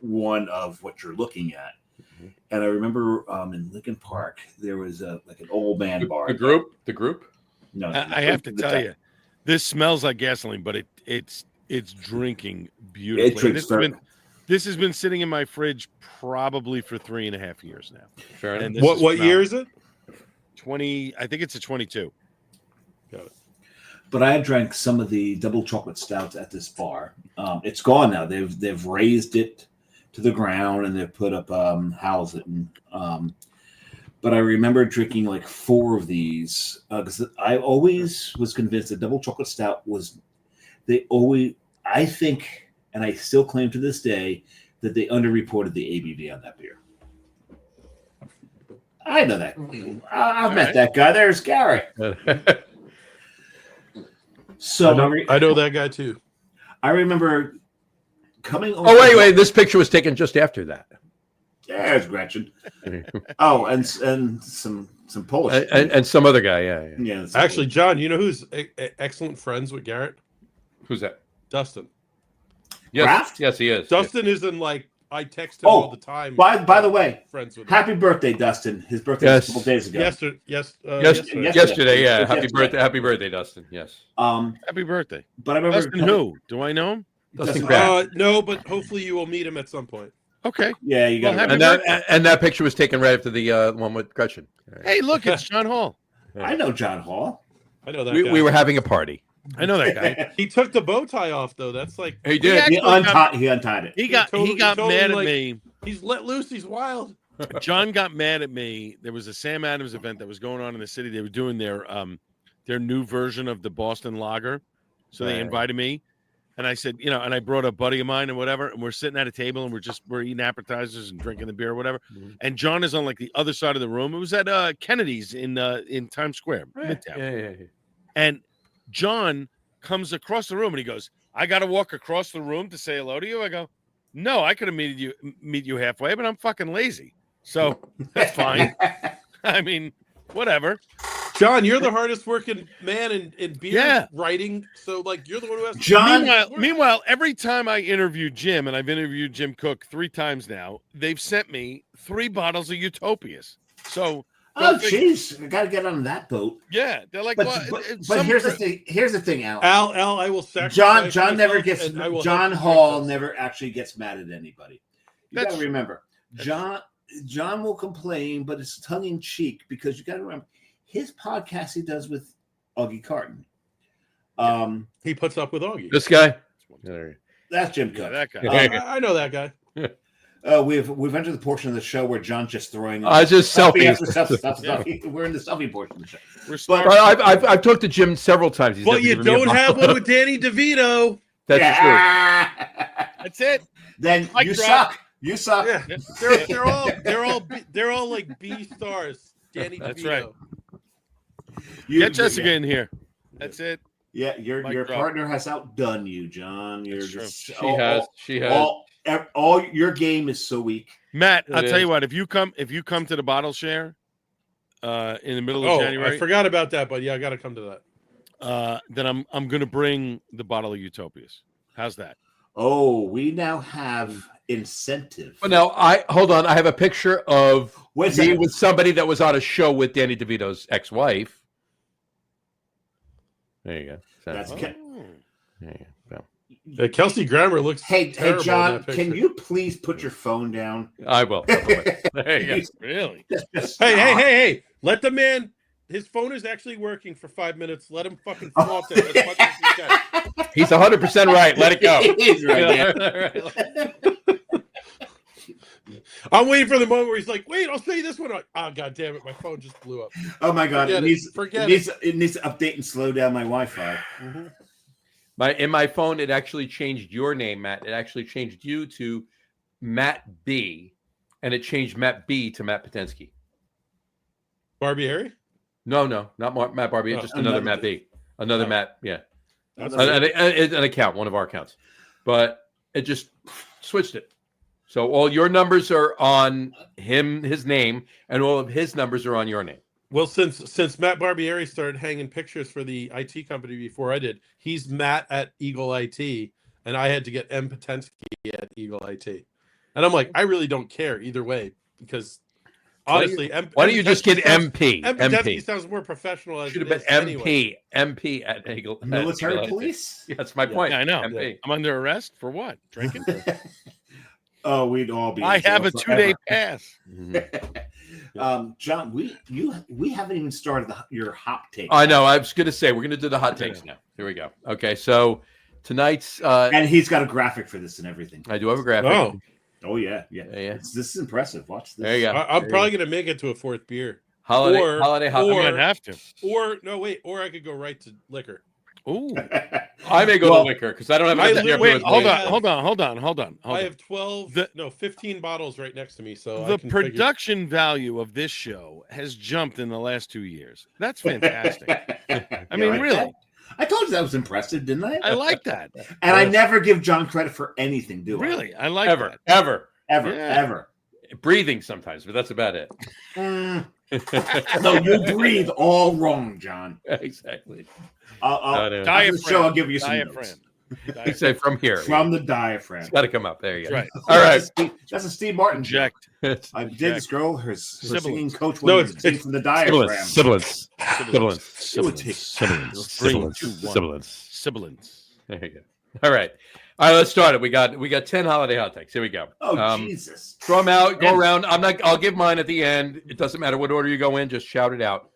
one of what you're looking at. Mm-hmm. And I remember in Lincoln Park there was like an old man bar. The group. No, I have to tell you, this smells like gasoline, but it's drinking beautifully. It drinks This has been sitting in my fridge probably for 3.5 years now. Fair enough. And this What year is it? 20? I think it's a 22. Got it. But I had drank some of the double chocolate stouts at this bar. It's gone now. They've raised it to the ground and they've put up housing. But I remember drinking like 4 of these because I always was convinced that double chocolate stout was. I think, and I still claim to this day that they underreported the ABV on that beer. I know that. I've met that guy. There's Gary. So I know that guy too. I remember coming over. Oh wait! This picture was taken just after that. There's Gretchen. Oh, and some Polish and some other guy. Yeah. yeah. Actually, John, you know who's excellent friends with Garrett? Who's that? Dustin. Yes, Kraft? yes, he is. Dustin isn't like I text him Oh, all the time. by the way, friends with him. happy birthday, Dustin. His birthday was a couple days ago. Yesterday, Yesterday, yeah. Yesterday. Happy birthday, Dustin. Yes. Happy birthday. But I remember Dustin who? Do I know him? Dustin Kraft. No, but hopefully you will meet him at some point. Okay. Yeah, you got Well, it. And that picture was taken right after the one with Gretchen. Hey, look, it's John Hall. I know John Hall. I know that We, guy. we were having a party. I know that guy. He took the bow tie off though. That's like He did. actually He untied it. He got totally mad at like- me. he's let loose. He's wild. John got mad at me. There was a Sam Adams event that was going on in the city. They were doing their new version of the Boston Lager. So they Right. invited me. And I said, and I brought a buddy of mine and whatever. And we're sitting at a table and we're eating appetizers and drinking the beer or whatever. Mhm. And John is on like the other side of the room. It was at Kennedy's in Times Square, Midtown. Yeah. And John comes across the room and he goes, I got to walk across the room to say hello to you. I go, no, I could have meet you halfway, but I'm fucking lazy. So that's fine. I mean, whatever. John, you're the hardest working man in beer Yeah. writing. So like you're the one who has to John- Meanwhile, every time I interview Jim, and I've interviewed Jim Cook 3 times now, they've sent me 3 bottles of Utopias. So, Oh, jeez, I got to get on that boat. yeah, they're like, But, well, but here's the thing. Here's the thing, Al. Al, I will sacrifice. John never myself, gets. and I will John help you Hall drink this. never actually gets mad at anybody. You got That's- to remember, John will complain, but it's tongue in cheek because you got to remember his podcast he does with Augie Carton. He puts up with Augie. This guy. That's Jim Yeah, Cook. that guy. I know that guy. We've entered the portion of the show where John's just throwing. Just selfie selfies. after selfie. We're in the selfie portion of the show. We're But- But I've talked to Jim several times. He's Well, never you given me a don't have bottle. one with Danny DeVito. That's true. That's it. Then Mic you drop. suck. You suck. Yeah, they're all like B stars. Danny DeVito. That's right. You- Get Jessica in here. That's it. Yeah, your Mic drop. partner has outdone you, John. You're That's true. just She has. all your game is so weak. Matt, It I'll tell is. you what. If you come to the bottle share, in the middle of Oh, January, I forgot about that, but yeah, I got to come to that. then I'm gonna bring the bottle of Utopias. How's that? Oh, we now have incentive. But now hold on. I have a picture of Wait a me second. with somebody that was on a show with Danny DeVito's ex-wife. There you go. That's There Oh. you go. Kelsey Grammer looks Hey, terrible in John, that can picture. you please put your phone down? I will. There you go. Really? Hey! Let the man. His phone is actually working for 5 minutes. Let him fucking flaunt it as much as he can. He's 100% right. Let it go. He's right, man. I'm waiting for the moment where he's like, "Wait, I'll say this one." Oh, god damn it, my phone just blew up. Oh my god, Forget it needs to update and slow down my Wi-Fi. In my phone, it actually changed your name, Matt. It actually changed you to Matt B, and it changed Matt B to Matt Potenski. Barbieri? No, not Matt Barbie. Oh, just another another Matt B. Another Matt. Yeah, That's an account, one of our accounts, but it just switched it. So all your numbers are on his name, and all of his numbers are on your name. Well, since Matt Barbieri started hanging pictures for the IT company before I did, he's Matt at Eagle IT, and I had to get M Potenski at Eagle IT. And I'm like, I really don't care either way because honestly, Why don't you just get MP? M Potenski MP sounds more professional. As should have it been is MP. anyway. MP at Eagle. Military at Eagle IT. police? Yeah, that's my point. Yeah, I know. MP. I'm under arrest for what? Drinking? Oh, we'd all be. in I have jail a 2-day forever. pass. John, we haven't even started your hot take. I know. I was going to say we're going to do the hot takes now. Here we go. Okay, so tonight's And he's got a graphic for this and everything. I do have a graphic. Oh yeah. Yeah. This is impressive. Watch this. There you go. I'm probably gonna make it to a fourth beer. Holiday. or- I might have to. Or I could go right to liquor. Ooh. I may go Well, to liquor because I don't have I enough beer literally- with Hold me. on. Hold on. I have 12 15 bottles right next to me. So The I can figure- production value of this show has jumped in the last 2 years. That's fantastic. I mean, really. I told you that was impressive, didn't I? I like that. And I never give John credit for anything, do I? Really, I like Ever. that. Ever. Yeah. Ever. Breathing sometimes, but that's about it. No, you breathe all wrong, John. Exactly. After the Diaphragm. show, I'll give you some Diaphragm. notes. You say from here. From the diaphragm. It's got to come up. There you go. Right. All right. That's a Steve Martin joke. Inject. I did this girl, her Sibilance. singing coach. No, Williams, sing from the diaphragm. Sibilance. Sibilance. Sibilance. Three, Sibilance. two, one. Sibilance. Sibilance. There you go. All right. Let's start it. We got 10 holiday hot takes. Here we go. Oh, Jesus. Throw them out, go around. I'll give mine at the end. It doesn't matter what order you go in, just shout it out.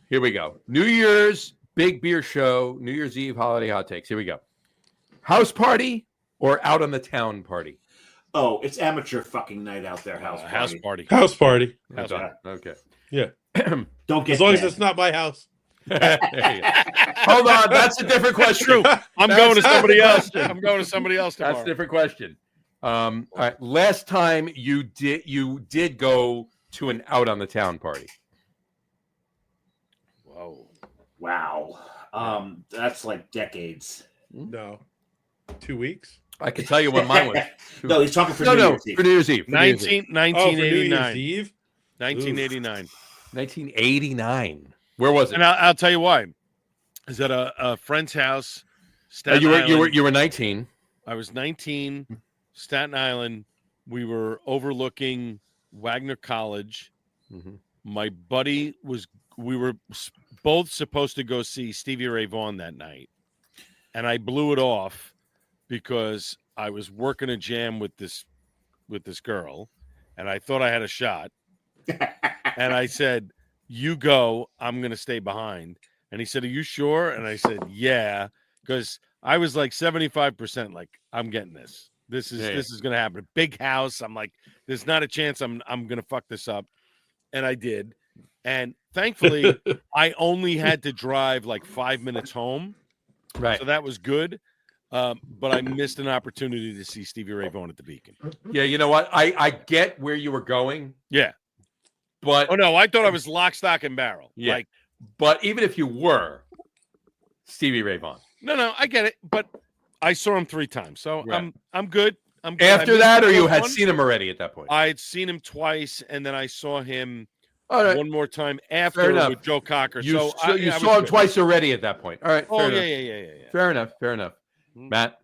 Here we go. New Year's big beer show, New Year's Eve holiday hot takes. Here we go. House party or out on the town party? Oh, it's amateur fucking night out there. House party. House party. house party. House Okay. party. Okay. Yeah. Don't get As long as dead. it's not my house. There you go. Hold on, that's a different question. True. I'm That's going to not somebody the else. question. I'm going to somebody else That's tomorrow. a different question. All right. Last time you did go to an out on the town party. Whoa. Wow. That's like decades. No. 2 weeks? I can tell you when mine was. No, he's talking for No, New no, Year's Eve. for New Year's Eve. For New Year's Eve. 1989. Eve? 1989. 1989. Where was it? And I'll tell you why. Is at a friend's house. Staten you Island. were 19. I was 19, Staten Island. We were overlooking Wagner College. Mhm. My buddy we were both supposed to go see Stevie Ray Vaughan that night. And I blew it off because I was working a jam with this girl and I thought I had a shot. And I said, "You go, I'm going to stay behind." And he said, "Are you sure?" And I said, "Yeah," because I was like 75% like, I'm getting this. This is Yeah, this is gonna happen. Big house. I'm like, there's not a chance I'm gonna fuck this up. And I did. And thankfully, I only had to drive like 5 minutes home. Right. So that was good. But I missed an opportunity to see Stevie Ray Vaughan at the Beacon. Yeah, you know what? I get where you were going, Yeah. but Oh no, I thought I was lock, stock, and barrel. Yeah. Like, but even if you were Stevie Ray Vaughan, no, I get it. But I saw him 3 times. So Right. I'm good. I'm good. I after missed that, the or you first had one. seen him already at that point? I had seen him twice, and then I saw him All right. one more time Fair after enough. with Joe Cocker. You, So saw- you I was saw him good. twice already at that point. All right. Oh Fair yeah, enough. yeah. Fair enough. Fair enough. Mhm. Matt.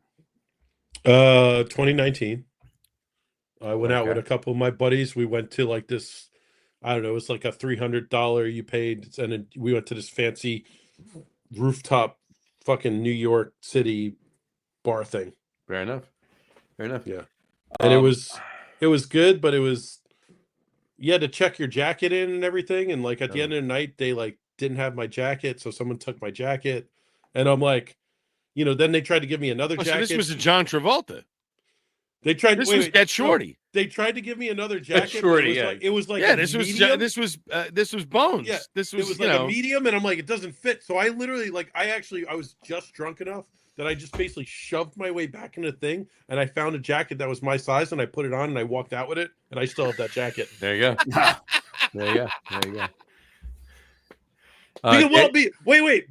2019. I went out Okay. with a couple of my buddies. We went to like this, I don't know, it was like a $300 you paid, and then we went to this fancy rooftop fucking New York City bar thing. Fair enough. Fair enough. Yeah. And it was good, but it was, you had to check your jacket in and everything. And like at the end of the night, they like didn't have my jacket, so someone took my jacket, and I'm like, you know, then they tried to give me another Oh, so jacket. this was a John Travolta. They tried. This wait, was wait, Get no, Shorty. they tried to give me another jacket. Shorty, but yeah. it was like Yeah, a this was medium. this was Bones. Yeah, This It was, was you like know, a medium, and I'm like, it doesn't fit. So I literally like, I was just drunk enough that I just basically shoved my way back in the thing, and I found a jacket that was my size, and I put it on, and I walked out with it, and I still have that jacket. There you go. There you go. There you go.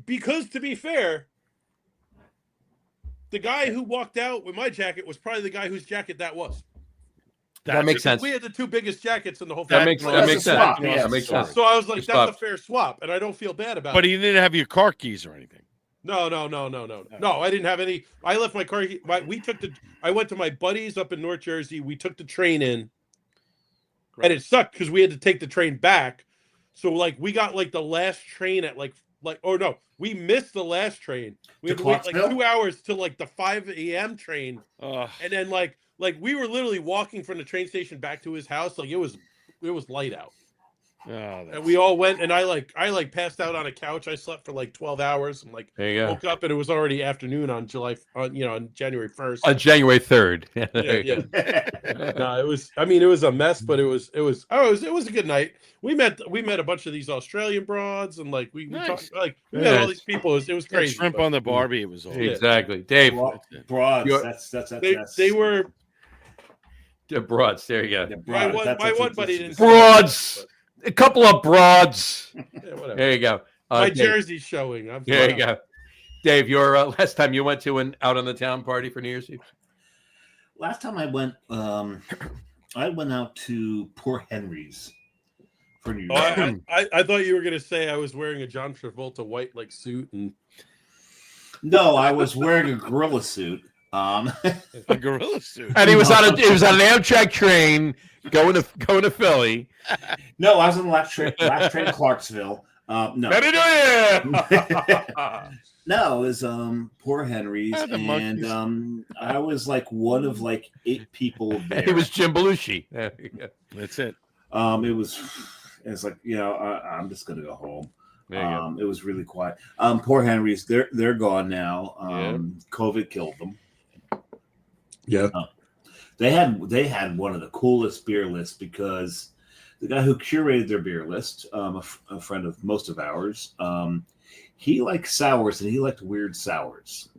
Because to be fair, the guy who walked out with my jacket was probably the guy whose jacket that was. that makes sense. We had the 2 biggest jackets in the whole That family. makes Well, that's sense. a swap. Yeah, Yeah, that makes swap. sense. So I was like, Just that's a stop. fair swap, and I don't feel bad about but it. he didn't have your car keys or anything. No, I didn't have any. I left my car. I went to my buddies up in North Jersey. We took the train in, and it sucked because we had to take the train back. So like we got like the last train at we missed the last train. We To had to wait like Clarksville? 2 hours till like the 5 a.m. train, Ugh. and then like we were literally walking from the train station back to his house. Like it was light out. Oh, that's- And we all went, and I passed out on a couch. I slept for like 12 hours, and like There you go. woke up, and it was already afternoon on January 1st. On January 3rd. Yeah. No, it was a mess, but it was a good night. We met a bunch of these Australian broads, and like we Nice. talked, like we Very met all nice. these people. It was That crazy. shrimp but on the Barbie. It was all. Exactly. Dave. Broads. You're- That's they were The broads. There you go. yeah, my broads. one buddy didn't. Broads. A couple of broads. Yeah, whatever. There you go. My Dave, jersey's showing. there you go. Dave, your last time you went to an out on the town party for New Year's Eve? Last time I went out to Poor Henry's for New Oh, Year's. I thought you were gonna say I was wearing a John Travolta white like suit and No, I was wearing a gorilla suit. A gorilla suit. And he was on an Amtrak train going to Philly. No, I was on the last train to Clarksville. No, Happy New Year! no, it was Poor Henry's, Ah, the monkeys. and I was like one of like 8 people there. He was Jim Belushi. There you go. That's it. It's like, I'm just gonna go home. There you go. It was really quiet. Poor Henry's, they're gone now. Yeah. COVID killed them. yeah. They had one of the coolest beer lists because the guy who curated their beer list, a friend of most of ours, he liked sours and he liked weird sours.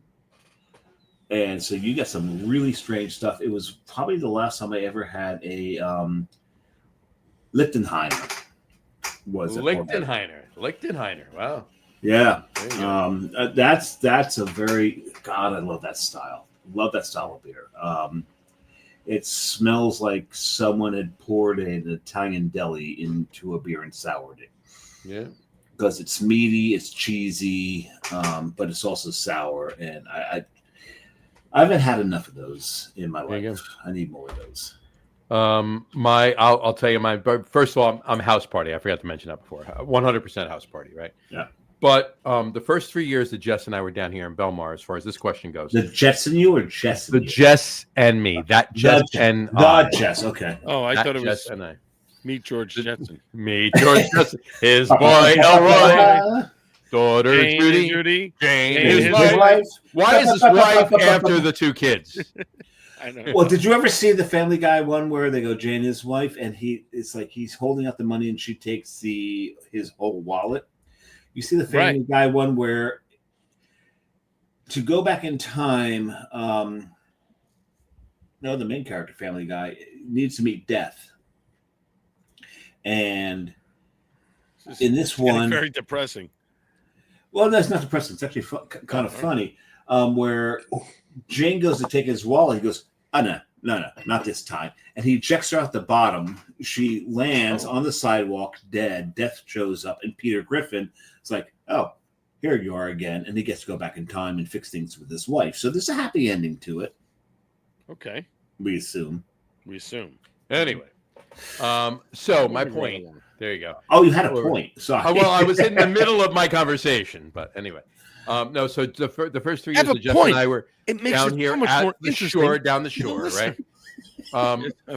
And so you got some really strange stuff. It was probably the last time I ever had a Lichtenheiner. Was it? Lichtenheiner. Wow. Yeah. There you go. That's a very God. I love that style. Love that style of beer. It smells like someone had poured an Italian deli into a beer and soured it. Yeah. Because it's meaty, it's cheesy, but it's also sour. And I haven't had enough of those in my There you life. I need more of those. I'll tell you mine. But first of all, I'm house party. I forgot to mention that before. 100% house party, right? Yeah. But the first 3 years that Jess and I were down here in Belmar, as far as this question goes, The Jets and you or Jess and the you? Jess and me, that Jess and I. The Jess, okay. Oh, I That thought it was Jess and I. Meet George Jetson. Me, George Jetson, his boy Elroy, daughter Jane and Judy, Judy. Jane, Jane his his wife. wife. Why is his wife after the 2 kids? I know. Well, did you ever see the Family Guy one where they go Jay and his wife, and it's like he's holding out the money and she takes his whole wallet? You see the Family Guy one where to go back in time, no, the main character, Family Guy, needs to meet death. And in this one, very depressing. Well, that's not depressing. It's actually kind of funny. Where Jane goes to take his wallet, he goes, "Oh no, not this time." And he checks her out the bottom. She lands on the sidewalk, dead. Death shows up, and Peter Griffin is like, "Oh, here you are again," and he gets to go back in time and fix things with his wife. So there's a happy ending to it. Okay, we assume. Anyway, so my point. There you go. Oh, you had a point. Sorry. Well, I was in the middle of my conversation, but anyway. No, so the first 3 years that Jeff and I were down here at the shore, down the shore, right?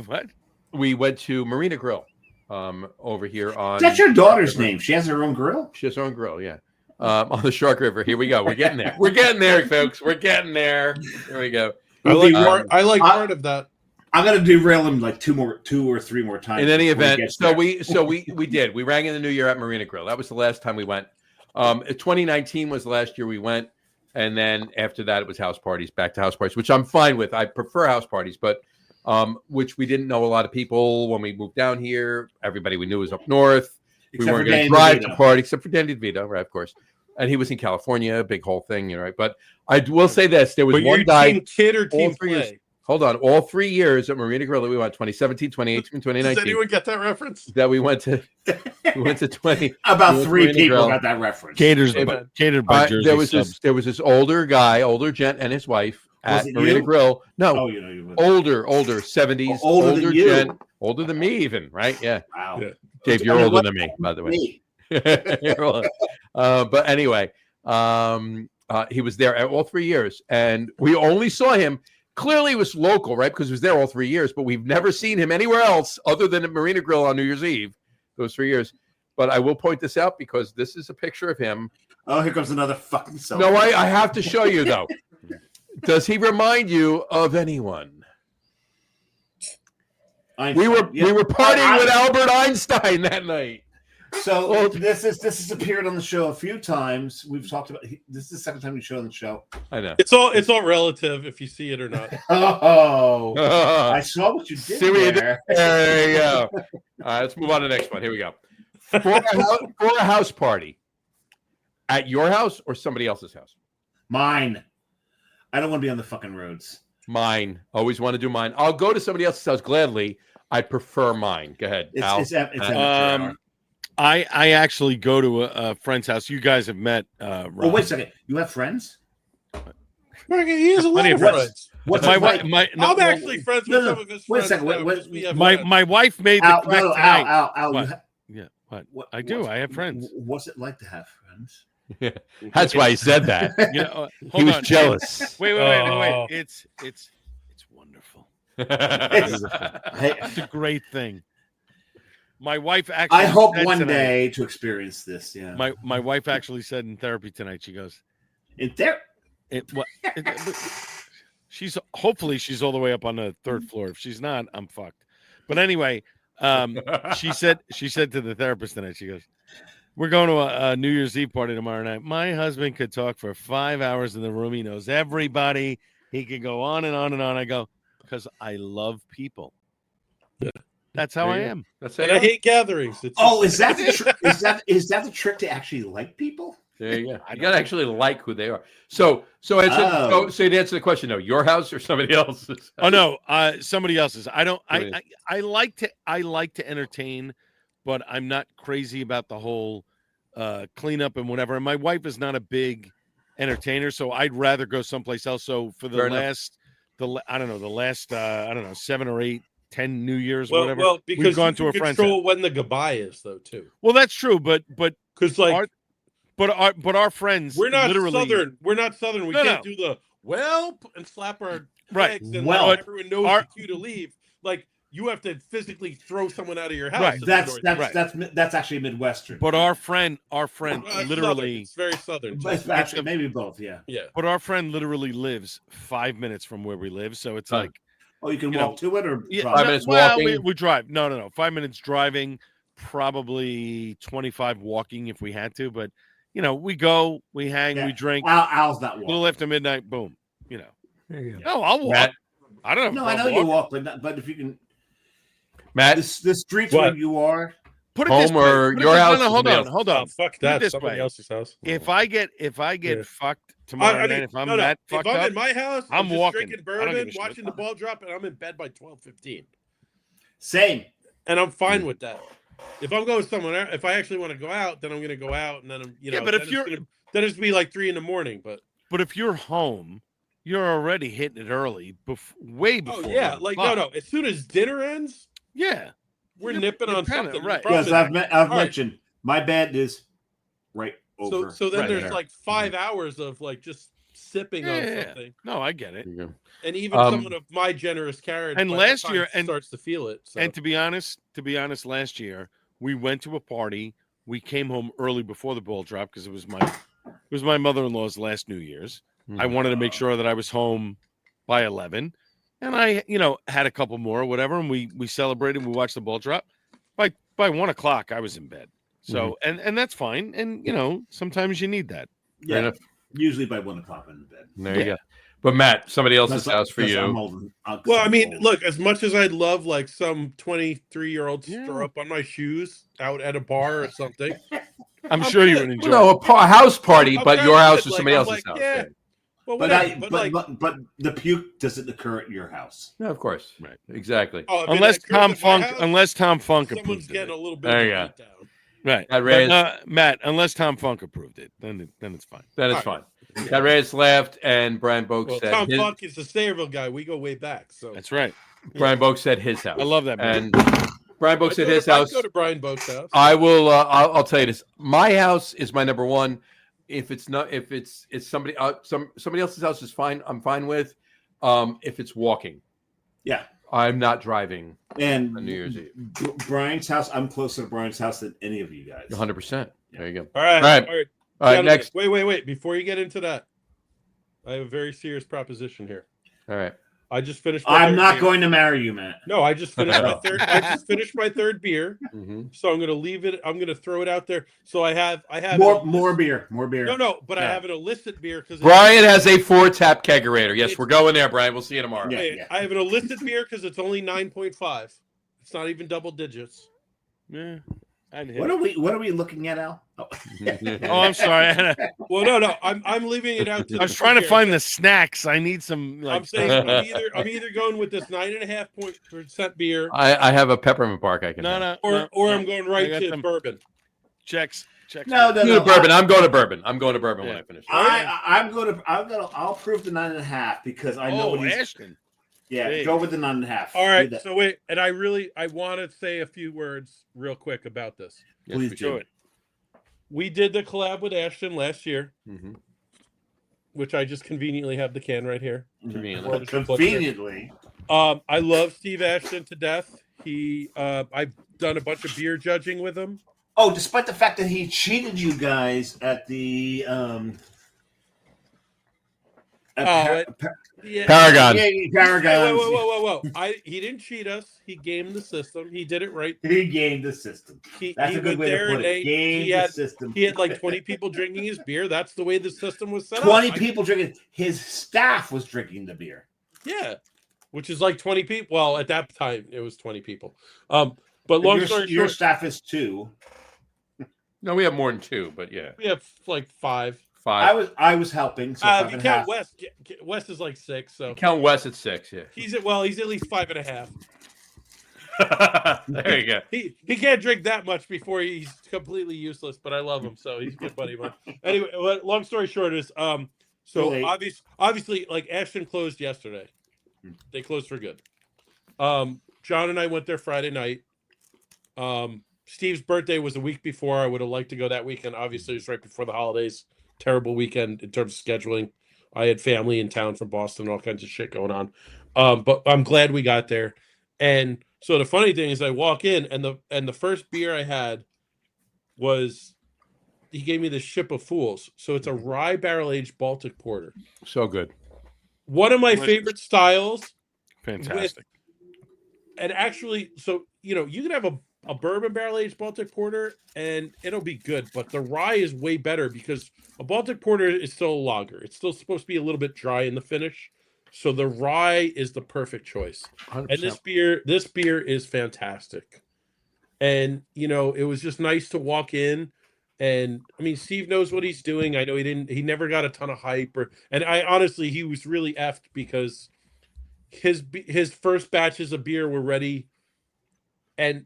What? We went to Marina Grill over here on... That's your daughter's name. She has her own grill? She has her own grill, yeah. On the Shark River. Here we go. We're getting there. We're getting there, folks. We're getting there. There we go. I like part of that. I'm gonna derail him like two or three more times. In any event, we did. We rang in the new year at Marina Grill. That was the last time we went. 2019 was the last year we went, and then after that it was house parties, back to house parties, which I'm fine with. I prefer house parties, but which we didn't know a lot of people when we moved down here. Everybody we knew was up north. We weren't going to drive to party, except for Danny DeVito, right? Of course. And he was in California, big whole thing, you know, right? But I will say this: there was one guy. Team kid or team play? Years, hold on, all 3 years at Marina Grill that we went, 2017, 2018, 2019. Does anyone get that reference? That we went to 20. About 3 people got that reference. Catered by Jersey there was this older gent and his wife at Marina Grill. No, older 70s, older gent, older than me even, right? Yeah. Wow. Yeah. Dave, you're older than me, by the way. But anyway, he was there at all 3 years, and we only saw him. Clearly, he was local, right? Because he was there all 3 years, but we've never seen him anywhere else other than at Marina Grill on New Year's Eve. Those 3 years. But I will point this out because this is a picture of him. Oh, here comes another fucking selfie. No, I have to show you though. Does he remind you of anyone? Einstein. We were partying with Albert Einstein that night. So this has appeared on the show a few times. We've talked about this is the second time we show on the show. I know it's all relative if you see it or not. I saw what you did there. There you go. All right, let's move on to the next one. Here we go. For a house party, at your house or somebody else's house? Mine. I don't want to be on the fucking roads. Mine. Always want to do mine. I'll go to somebody else's house gladly. I prefer mine. Go ahead. I actually go to a friend's house. You guys have met. Oh, wait a second. You have friends? He has a lot of friends. I'm actually friends with some of his friends. Wait a second. My wife made the correct Al. What? I do. I have friends. What's it like to have friends? Yeah, that's why he said that. He was jealous. Wait. It's wonderful. It's a great thing. My wife actually. I hope one day to experience this. Yeah. My wife actually said in therapy tonight. She goes, in there. She's hopefully she's all the way up on the third floor. If she's not, I'm fucked. But anyway, she said to the therapist tonight. She goes, "We're going to a New Year's Eve party tomorrow night. My husband could talk for 5 hours in the room. He knows everybody. He could go on and on and on." I go, "Because I love people. That's how I am. And I hate gatherings." Is that the trick to actually like people? There you go. You gotta actually like who they are. So to answer the question, no, your house or somebody else's? Oh no, somebody else's. I don't. I like to entertain, but I'm not crazy about the whole cleanup and whatever. And my wife is not a big entertainer, so I'd rather go someplace else. So for the last 7 or 8, 10 New Years, whatever. Well, because we've gone to a friend's house. When the goodbye is, though, too. Well, that's true, but because like. But our friends, we're not literally Southern. We're not Southern. We can't do the and slap our legs and everyone knows the cue to leave. Like you have to physically throw someone out of your house. Right. That's actually Midwestern. But our friend, literally, it's very Southern. Actually, maybe both. Yeah. But our friend literally lives 5 minutes from where we live, so it's like Oh, you can You walk know, to it or Yeah, drive? 5 minutes well, walking? we drive. No. 5 minutes driving, probably 25 walking if we had to. But we go, we hang, Yeah. we drink. Al's not A walking. little after midnight, boom. There you go. No, I'll walk. Matt, I don't have a No, I know problem you walking. walk, but if you can, Matt, the streets What? where you are. Put it this home way. or Put it your this- house? No, or hold somebody on, else? hold on. Oh, fuck Put it that. this Somebody way. else's house. If I get Yeah. fucked tomorrow night, if I'm that if fucked I'm up, in my house, I'm just walking. drinking I don't give bourbon, a shit. watching the ball drop, and I'm in bed by 12:15. Same. And I'm fine with that. If I'm going somewhere, if I actually want to go out, then I'm going to go out, and then I'm, Yeah, but if you're- then it's be like 3 a.m. But if you're home, you're already hitting it early, way before. oh yeah, 11 like o'clock. no. As soon as dinner ends, yeah, we're You're- nipping you're on penning, something. right. Because I've All right. mentioned my bed is right over. So then right there's there. like 5 hours of like just sipping on Yeah. something, No, I get it. There you go. and even someone of my generous carriage. And by last that time year- and- starts to feel it. So. And to be honest, last year we went to a party. We came home early before the ball drop because it was my mother-in-law's last New Year's. I wanted to make sure that I was home by 11, and I had a couple more or whatever, and we celebrated. We watched the ball drop. By 1 o'clock, I was in bed. So and that's fine. And sometimes you need that. Yeah, enough. usually by 1 o'clock in bed. There you go. But Matt, somebody else's That's- house for that's- you. I'm old. Well, I mean, old. look, as much as I'd love like some 23-year-old Yeah. stir up on my shoes out at a bar or something. I'm sure you would good. enjoy. No, a house party, I'm but kinda your house good, is like, somebody I'm else's like, house. yeah. Yeah. Well, but, whatever. But like, but the puke doesn't occur at your house. Yeah, of course. Right. Exactly. oh, if it unless occurs Tom at my Funk, house, unless Tom Funk someone's approved getting it. a little bit There of you a go. beat down. Right, That Reyes- Matt. Unless Tom Funk approved it, then it's fine. That is All fine. That Reyes laughed, and Brian Boak Well, said Tom his, Funk is the Sayreville guy. We go way back. So That's right. Brian Boak said his house. I love that man. And Brian Boak said his house. I'd go to Brian Boak's house. I will. I'll tell you this. My house is my number one. If it's not, if it's somebody somebody else's house is fine. I'm fine with. If it's walking, Yeah. I'm not driving And on New Year's Eve. Brian's house, I'm closer to Brian's house than any of you guys. 100%. There you go. All right. All right. All right. All right. Gentlemen, Next. Wait. Before you get into that, I have a very serious proposition here. All right. I just finished. My I'm third not beer. going to marry you, Matt. No, I just finished my third. I just finished my third beer, Mhm. so I'm going to leave it. I'm going to throw it out there. So I have More beer. No, but I Yeah. have an illicit beer because Brian has a 4-tap kegerator. Yes, we're going there, Brian. We'll see you tomorrow. Yeah. I have an illicit beer because it's only 9.5. It's not even double digits. Yeah, I'd hit What it. are we looking at, Al? Oh. Oh, I'm sorry. Well, no, I'm leaving it out. To I was trying to find the snacks. I need some. Like, I'm saying I'm either going with this 9.5% beer, I have a peppermint bark I can no, have. no, or no. I'm going I right got to them. bourbon. Checks. No, Go to bourbon. I'm going to bourbon. I'm going to bourbon when Yeah. I finish. I'll prove the 9.5 because I know Oh, what he's. Ashton. Yeah, Hey. go with the 9.5. All right. Do that. So wait, and I want to say a few words real quick about this. Yes, Please we do do. it. We did the collab with Ashton last year, Mhm. which I just conveniently have the can right here. Conveniently. Conveniently. I love Steve Ashton to death. I've done a bunch of beer judging with him. Oh, despite the fact that he cheated you guys at the Yeah. Paragon. Paragon. Whoa. He didn't cheat us. He gamed the system. He did it right. He gamed the system. That's he a good went way there to put and it. Gamed the system. he had like 20 people drinking his beer. That's the way the system was set 20 up. people drinking. His staff was drinking the beer. Yeah. Which is like 20 people. Well, at that time it was 20 people. But long story Your short, staff is 2. No, we have more than 2, but yeah, we have like 5. 5. I was helping. So If 5 you and a count half. West, West is like 6. So Count Wes at 6. Yeah. he's at least 5.5. There you go. He can't drink that much before he's completely useless, but I love him, so he's a good buddy of mine. Anyway, long story short is so Really? obviously like Ashton closed yesterday. They closed for good. John and I went there Friday night. Steve's birthday was a week before. I would have liked to go that weekend. Obviously, it was right before the holidays. Terrible weekend in terms of scheduling. I had family in town from Boston, all kinds of shit going on. But I'm glad we got there. And so the funny thing is, I walk in, and the first beer I had was he gave me the Ship of Fools. So it's a rye barrel aged Baltic porter. So good. One of my Delicious. favorite styles. Fantastic. And actually, so you can have a bourbon barrel aged Baltic Porter and it'll be good, but the rye is way better because a Baltic Porter is still a lager. It's still supposed to be a little bit dry in the finish, so the rye is the perfect choice. 100%. And this beer is fantastic. And it was just nice to walk in, and I mean, Steve knows what he's doing. I know he never got a ton of hype, and I honestly he was really effed because his first batches of beer were ready, and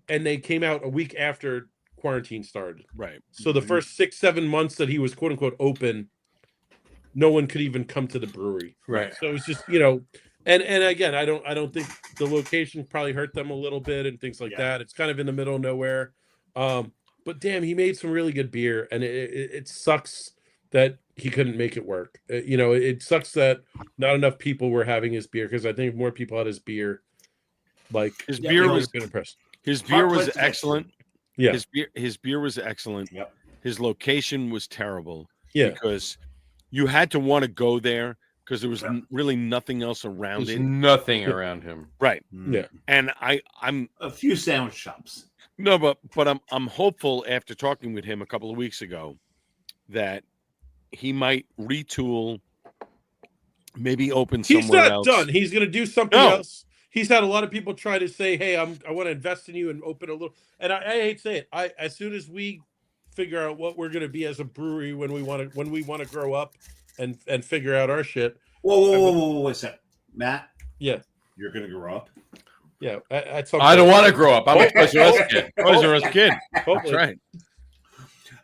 and they came out a week after quarantine started. Right. So the first 6-7 months that he was quote unquote open, no one could even come to the brewery. Right. So it's just and again, I don't think the location probably hurt them a little bit and things like that. It's kind of in the middle of nowhere. But damn, he made some really good beer, and it sucks that he couldn't make it work. It sucks that not enough people were having his beer, because I think if more people had his beer, like His they beer would was have been impressed. his beer Hard was place to get excellent. Yeah. His beer was excellent. Yep. His location was terrible. Yeah. Because you had to want to go there because there was really nothing else around There's it. nothing around him. Right. Yeah. And I'm A few sandwich shops. no, but I'm hopeful after talking with him a couple of weeks ago that he might retool, maybe open He's somewhere not else. done. He's going to do something No. else. He's had a lot of people try to say, "Hey, I want to invest in you and open a little." And I hate to say it. As soon as we figure out what we're going to be as a brewery when we want to grow up and figure out our shit. Whoa, wait a sec. Matt, Yeah. you're going to grow up? Yeah. At some I don't point. want to grow up. I'm a Toys R Us kid. Toys R Us kid. That's Hopefully. right.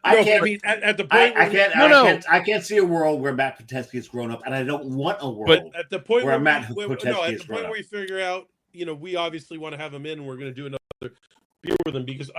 I No, can't. I mean, at the point, I can't see a world where Matt Potenski has grown up, and I don't want a world. But at the point where where Matt we, Potenski no, at is the grown point up. where we figure out, we obviously want to have him in, and we're going to do another beer with him, because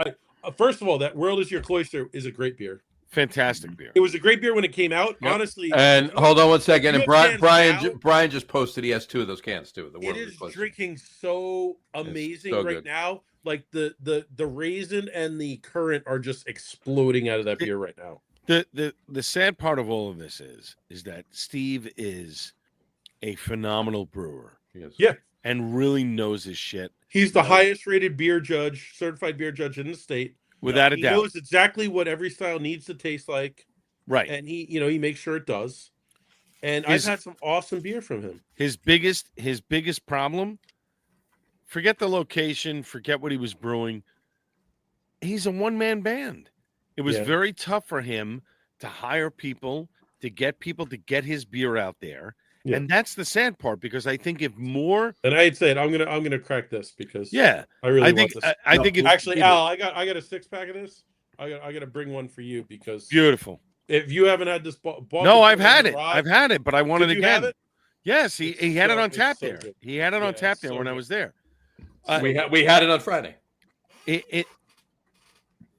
first of all, that World Is Your Cloister is a great beer. Fantastic beer. It was a great beer when it came out. Yep. Honestly, And hold on one second. You And have Brian, cans now? Brian just posted he has 2 of those cans too. The it World is Cloister. drinking so amazing so right good. now. Like the raisin and the currant are just exploding out of that beer right now. The sad part of all of this is that Steve is a phenomenal brewer. Yes. Yeah. And really knows his shit. He's the highest rated beer judge, certified beer judge in the state. Without a He doubt. knows exactly what every style needs to taste like, Right. and he makes sure it does. And His- I've had some awesome beer from him. His biggest problem, forget the location, forget what he was brewing. He's a one-man band. It was Yeah. very tough for him to hire people to get his beer out there. Yeah. And that's the sad part, because I think if more And I'd say I'm gonna crack this because yeah, I really I think want this. I think it's Actually, Al, I got a 6-pack of this. I got to bring one for you because beautiful. if you haven't had this, No, I've had it. I've had it, but I want it Did you again. have it? Yes, he It's had it so- on tap it's so there. good. He had it on Yeah, tap it's there so when I good. was there. We had it on Friday.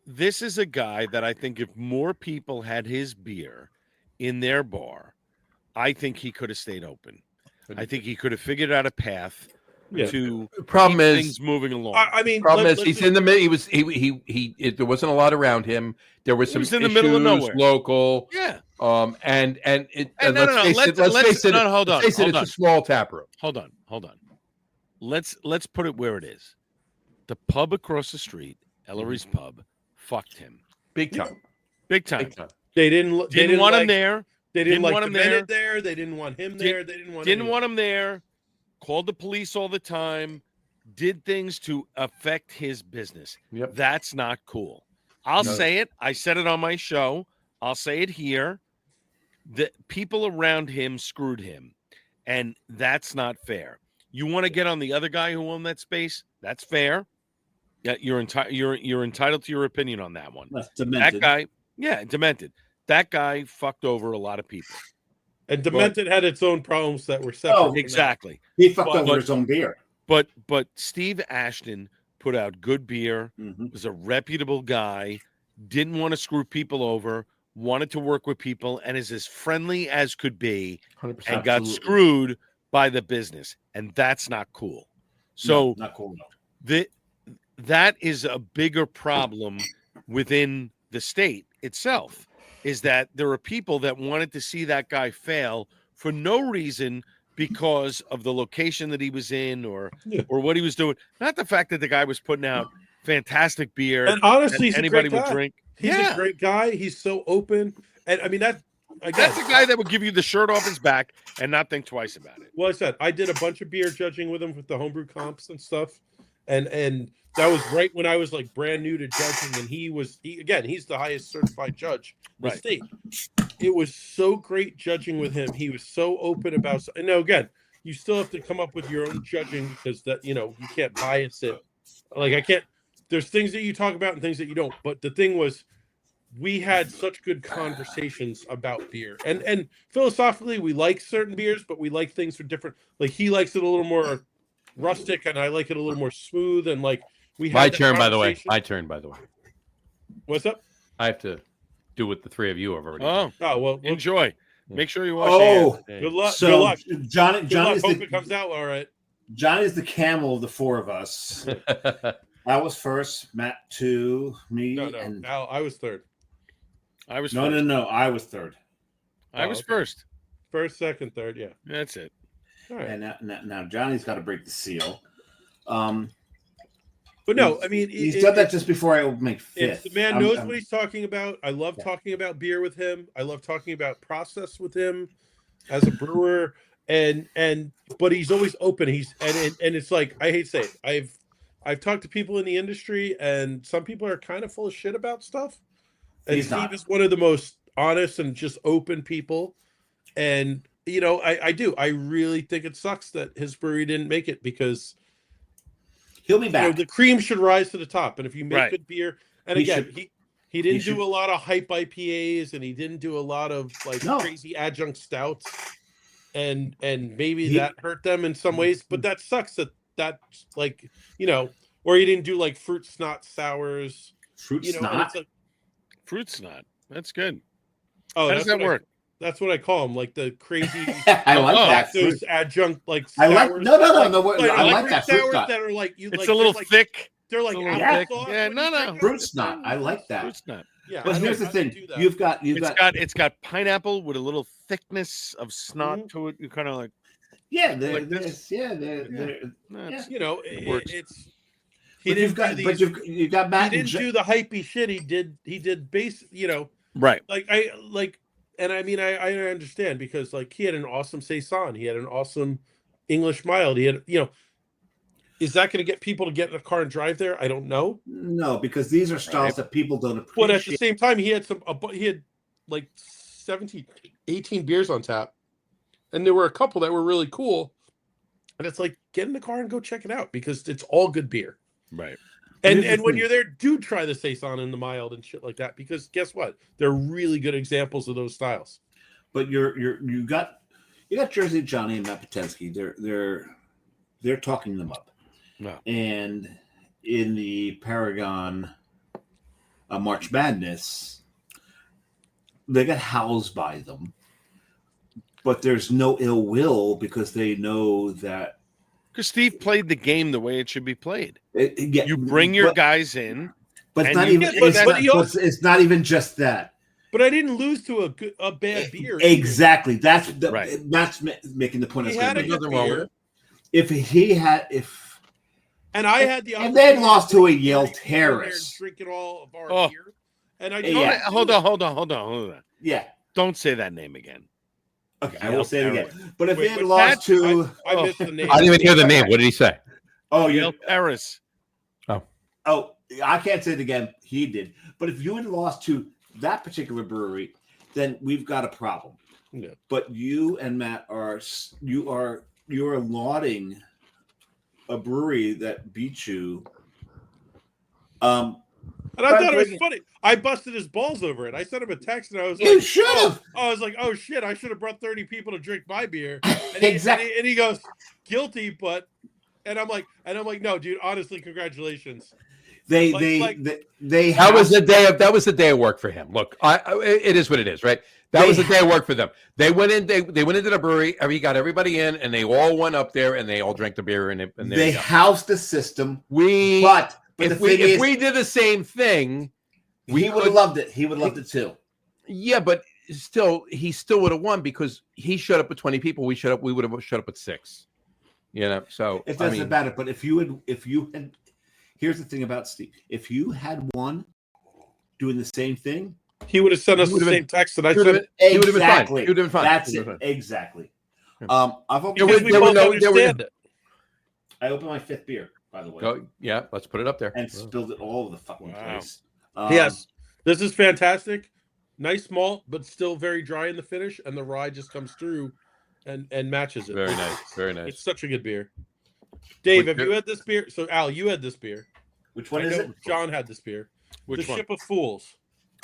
This is a guy that I think if more people had his beer in their bar, I think he could have stayed open. I think he could have figured out a path Yeah. to Problem keep is, things moving along. I mean, problem let's is, he's just- in the middle. There wasn't a lot around him. There was He some was in the issues middle of nowhere. local. yeah. And And no, let's face it. Let's face it. no, hold on, Let's face it. hold It's on. a small tap room. Hold on. Let's put it where it is. The pub across the street, Ellery's Pub, fucked him Big time. big time. Big time. they didn't Want him like- there. They didn't like want the him minute there. They didn't want him there. They didn't want him there. Called the police all the time. Did things to affect his business. Yep. That's not cool. I'll No. say it. I said it on my show. I'll say it here. The people around him screwed him, and that's not fair. You want to get on the other guy who owned that space? That's fair. Yeah, you're entitled to your opinion on that one. That's demented. That guy, yeah, demented. That guy fucked over a lot of people. And Demented had its own problems that were separate. Oh, from that. Exactly. He fucked But- over his own beer. But Steve Ashton put out good beer, Mhm. was a reputable guy, didn't want to screw people over, wanted to work with people, and is as friendly as could be, 100%. and got Absolutely. screwed by the business. And that's not cool. So No, not cool enough. that is a bigger problem within the state itself, is that there are people that wanted to see that guy fail for no reason because of the location that he was in or Yeah. what he was doing. Not the fact that the guy was putting out fantastic beer And honestly, he's anybody a great would guy. drink. He's a great guy. He's so open. And I mean, that again, That's the guy that would give you the shirt off his back and not think twice about it. well, I said I did a bunch of beer judging with him with the homebrew comps and stuff, and that was right when I was like brand new to judging, and he's the highest certified judge in the Right. state. It was so great judging with him. He was so open about. And now again, you still have to come up with your own judging because that you can't bias it. Like I can't. There's things that you talk about and things that you don't. But the thing was, we had such good conversations about beer, and philosophically, we like certain beers, but we like things for different. Like he likes it a little more rustic, and I like it a little more smooth. And like we had My that turn, by the way. conversation. My turn, by the way. What's up? I have to do what the three of you have already done. Oh, Oh well, enjoy. Make sure you wash Oh, your hands. good luck. So good luck. Johnny, Good luck. Johnny's Hope it the comes out all right. Johnny's the camel of the four of us. I was first, Matt two, me, No, and Al, I was third. I was no, first. no, no. I was third. I was okay. first. First, second, third. Yeah. That's it. All right. And now Johnny's got to break the seal. But no, I mean, He's done that just before I make if fifth. the man I'm- knows I'm- what he's talking about, I love talking about beer with him. I love talking about process with him as a brewer, but he's always open. And it's like I hate to say it. I've talked to people in the industry, and some people are kind of full of shit about stuff. And He's Steve not. is one of the most honest and just open people. And I do. I really think it sucks that his brewery didn't make it because He'll be back. the cream should rise to the top. And if you make Right. good beer, and He again, should- he didn't should- do a lot of hype IPAs, and he didn't do a lot of like No. crazy adjunct stouts, and maybe He- that hurt them in some ways. But that sucks that's like or he didn't do like fruit snot sours, Fruit and snot. it's like Fruit snot. That's good. oh, How does that work? That's what I call them, like the crazy. I like Oh, that. Those adjunct like I like sours, no. like I like fruit that fruit sours snot. that are like It's like, a little they're like, thick. They're like a little thick. applesauce. Yeah, when no, you no. drink it. Fruit snot. I like that. Fruit snot. Yeah, But I here's the don't- I don't thing: do that. you've got It's got pineapple with a little thickness of snot Mhm. to it. You kind of like yeah, like this. they're that's- It works. it's But you've got you've got he Matt and didn't do the hypey shit. He did base, right. and I mean I understand because like he had an awesome saison, he had an awesome English mild, he had is that going to get people to get in a car and drive there? I don't know, No, because these are styles Right. that people don't appreciate. but at the same time he had like 17, 18 beers on tap, and there were a couple that were really cool, and it's like get in the car and go check it out because it's all good beer. Right. And Here's the when thing. you're there, do try the saison and the mild and shit like that because guess what? They're really good examples of those styles. But you got Jersey Johnny and Matt Potenski. They're talking them up. No. And in the Paragon March Madness, they got housed by them. But there's no ill will because they know that Because Steve played the game the way it should be played. yeah, You bring your but- guys in. But and it's not you- even. but It's, not, he also- it's not even just that. But I didn't lose to a bad beer. Exactly. That's Right. That's making the point. I was He gonna had a make. good Nothing wrong with beer, it. and I had the And they lost to a opportunity Yale to go in there and Terrace. drinking all of our Oh. beer, and I Yeah. Hold on. Yeah. Don't say that name again. Okay, I Yale will say it Terrace. again. But if Wait, they had but lost to, I missed the name. I didn't even hear the name. What did he say? Yale Terrace. I can't say it again. He did. But if you had lost to that particular brewery, then we've got a problem. Yeah. But you and Matt are lauding a brewery that beat you. And I thought it was funny. I busted his balls over it. I sent him a text, and I was You like, should have. I was like, oh shit, I should have brought 30 people to drink my beer. Exactly. And he goes, guilty, but, and I'm like, no, dude, honestly, congratulations. They That was the day of work for him. Look, it is what it is, right? That was the day of work for them. They went in. They went into the brewery. He got everybody in, and they all went up there, and they all drank the beer. And they housed the system. we, But if we did the same thing, he would have loved it. He would have loved it too. yeah, but he still would have won because he showed up with 20 people. We would have showed up with 6. So it doesn't matter. But if you had, here's the thing about Steve: if you had one doing the same thing, he would have sent us the same text that I sent. He would have been fine. He would have been fine. That's it. Exactly. I've opened. I opened my 5th beer, by the way. Oh, yeah, let's put it up there. And spilled it all over the fucking place. Yes, this is fantastic. Nice malt, but still very dry in the finish, and the rye just comes through and matches it. Very nice. Very nice. It's such a good beer. Dave, have you had this beer? So, Al, you had this beer. Which one is it? John had this beer. Which the one? Ship of Fools.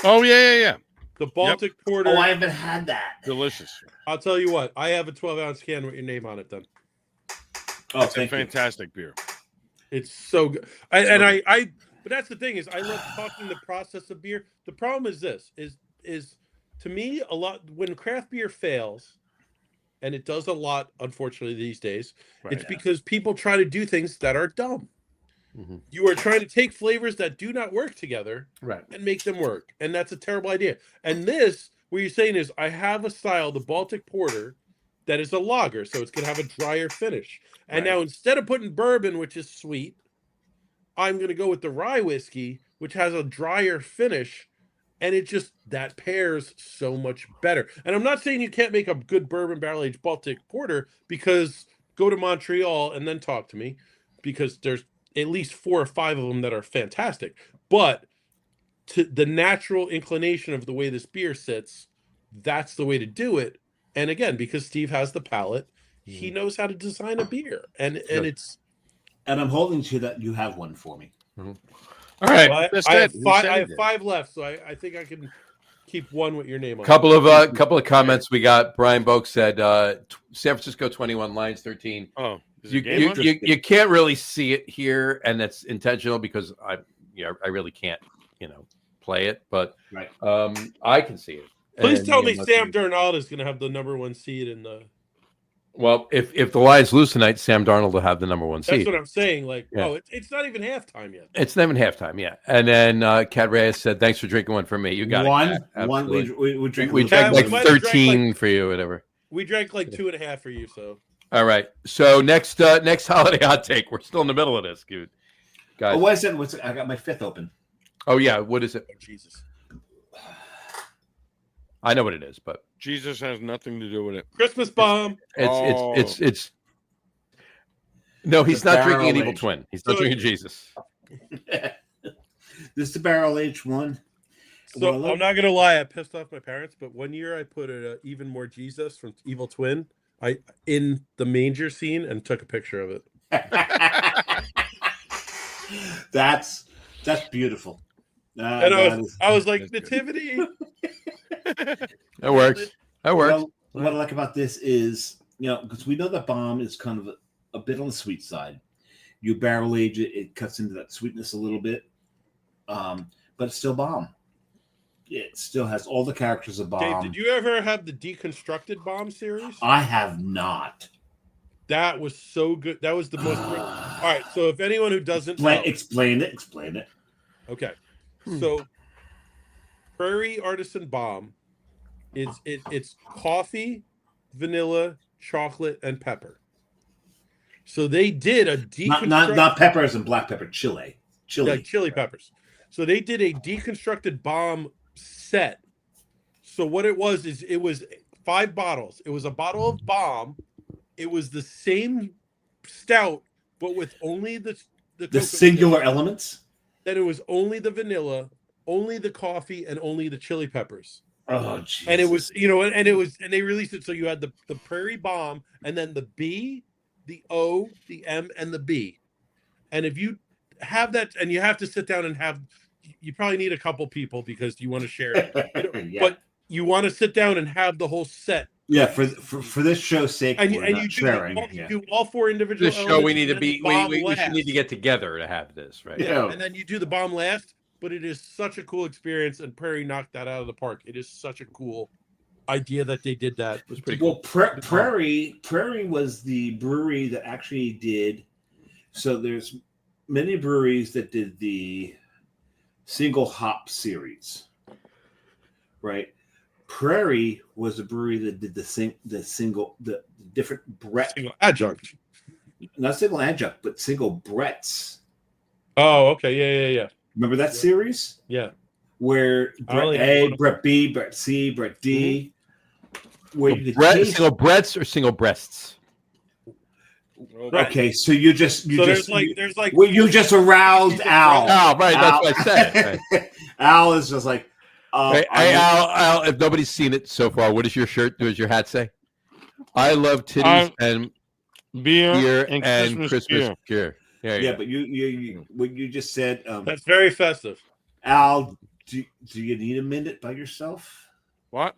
Oh, yeah. The Baltic Porter. Oh, I haven't had that. Delicious. I'll tell you what. I have a 12-ounce can with your name on it then. Oh, It's a fantastic beer. It's so good. But that's the thing is I love talking the process of beer. The problem is this is to me a lot when craft beer fails, and it does a lot, unfortunately, these days, it's because people try to do things that are dumb. Mm-hmm. You are trying to take flavors that do not work together and make them work. And that's a terrible idea. And this, what you're saying is I have a style, the Baltic Porter, that is a lager, so it's going to have a drier finish. And now instead of putting bourbon, which is sweet, I'm going to go with the rye whiskey, which has a drier finish, and it just, that pairs so much better. And I'm not saying you can't make a good bourbon barrel-aged Baltic Porter, because go to Montreal and then talk to me, because there's at least 4 or 5 of them that are fantastic. But to the natural inclination of the way this beer sits, that's the way to do it. And again, because Steve has the palate, he knows how to design a beer, and it's. And I'm holding to that. You have one for me. Mm-hmm. All right, well, I have 5 left, so I think I can keep one with your name on. Couple of comments we got. Brian Boak said San Francisco 21, Lions 13. Oh, you can't really see it here, and that's intentional because I really can't play it, but I can see it. Please tell me Sam Darnold is going to have the number 1 seed in the. Well, if the Lions lose tonight, Sam Darnold will have the number 1 seed. That's what I'm saying. It's not even halftime yet. It's not even halftime yet. And then Cat Reyes said, "Thanks for drinking one for me. You got one. We drank like 13 for you, whatever. We drank like 2.5 for you. So all right. So next holiday hot take. We're still in the middle of this, dude. Guys, what is it? I got my 5th open. Oh yeah, what is it? Oh, Jesus. I know what it is, but Jesus has nothing to do with it. Christmas bomb. It's no, he's not drinking an evil twin. He's not drinking Jesus. This is the barrel aged one. So I'm not gonna lie, I pissed off my parents, but one year I put even more Jesus from Evil Twin in the manger scene and took a picture of it. That's beautiful. And I was like, Nativity. That works. What I like about this is, because we know that bomb is kind of a bit on the sweet side. You barrel age it, it cuts into that sweetness a little bit, but it's still bomb. It still has all the characters of bomb. Dave, did you ever have the Deconstructed Bomb series? I have not. That was so good. That was the most. All right, so if anyone who doesn't explain it. Okay, so Prairie Artisan Bomb, it's coffee, vanilla, chocolate, and pepper. So they did a deconstructed not peppers and black pepper, chili, chili peppers. So they did a deconstructed bomb set. So what it was is it was 5 bottles. It was a bottle of bomb. It was the same stout, but with only the singular elements. Then it was only the vanilla, only the coffee, and only the chili peppers. Oh, Jesus. And it was, and they released it so you had the Prairie Bomb, and then the B, the O, the M, and the B. And if you have that, and you have to sit down and have, you probably need a couple people because you want to share it. Yeah. But you want to sit down and have the whole set. Yeah, for this show's sake, and you do all 4 individual. This show we need to be. We should need to get together to have this, right? Yeah. And then you do the bomb last. But it is such a cool experience, and Prairie knocked that out of the park. It is such a cool idea that they did that. It was pretty cool. Prairie was the brewery that actually did. So there's many breweries that did the single hop series, right? Prairie was a brewery that did the different Brett, Single adjunct. not single adjunct, but single Bretts. Oh, okay. Yeah. Remember that series Yeah. where I Brett only A, have one. Brett B, Brett C, Brett D, where you could taste. Single breasts or single breasts? Okay, so you just there's like well, you just aroused Al. Oh, right. That's what I said. Right. Al is just like, Hey, Al, if nobody's seen it so far, what does your shirt? Does your hat say? I love titties and beer and Christmas beer. There you yeah, go. but you what you just said, that's very festive. Al, do you need a minute by yourself? What?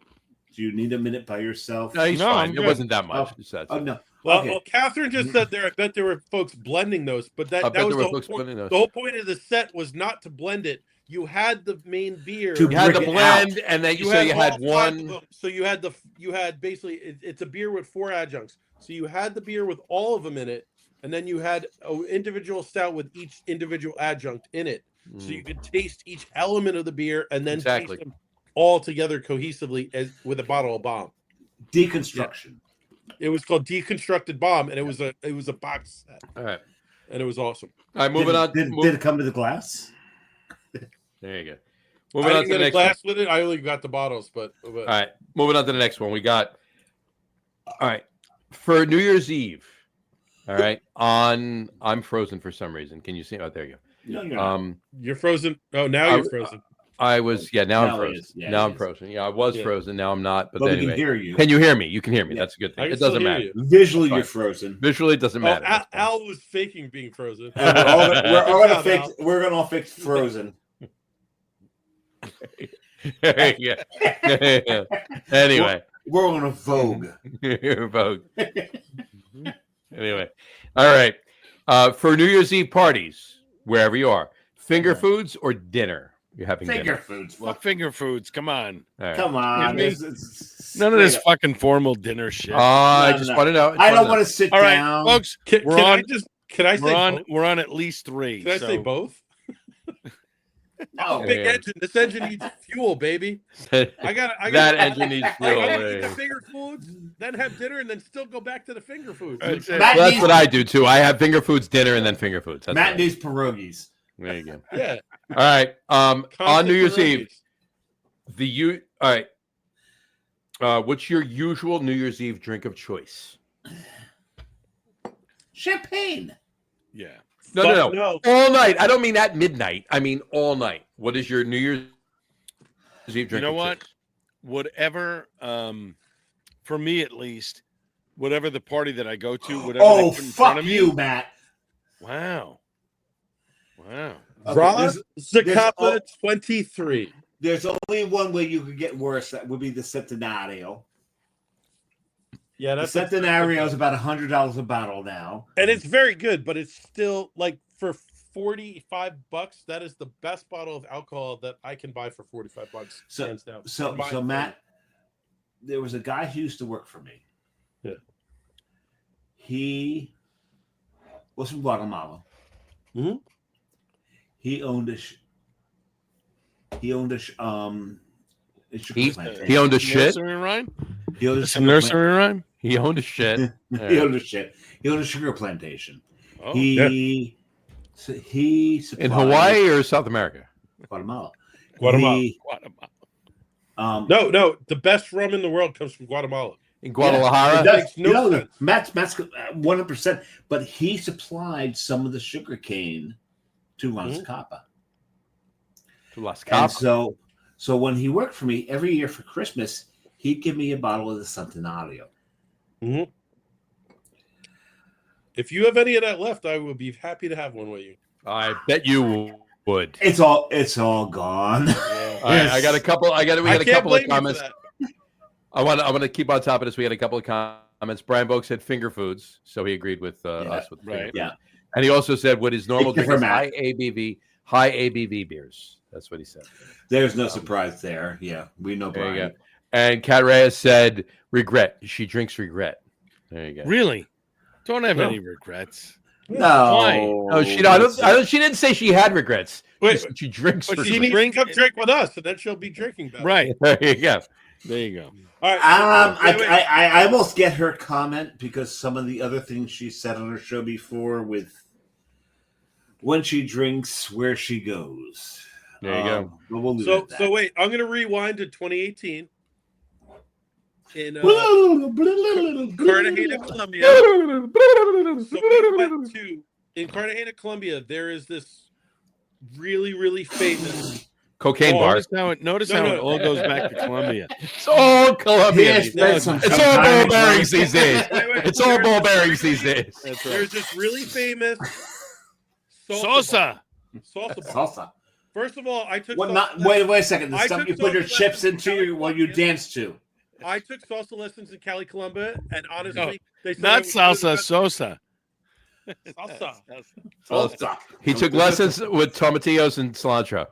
Do you need a minute by yourself? No, he's No, fine. I'm It good. wasn't that much. Oh no. Well, Okay. well, Catherine just said there. I bet there were folks blending those, but I that bet was there the were whole folks point. blending those. The whole point of the set was not to blend it. You had the main beer. To You had the Bring it blend, and then you had all five one. of them. So you had basically it's a beer with 4 adjuncts. So you had the beer with all of them in it, and then you had an individual stout with each individual adjunct in it. So you could taste each element of the beer and then Exactly. taste them all together cohesively with a bottle of bomb. Deconstruction. It was called Deconstructed Bomb, and it was a box set, All right. and it was awesome. All right, moving on. Did it come to the glass? There you go. I Moving on didn't to the get a next one. glass with it. I only got the bottles, but All right, moving on to the next one. We got. All right, for New Year's Eve. All right, I'm frozen for some reason. Can you see? Oh, there you No, you're go. not. you're frozen. Oh, now you're frozen. I was now I'm Now he frozen. is. Yeah, Now he I'm is. frozen. Yeah, I was Yeah. frozen. Now I'm not. But But we anyway, can hear you. can you hear me? You can hear me. Yeah. That's a good I thing. can It still doesn't hear matter. you. Visually, Fine. you're frozen. Visually, it doesn't Oh, matter. That's fine. Al was faking being frozen. And we're all Good gonna job, fake. Al. We're gonna all fix frozen. Yeah. Anyway, We're on a Vogue. Vogue. Anyway, all right. For New Year's Eve parties, wherever you are, finger foods or dinner? You're having Finger dinner. foods. Well, finger foods. Come on. All right. Come on. me? It's None of this straight up. fucking formal dinner shit. I No, just no. want to know. I don't want to sit All right, down. folks. Can We're I on. just can I say We're on. both? We're on at least 3. Can I say both? No. Big Yeah. engine. This engine needs fuel, baby. I got That engine needs I fuel. gotta eat the finger foods, then have dinner, and then still go back to the finger foods. That's it. Matt Well, that's needs- what I do too. I have finger foods dinner and then finger foods. That's Matt right. needs pierogies. There you go. Yeah. All right. On Constant New Year's Eve, pierogies. all right. What's your usual New Year's Eve drink of choice? Champagne. Yeah. No. All night. I don't mean at midnight. I mean all night. What is your New Year's Eve drink? You know of what? choice? Whatever. For me at least, whatever the party that I go to, whatever they Oh, put in front fuck of me. you, Matt. Wow. Okay, Ross there's- Zacapa 23. There's only one way you could get worse. That would be the Centenario. Yeah, The that's Centenario is about $100 a bottle now. and it's very good, but it's still like for $45. That is the best bottle of alcohol that I can buy for $45. So- hands down. So, In my so Matt, there was a guy who used to work for me. Yeah. He was from Guatemala. Mhm. He owned a sugar He plantation. owned a shit. Nursery rhyme? He owned a It's a sugar nursery rhyme? He owned a shit. He owned a shit. He owned a sugar plantation. Oh, He supplied In Hawaii or South America? Guatemala. Guatemala. He, Guatemala. No, the best rum in the world comes from Guatemala. In it Guadalajara? does. Makes no sense. Matt's 100%. But he supplied some of the sugar cane to Las Capa. To Las And Capas. so when he worked for me every year for Christmas, he'd give me a bottle of the Centenario. Mhm. If you have any of that left, I would be happy to have one with you. I bet you would. It's all gone. All right, I got a couple. We got a can't couple of blame you for comments. that. I want to keep on top of this. We had a couple of comments. Brian Boak said finger foods, so he agreed with us with right. finger Yeah. foods. And he also said what his normal Thank you drink for is high ABV beers. That's what he said. There's no surprise there. Yeah, we know There you Brian. go. And Kat Reyes said regret. She drinks regret. There you go. Really? Don't have No. any regrets. No, Why? No, she. I don't. She didn't say she had regrets. Wait, She drinks. but She regret. needs drink- to come drink with us, and then she'll be drinking better. Right. There you go. There you go. All right. I almost get her comment because some of the other things she said on her show before with when she drinks, where she goes. There you go. But we'll leave it at that. So wait, I'm going to rewind to 2018 in Cartagena, Colombia. So we went to in Cartagena, Colombia. There is this really, really famous Cocaine bar. bars. Notice how it all goes back to Columbia. It's all Colombian. He has spent some It's all ball time- bearings these days. It's all ball bearings these days. That's right. There's this really famous Salsa. bar. Salsa. First of all, I took What? salsa Not lessons- wait a second. The I stuff took you put your salsa chips lessons in into while you California. dance to. I took salsa lessons in Cali, Colombia, and honestly, No, they said I Not was one of the salsa, best- Sosa. Salsa. Salsa. He took lessons with tomatillos and cilantro.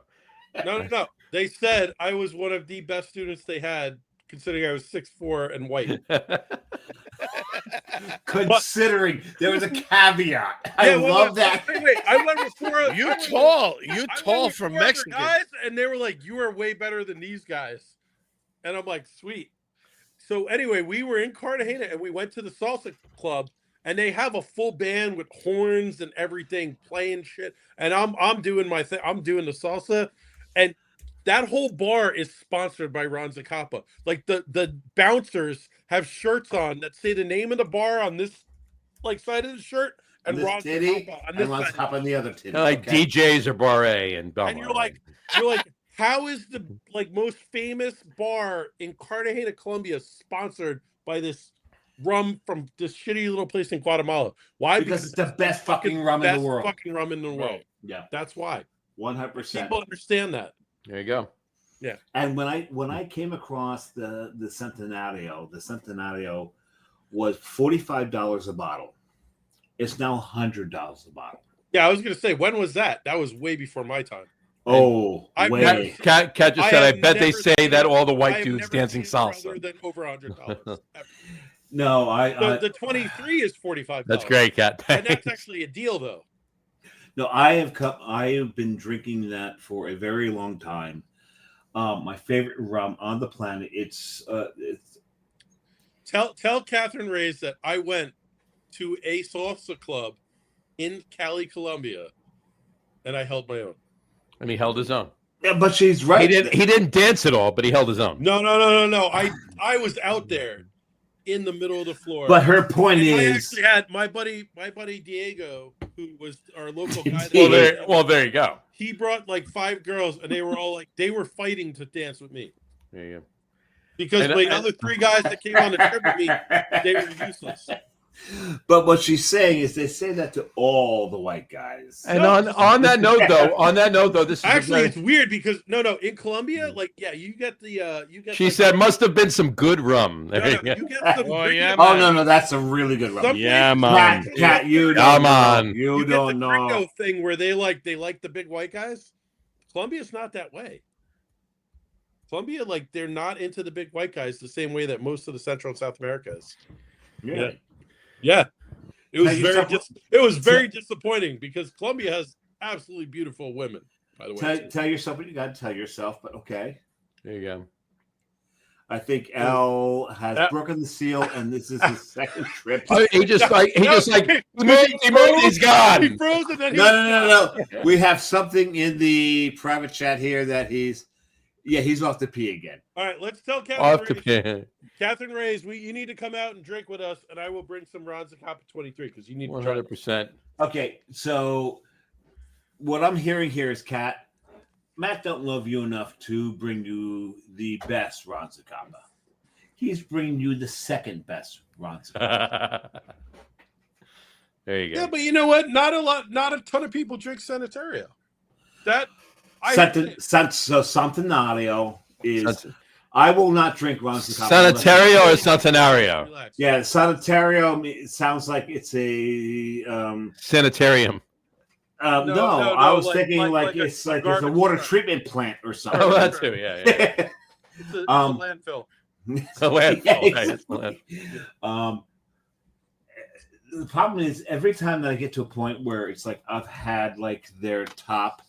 No. They said I was one of the best students they had, considering I was 6'4" and white. Considering there was a caveat. I love that. Wait, I went before. You I went tall. with- You I tall went for before other Mexican. guys, and they were like, "You are way better than these guys," and I'm like, "Sweet." So anyway, we were in Cartagena, and we went to the salsa club, and they have a full band with horns and everything playing shit, and I'm doing my thing. I'm doing the salsa, and that whole bar is sponsored by Ron Zacapa. Like the bouncers have shirts on that say the name of the bar on this like side of the shirt, and this Ron titty Zacapa on and this Ron's side. top on the other titty. Like okay? DJs or Bar A and Belmont. And you're like, how is the like most famous bar in Cartagena, Colombia, sponsored by this rum from this shitty little place in Guatemala? Why? Because it's the best fucking rum in the world. Fucking rum in the world. Yeah, That's why 100%. people understand that. there you go. And when I came across the Centenario was $45 a bottle. It's now $100 a bottle. Yeah, I was gonna say, when was that? That was way before my time. Oh, I've way. never- Cat just said, I have bet they never say seen- that all the I white have dudes never dancing seen other salsa. than over $100. No, The 23 is $45. That's great, Cat. And that's actually a deal, though. no. I have been drinking that for a very long time. My favorite rum on the planet. It's Tell Catherine Reyes that I went to a salsa club in Cali, Colombia, and I held my own. And he held his own. yeah, but she's right. He didn't dance at all, but he held his own. No. I was out there in the middle of the floor. But her point And I is, actually had my buddy Diego, who was our local guy. Well, there you go. He brought like 5 girls, and they were all like, they were fighting to dance with me There you go. because And- the other 3 guys that came on the trip with me, they were useless. but what she's saying is they say that to all the white guys. And on that note, though, this is Actually, it's weird because in Colombia, like you get the she like, said must have been some good rum. no, There you go. you get some Oh, pretty- yeah, Oh no, that's a really good rum. Some Yeah, places- man. Cat, you don't Come know. on. You you get don't the know. gringo thing where they like the big white guys. Colombia's not that way. Colombia, like they're not into the big white guys the same way that most of the Central and South America is. Yeah. Yeah. It was Tell very yourself- disappointing because Colombia has absolutely beautiful women, by the way. Tell yourself what you got to tell yourself, but okay. There you go. I think Al has That- broken the seal, and this is his second trip. He just He he's gone. He froze and then he No. We have something in the private chat here that he's off to pee again. All right, let's tell Off to Catherine Reyes. pin. Catherine Reyes, you need to come out and drink with us, and I will bring some Ron Zacapa 23 because you need to try it. 100%. Okay, so what I'm hearing here is, Kat, Matt don't love you enough to bring you the best Ron Zacapa. He's bringing you the second best Ron Zacapa. There you go. Yeah, but you know what? Not a ton of people drink Sanitario. Centenario is. I will not drink Ron Zacapa. Sanitario or Centenario? Relax. Yeah, Sanitario sounds like it's a. Sanitarium. No, I was thinking like a it's a garbage water truck. treatment plant or something. Oh, that too. Yeah. It's a Um, landfill. A landfill. Yeah, Right, it's a landfill. The problem is every time that I get to a point where it's like I've had like their top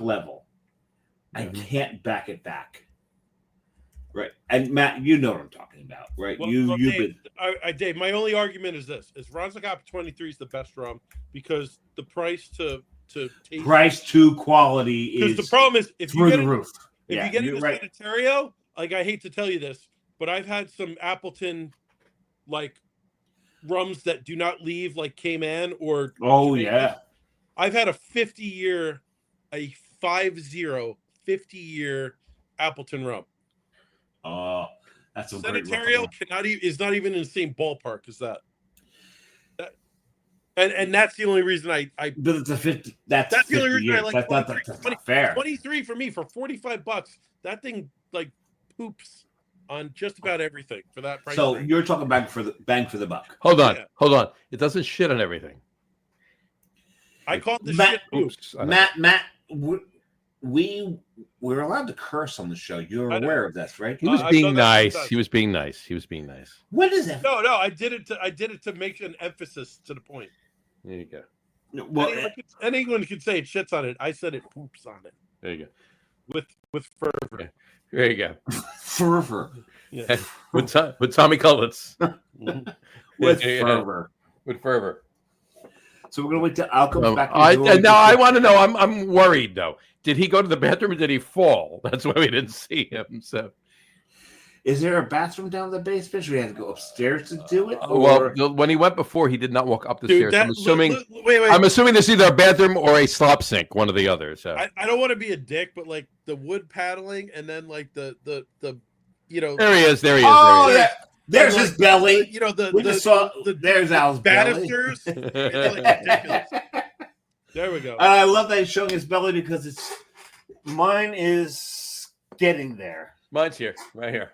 level, I can't back it back. Right. And Matt, you know what I'm talking about, right? Well, you've Dave, been Dave, my only argument is this: is Ronzagop 23 is the best rum because the price to taste. price to quality Because is the problem is if you through get the into, roof. if Yeah, you get you're into right. Sanitario, like I hate to tell you this, but I've had some Appleton like rums that do not leave like Cayman or Oh Jamaica. yeah. I've had a 50-year Appleton rum. Oh, that's a great Sanitario is not even in the same ballpark as that. And that's the only reason I But it's a 50. That's the only 50 reason I years. like That's not fair. 23 for me for $45. That thing like poops on just about everything for that price. So range. you're talking bang for the buck. Hold on. Yeah. Hold on. It doesn't shit on everything. I call it the Matt- shit poop. Oops. I Matt, we're allowed to curse on the show. You're I know. aware of this, right? He was I've being done that nice. sometimes. He was being nice. He was being nice. What is it? No, I did it to make an emphasis to the point. There you go. Well, Anyone could say it shits on it. I said it poops on it There you go. with fervor. Yeah. There you go. fervor. Yeah. With Tommy Cullitz. With Yeah. fervor. With fervor. So we're gonna wait till Al comes back. And now I want to know. I'm worried though. Did he go to the bathroom or did he fall? That's why we didn't see him. So, Is there a bathroom down in the basement? Should we have to go upstairs to do it? well, when he went before, he did not walk up the stairs. I'm assuming. Wait. I'm assuming there's either a bathroom or a slop sink, one or the other. So I don't want to be a dick, but like the wood paddling and then like the you know there he is. There he is. Oh, there he is. yeah. There's his belly. you know We just saw. There's Al's belly. banisters. It's like ridiculous. There we go. And I love that he's showing his belly because mine is getting there. Mine's here, right here.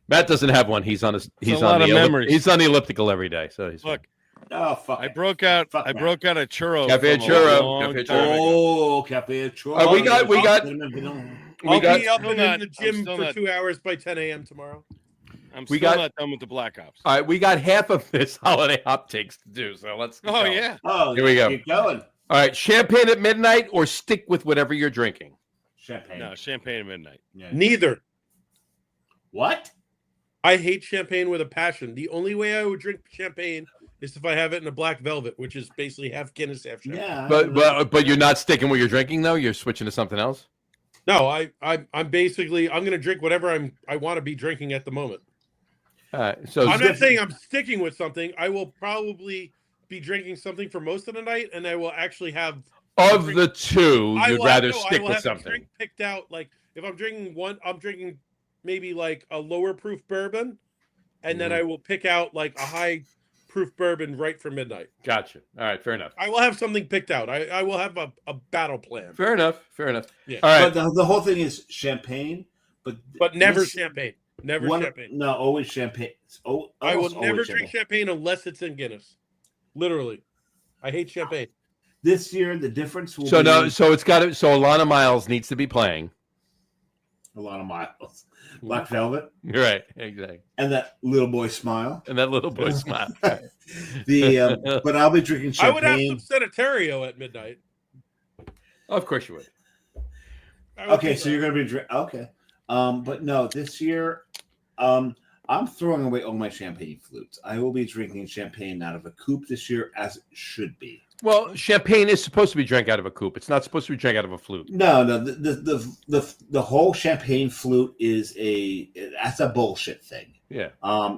Matt doesn't have one. He's on his. He's a lot on of the. memories. He's on the elliptical every day. So he's Look, Oh fuck! I it. broke out Fuck a Matt. churro. Cafe from a churro. long Cafe time churro. ago. Oh, cafe churro. we got- I'll be up Still and not- in the I'm gym still for not- 2 hours by 10 a.m. tomorrow. I'm We still got- not done with the Black Ops. All right, we got half of this holiday hop takes to do. So let's. Oh go. yeah. Oh, Here we go. Keep going. All right, champagne at midnight or stick with whatever you're drinking. Champagne. No, champagne at midnight. Yeah. Neither. What? I hate champagne with a passion. The only way I would drink champagne is if I have it in a black velvet, which is basically half Guinness, half champagne. Yeah. But you're not sticking what you're drinking though. You're switching to something else. No, I'm basically I'm gonna drink whatever I want to be drinking at the moment. All right, so I'm not saying I'm sticking with something. I will probably be drinking something for most of the night, and I will actually have of the two, I you'd will rather have, no, I stick will with have a something. drink picked out. Like if I'm drinking one, I'm drinking maybe like a lower proof bourbon, and then I will pick out like a high proof bourbon right for midnight. Gotcha. All right, fair enough. I will have something picked out. I will have a battle plan, Fair enough. Fair enough. Yeah. All right. But the whole thing is champagne, but never this- champagne. Never one- champagne. No, always champagne. Oh, I will almost never always drink champagne unless it's in Guinness. Literally, I hate champagne. This year, the difference will So be no, so it's got to. So Alana Miles needs to be playing. a lot of miles. Black Velvet You're right. Exactly. and that little boy smile. And that little boy smile. But I'll be drinking I would have champagne. some Sanitario at midnight. Of course you would. I would Okay, do so that. you're gonna be okay. But no, this year, I'm throwing away all my champagne flutes. I will be drinking champagne out of a coupe this year, as it should be. Well, champagne is supposed to be drank out of a coupe. It's not supposed to be drank out of a flute. No, the whole champagne flute that's a bullshit thing. Yeah.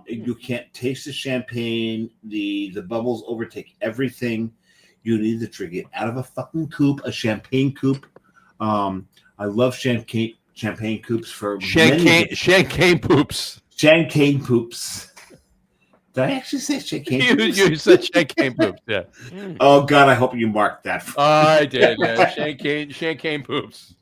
You can't taste the champagne. The bubbles overtake everything. You need to drink it out of a fucking coupe, a champagne coupe. I love champagne coupes for Champagne poops. champagne poops. Did I actually say champagne? Poops? You said champagne poops. Yeah. Oh God, I hope you marked that. I did. Yeah. Champagne poops.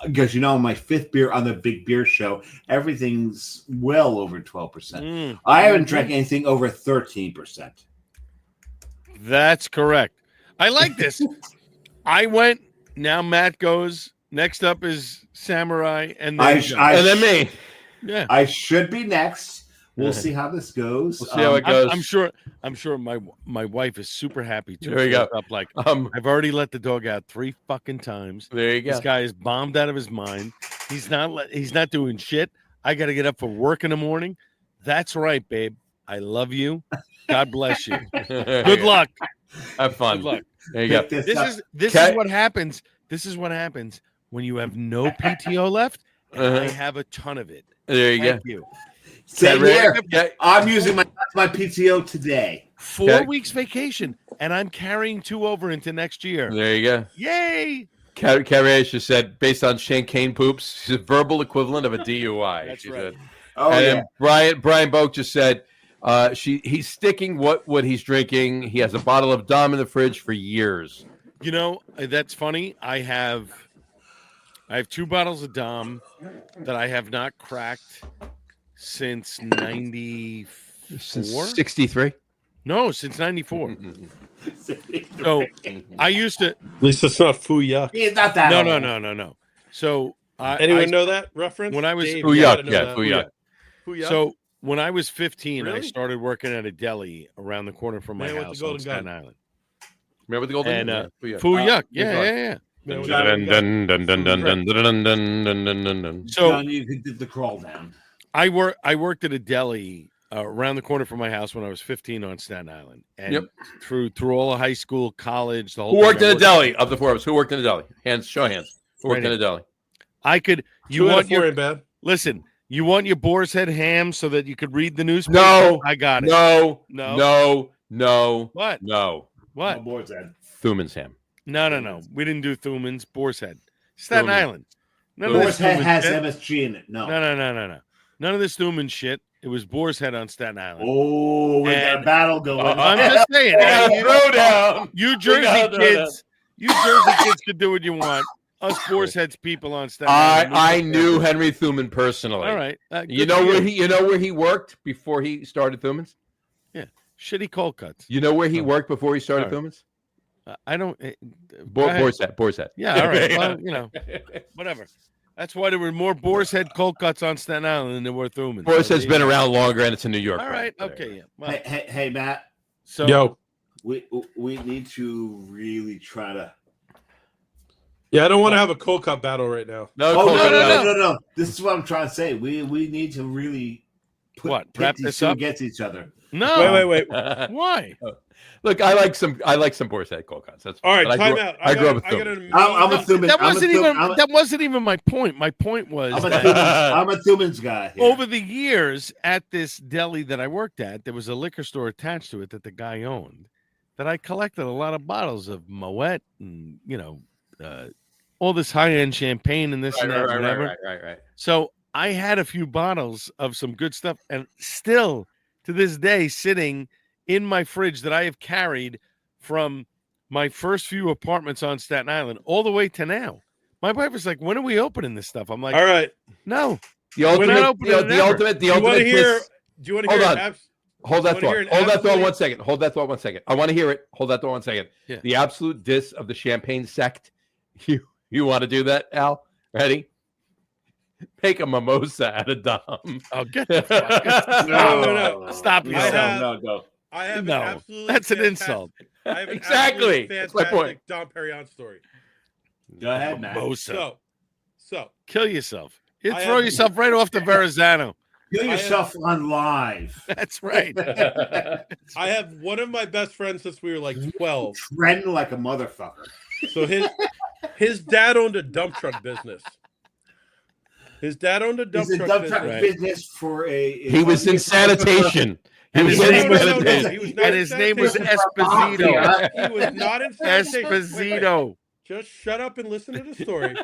Because my fifth beer on the Big Beer Show, everything's well over 12%. I haven't drank anything over 13%. That's correct. I like this. I went. Now Matt goes. Next up is Samurai, and then I And then me. yeah. I should be next, We'll see how this goes. We'll see how it goes. I'm sure my wife is super happy too. There you go. Up like I've already let the dog out 3 fucking times. There you go. This guy is bombed out of his mind. He's not doing shit. I got to get up for work in the morning. That's right, babe. I love you. God bless you. Good luck. Have fun. Good luck. There you go. This is what happens. This is what happens when you have no PTO left. And I have a ton of it. There you Thank go. you. Same here. Yeah. I'm using my PTO today. 4 weeks vacation, and I'm carrying 2 over into next year. There you go. Yay! Carrie just said, based on Shane Kane poops, she's a verbal equivalent of a DUI. That's she right. said. Oh, And yeah. then Brian Boak just said, he's sticking what he's drinking. He has a bottle of Dom in the fridge for years. You know, that's funny. I have 2 bottles of Dom that I have not cracked since 94. 63. No, since 94. So I used to. At least it's not foo yuck. It's not that No. old. So Anyone know that reference? when I was- Dave, Foo you gotta yuck, know yeah, that. foo yuck. Foo yuck. So when I was 15, I Really? started working at a deli around the corner from my Man with the house golden on Staten gun. Island. Remember the golden? And Foo yuck. Foo yuck. good Yeah. Man with the John, golden gun. Dun, dun, dun, dun, dun, dun, dun, dun, dun, dun, dun. So John, you could do the crawl down. I worked at a deli around the corner from my house when I was 15 on Staten Island, and Yep. through all of high school, college, the whole. Who thing, worked I in a deli of the 4 of us? Who worked in a deli? Show hands. Who worked Right in a deli? I could. You 2 out want of 4 your ain't bad. listen. You want your boar's head ham so that you could read the newspaper? No. I got it. No. No. What? No. What? No boards, Ed. Thuman's ham. No. We didn't do Thuman's boar's head. Staten Thuman. Island. None of Boar's this Head Thuman has shit. MSG in it. No. No. None of this Thuman shit. It was boar's head on Staten Island. Oh, we got a And- battle going. I'm just saying. Throwdown. You Jersey got kids, could do what you want. Us boar's heads people on Staten Island. I knew Henry Thuman personally. All right. You know where he worked before he started Thuman's? Shitty cold cuts. You know where he worked before he started All right. Thuman's? I don't. go ahead. Boar's Head. Yeah. All right. Well, whatever. That's why there were more boar's head cold cuts on Staten Island than there were Thuman's. Boar's So Head's been around longer, and it's in New York. All right. Okay. Yeah. Well, Hey, Matt. so Yo. We need to really try to. Yeah, I don't want to have a cold cup battle right now. No, Oh, Cole, no. This is what I'm trying to say. We need to really What, pit wrap these this two up? against each other. no. Wait. Why? Look, I like some Boar's Head cold cuts. That's All right, but time out. I grew up with I got Thuman. I'm a Thuman. That wasn't even my point. My point was I'm a Thuman's guy. Here. over the years at this deli that I worked at, there was a liquor store attached to it that the guy owned. That I collected a lot of bottles of Moet and all this high end champagne and this and that, whatever. Right. So I had a few bottles of some good stuff, and still to this day, sitting in my fridge that I have carried from my first few apartments on Staten Island all the way to now. My wife was like, "When are we opening this stuff?" I'm like, All right. "No, The We're not ultimate, opening it the ever. ultimate, the Do you want ultimate. to hear? kiss- Do you want to Hold hear? on. Hold that wanna hear thought. an Hold that thought absolute- 1 second. Hold that thought 1 second. I want to hear it. Hold that thought 1 second. Yeah. The absolute diss of the champagne sect. You want to do that, Al? Ready? Make a mimosa out of Dom. I'll get the fuck. No. Stop yourself. No. I have No, an absolutely that's an fantastic- insult. I have an Exactly. absolutely That's my point. fantastic Dom Perignon story. Go ahead, Matt. Mimosa. So Kill yourself. You I throw have- yourself right off the Verrazano. Kill yourself on live. That's right. I have one of my best friends since we were like 12. Trend like a motherfucker. So his dad owned a dump truck business. His dad owned a dump He's a truck dump business. truck Right. business for a. He was in sanitation. He And was his in name was- sanitation. He was not And in his name was sanitation. Esposito. He was not in sanitation. Wait. Esposito. Just shut up and listen to the story.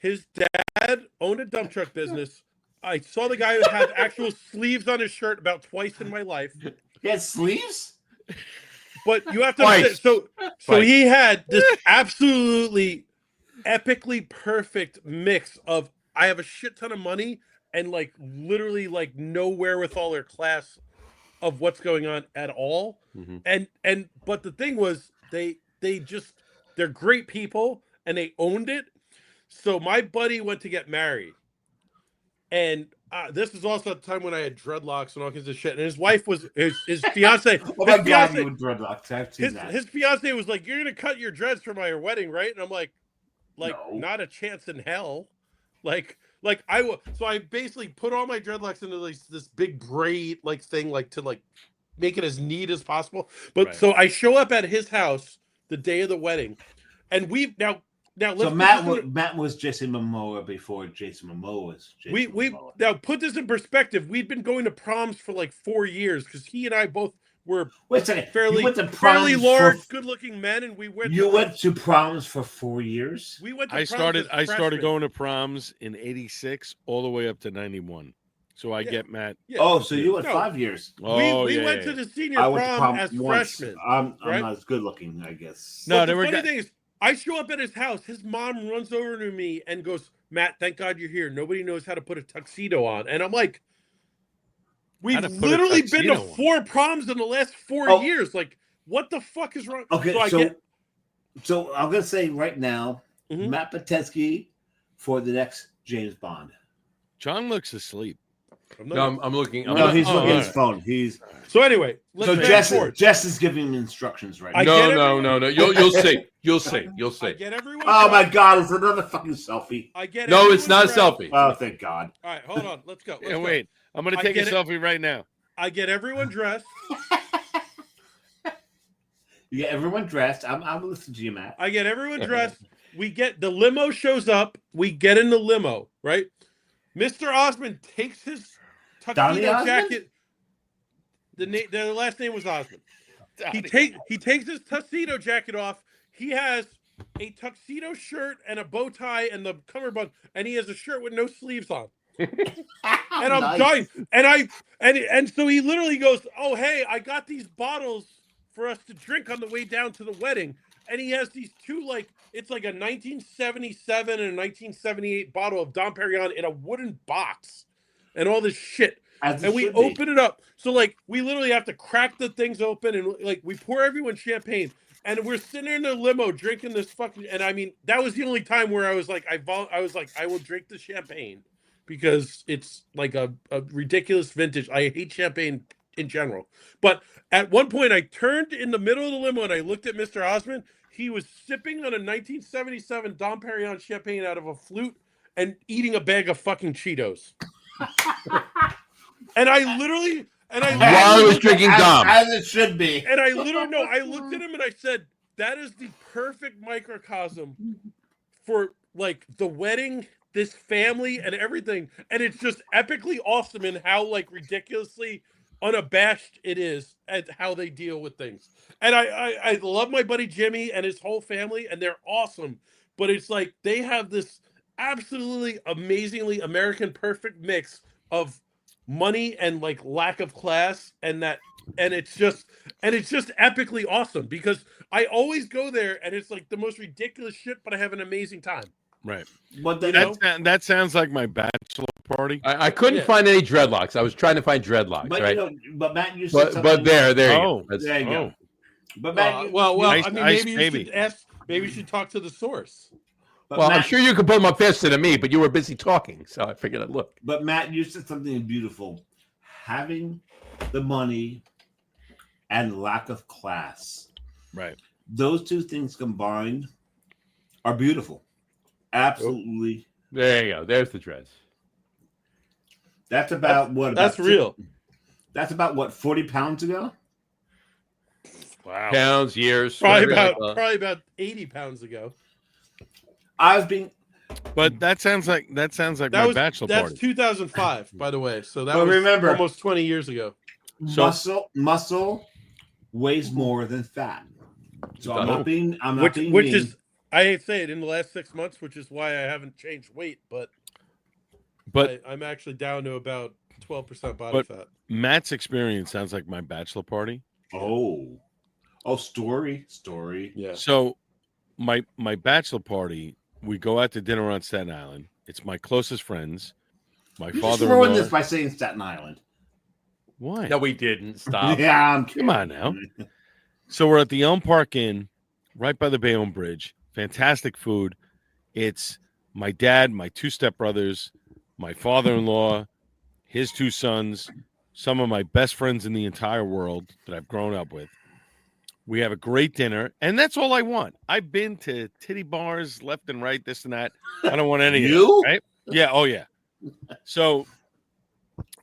His dad owned a dump truck business. I saw the guy who had actual sleeves on his shirt about twice in my life. He had sleeves? But you have to Twice. understand, so Twice. he had this absolutely epically perfect mix of I have a shit ton of money and like literally like no wherewithal or class of what's going on at all. Mhm. And but the thing was they're great people and they owned it. So my buddy went to get married. And this is also the time when I had dreadlocks and all kinds of shit. And his wife was his fiance. Oh my his God, fiance, you with dreadlocks. I've seen that. his fiance was like, "You're gonna cut your dreads for my wedding, right?" And I'm like, No. not a chance in hell. Like I will. So I basically put all my dreadlocks into this big braid like thing, like to like make it as neat as possible. But Right. so I show up at his house the day of the wedding, and now let's So put Matt this Matt was Jason Momoa before Jason Momoa was Jason we Momoa. now put this in perspective. We'd been going to proms for like 4 years because he and I both were Wait a second. fairly you went to fairly proms large, good-looking men, and we went. You went to proms for 4 years? We went to I proms started as freshmen. going to proms in 86 all the way up to 91. So I get Matt. Yeah. Oh, so you went No. 5 years. Oh, we yeah, went yeah. to the senior I went to prom prom as once. freshmen. I'm right? not as good looking, I guess. No, But they the were funny gu- thing is, I show up at his house. His mom runs over to me and goes, "Matt, thank God you're here. Nobody knows how to put a tuxedo on." And I'm like, "We've to put a literally been to tuxedo on. 4 proms in the last 4 Oh. years. Like, what the fuck is wrong?" Okay, so I'm gonna say right now, Mhm. Matt Potenski for the next James Bond. John looks asleep. I'm No, not- I'm looking. No, he's looking at his all phone. He's So anyway, let's so fast forward. Jess is giving him instructions right I now. get No, everyone- no, no, no. You'll see. You'll see. You'll I see. get everyone. Oh my dressed. God, it's another fucking selfie. I get No, it's everyone not a dressed. selfie. Oh, thank God. All right, hold on. Let's go. Let's Yeah, go. wait. I'm going to I take a get it. selfie right now. I get everyone dressed. Yeah, everyone dressed. I'm listening to you, Matt. I get everyone dressed. We get the limo shows up. We get in the limo, right? Mr. Osmond takes his Donny tuxedo Osmond? jacket. The last name was Osmond. He takes his tuxedo jacket off. He has a tuxedo shirt and a bow tie and the cummerbund, and he has a shirt with no sleeves on. And I'm Nice. dying. And so he literally goes, "Oh, hey, I got these bottles for us to drink on the way down to the wedding." And he has these two, like, it's like a 1977 and a 1978 bottle of Dom Perignon in a wooden box and all this shit. As it And we should be. open it up. So, like, we literally have to crack the things open and, like, we pour everyone champagne. And we're sitting in a limo drinking this fucking. And I mean, that was the only time where I was like, I will drink the champagne because it's like a ridiculous vintage. I hate champagne in general. But at one point, I turned in the middle of the limo and I looked at Mr. Osmond. He was sipping on a 1977 Dom Perignon champagne out of a flute and eating a bag of fucking Cheetos. And I literally. While I was drinking Dom. As it should be. And I literally no, I looked at him and I said, "That is the perfect microcosm for like the wedding, this family, and everything." And it's just epically awesome in how like ridiculously unabashed it is at how they deal with things. And I love my buddy Jimmy and his whole family, and they're awesome. But it's like they have this absolutely amazingly American perfect mix of money and like lack of class, and it's just epically awesome because I always go there and it's like the most ridiculous shit, but I have an amazing time. Right. But the, That sounds like my bachelor party. I couldn't Yeah. find any dreadlocks. I was trying to find dreadlocks, but, right? but Matt, you said But something. there you Oh. go. That's- There you go. Oh. But Matt, Well, Ice- I mean, Ice maybe you Baby. should ask. Maybe you should talk to the source. but well, Matt, I'm sure you could put them up faster than me, but you were busy talking, so I figured I'd look. But Matt, you said something beautiful. Having the money and lack of class. Right. Those two things combined are beautiful. Absolutely. There you go. There's the dress. That's about what? That's real. That's about what? 40 pounds ago. Wow. Pounds, years. Probably whatever you about like. probably about 80 pounds ago. I was being. But that sounds like my bachelor that's party. 2005, by the way. So that But was remember- almost 20 years ago. So- Muscle weighs more than fat. So I'm Oh. not being. I'm not Which being which mean. is I hate to say it in the last 6 months, which is why I haven't changed weight, but I'm actually down to about 12% body But- fat. Matt's experience sounds like my bachelor party. Oh, story. Yeah. So my bachelor party, we go out to dinner on Staten Island. It's my closest friends. My You just father-in-law. ruined this by saying Staten Island. Why? No, we didn't. Stop. Yeah, I'm kidding. Come on now. So we're at the Elm Park Inn, right by the Bayonne Bridge. Fantastic food. It's my dad, my two stepbrothers, my father-in-law, his two sons, some of my best friends in the entire world that I've grown up with. We have a great dinner, and that's all I want. I've been to titty bars left and right, this and that. I don't want any of You? that, right? Yeah, oh yeah. So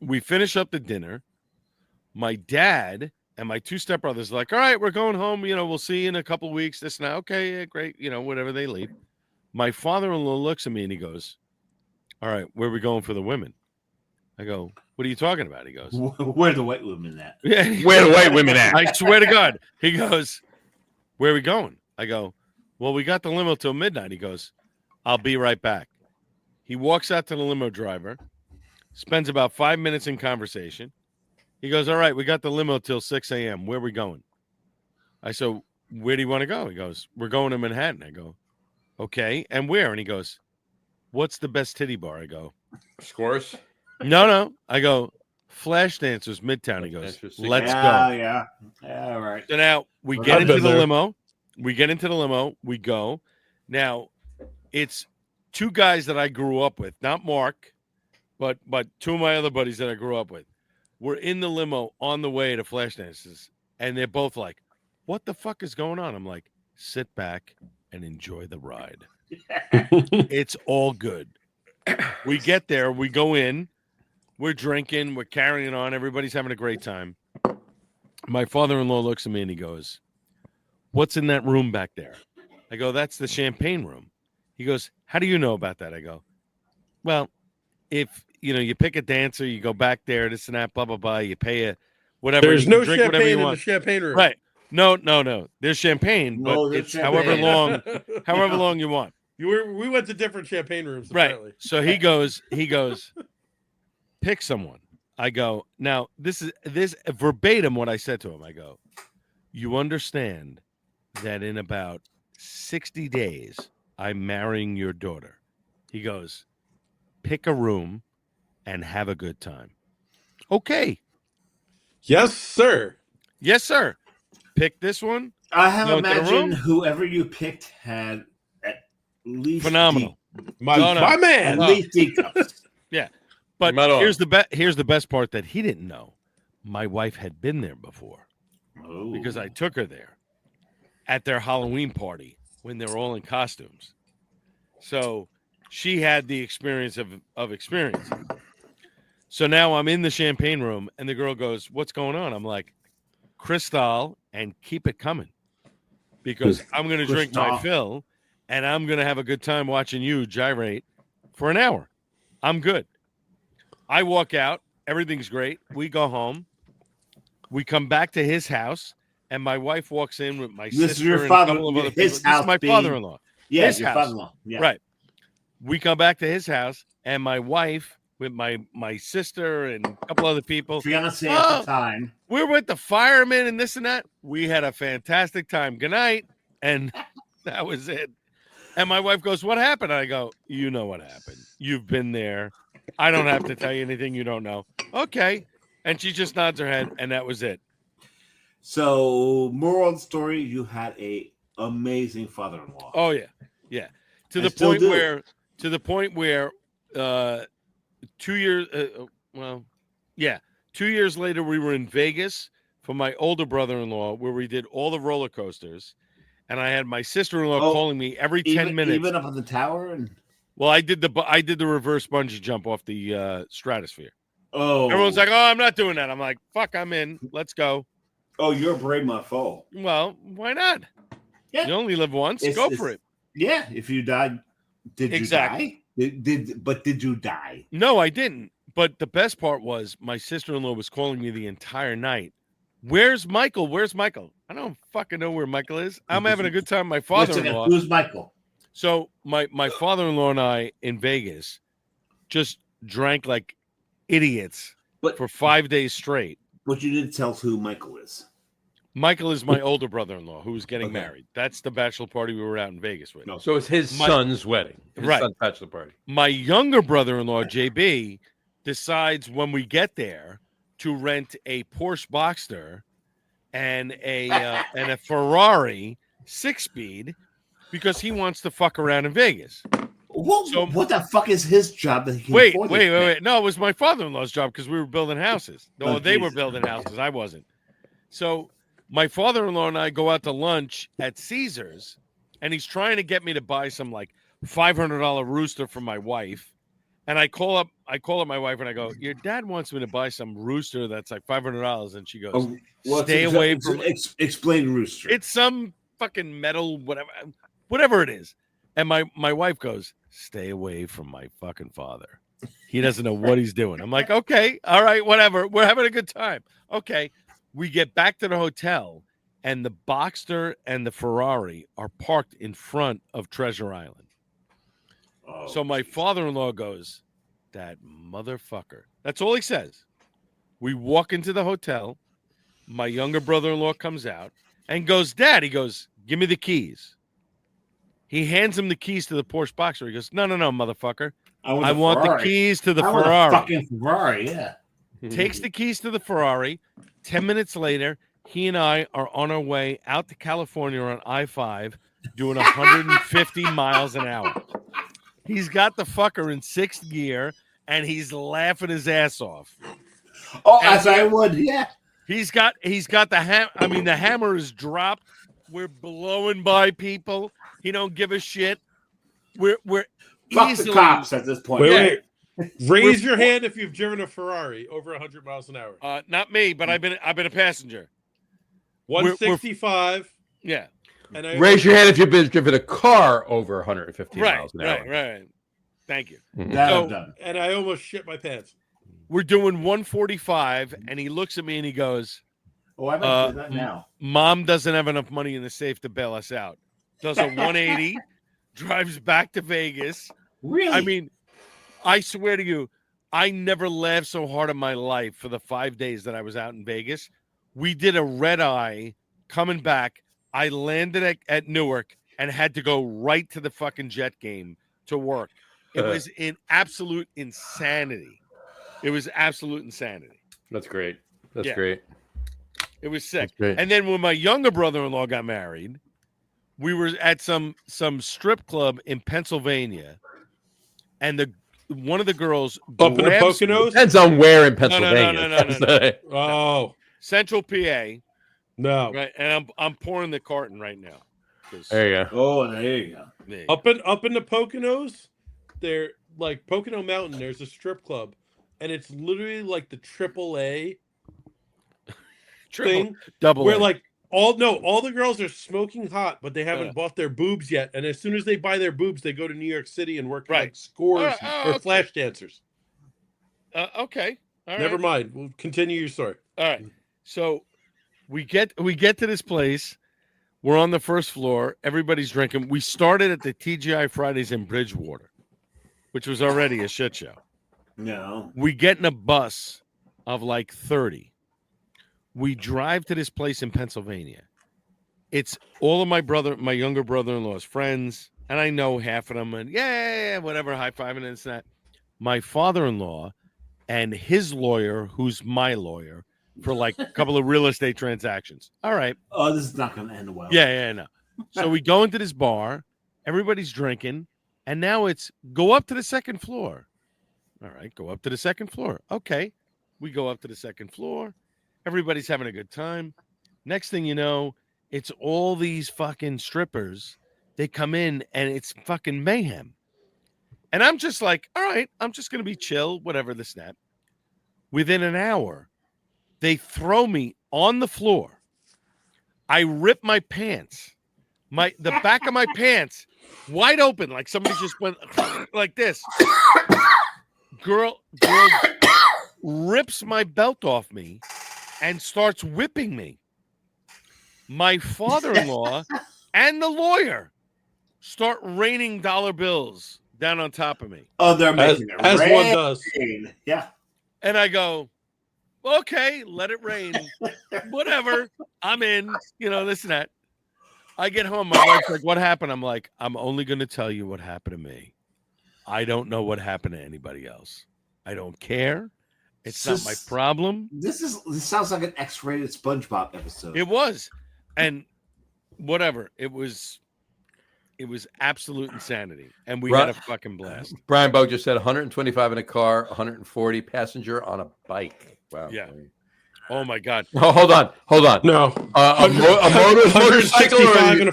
we finish up the dinner. My dad and my two stepbrothers are like, all right, we're going home. You know, we'll see you in a couple of weeks. This and that. Okay, yeah, great. You know, whatever, they leave. My father-in-law looks at me and he goes, all right, where are we going for the women? I go, what are you talking about? He goes, Where are the white women at? yeah. Where the white women at? I swear to God. He goes, where are we going? I go, well, we got the limo till midnight. He goes, I'll be right back. He walks out to the limo driver, spends about 5 minutes in conversation. He goes, all right, we got the limo till 6 a.m. Where are we going? I said, where do you want to go? He goes, we're going to Manhattan. I go, okay. And where? And he goes, what's the best titty bar? I go, Scores. no. I go, Flash Dancers, Midtown. He goes, let's go. Yeah. All right. So now we I've get into been the there. limo. We go. Now, it's two guys that I grew up with, not Mark, but two of my other buddies that I grew up with. We're in the limo on the way to Flash Dances, and they're both like, what the fuck is going on? I'm like, sit back and enjoy the ride. It's all good. We get there. We go in. We're drinking. We're carrying on. Everybody's having a great time. My father-in-law looks at me and he goes, what's in that room back there? I go, that's the champagne room. He goes, how do you know about that? I go, well, if you pick a dancer, you go back there, this and that, blah, blah, blah. You pay a whatever. There's you no drink whatever champagne you in the want. champagne room. Right. No. There's champagne, No, but there's it's champagne. however long you want. We went to different champagne rooms, Right. apparently. So he goes, pick someone. I go, now this is verbatim what I said to him. I go, you understand that in about 60 days, I'm marrying your daughter. He goes, pick a room and have a good time. Okay. Yes, sir. Yes, sir. Pick this one. I have Go into the imagined room. whoever you picked had at least Phenomenal. My No. my man. At least D cups. But Right on. here's the best part that he didn't know. My wife had been there before Oh. because I took her there at their Halloween party when they were all in costumes. So she had the experience of experience. So now I'm in the champagne room and the girl goes, what's going on? I'm like, Cristal and keep it coming because I'm going to drink my Cristal. fill and I'm going to have a good time watching you gyrate for an hour. I'm good. I walk out. Everything's great. We go home. We come back to his house and my wife walks in with my This is sister your and father- a couple of other his people. This house is my being- father-in-law. Yeah, His your house. father-in-law. Yeah. Right. We come back to his house and my wife with my sister and a couple other people. Fiance at Oh. the time. We're with the firemen and this and that. We had a fantastic time. Good night. And that was it. And my wife goes, what happened? I go, you know what happened. You've been there. I don't have to tell you anything you don't know. Okay. And she just nods her head, and that was it. So, moral of the story: you had a amazing father-in-law. Oh yeah, yeah. To I the still point do. where, 2 years. 2 years later, we were in Vegas for my older brother-in-law, where we did all the roller coasters, and I had my sister-in-law Oh, calling me every 10 minutes. even up on the tower. And Well, I did the reverse bungee jump off the stratosphere. oh, Everyone's like, "Oh, I'm not doing that." I'm like, "Fuck, I'm in. Let's go." oh, you're a brave motherfucker. Well, why not? Yeah. You only live once. Go for it. Yeah, if you died, did Exactly. you die? Did you die? No, I didn't. But the best part was my sister-in-law was calling me the entire night. Where's Michael? Where's Michael? I don't fucking know where Michael is. I'm having a good time. My Wait a second, father-in-law. who's Michael? So my father-in-law and I in Vegas just drank like idiots But- for 5 days straight. But you didn't tell us who Michael is. Michael is my older brother-in-law who's getting Okay. married. That's the bachelor party we were out in Vegas with. No. So it's his My- son's wedding. His Right. son's bachelor party. My younger brother-in-law, JB, decides when we get there to rent a Porsche Boxster and a Ferrari 6-speed because he wants to fuck around in Vegas. What the fuck is his job that he can Wait. afford this thing? No, it was my father-in-law's job because we were building houses. Oh, No, they were Jesus. building houses. I wasn't. So my father-in-law and I go out to lunch at Caesars, and he's trying to get me to buy some like $500 rooster for my wife. And I call up my wife and I go, "Your dad wants me to buy some rooster that's like $500." And she goes, Oh, well, "Stay away from." Explain rooster. It's some fucking metal, whatever it is. And my wife goes, "Stay away from my fucking father. He doesn't know what he's doing." I'm like, "Okay, all right, whatever. We're having a good time." Okay, we get back to the hotel, and the Boxster and the Ferrari are parked in front of Treasure Island. Oh, So my father-in-law goes, "That motherfucker." That's all he says. We walk into the hotel. My younger brother-in-law comes out and goes, "Dad," he goes, "give me the keys." He hands him the keys to the Porsche Boxster. He goes, "No, motherfucker. I want the keys to the I want a Ferrari." fucking Ferrari, yeah. Takes the keys to the Ferrari. 10 minutes later, he and I are on our way out to California on I-5 doing 150 miles an hour. He's got the fucker in sixth gear, and he's laughing his ass off. Oh, And as I would, yeah. He's got the hammer. I mean, the hammer is dropped. We're blowing by people. He don't give a shit. We're Fuck easily, the cops at this point. Wait. Raise We're- your hand if you've driven a Ferrari over 100 miles an hour. not me, but I've been a passenger. 165. Yeah. And I Raise your hand if you've been driven a car over 150 Right. miles an hour. Right. Thank you. That So- I've done. And I almost shit my pants. We're doing 145, and he looks at me and he goes, Oh, I might do that now. "Mom doesn't have enough money in the safe to bail us out." Does a 180, drives back to Vegas. Really? I mean, I swear to you, I never laughed so hard in my life for the 5 days that I was out in Vegas. We did a red eye coming back. I landed at Newark and had to go right to the fucking Jet game to work. It was in absolute insanity. It was absolute insanity. That's great. That's Yeah. great. It was sick. That's great. And then when my younger brother-in-law got married, we were at some strip club in Pennsylvania, and one of the girls Up in the grabs me- Poconos? Depends on where in Pennsylvania. no. Oh, Central PA, no. right? And I'm pouring the carton right now. 'Cause- There you go. Oh, there you go. Yeah. Up in the Poconos, they're like Pocono Mountain, there's a strip club. And it's literally like the AAA thing double where A. like all the girls are smoking hot, but they haven't bought their boobs yet. And as soon as they buy their boobs, they go to New York City and work Right. like scores or okay. flash dancers. Okay. All Never right. mind. We'll continue your story. All right. So we get to this place. We're on the first floor. Everybody's drinking. We started at the TGI Fridays in Bridgewater, which was already a shit show. No. We get in a bus of like 30. We drive to this place in Pennsylvania. It's all of my younger brother-in-law's friends, and I know half of them, and yeah, whatever, high-fiving and this and that. My father-in-law and his lawyer, who's my lawyer, for like a couple of real estate transactions. All right. Oh, this is not going to end well. Yeah, no. So we go into this bar, everybody's drinking, and now it's go up to the second floor. All right, go up to the second floor. Okay. We go up to the second floor. Everybody's having a good time. Next thing you know, it's all these fucking strippers. They come in and it's fucking mayhem. And I'm just like, all right, I'm just going to be chill, whatever the snap. Within an hour, they throw me on the floor. I rip my pants. The back of my pants wide open, like somebody just went like this. Girl rips my belt off me and starts whipping me. My father-in-law and the lawyer start raining dollar bills down on top of me. Oh, they're making it As one rain. does. Yeah. And I go, okay, let it rain. Whatever. I'm in, this and that. I get home. My wife's like, what happened? I'm like, I'm only going to tell you what happened to me. I don't know what happened to anybody else. I don't care. It's not my problem. This sounds like an X-rated SpongeBob episode. It was. And whatever. It was It was absolute insanity, and we Right. had a fucking blast. Brian Bogue just said 125 in a car, 140 passenger on a bike. Wow. Yeah. Oh my god! Oh, hold on. No, A motorcycle, 165 in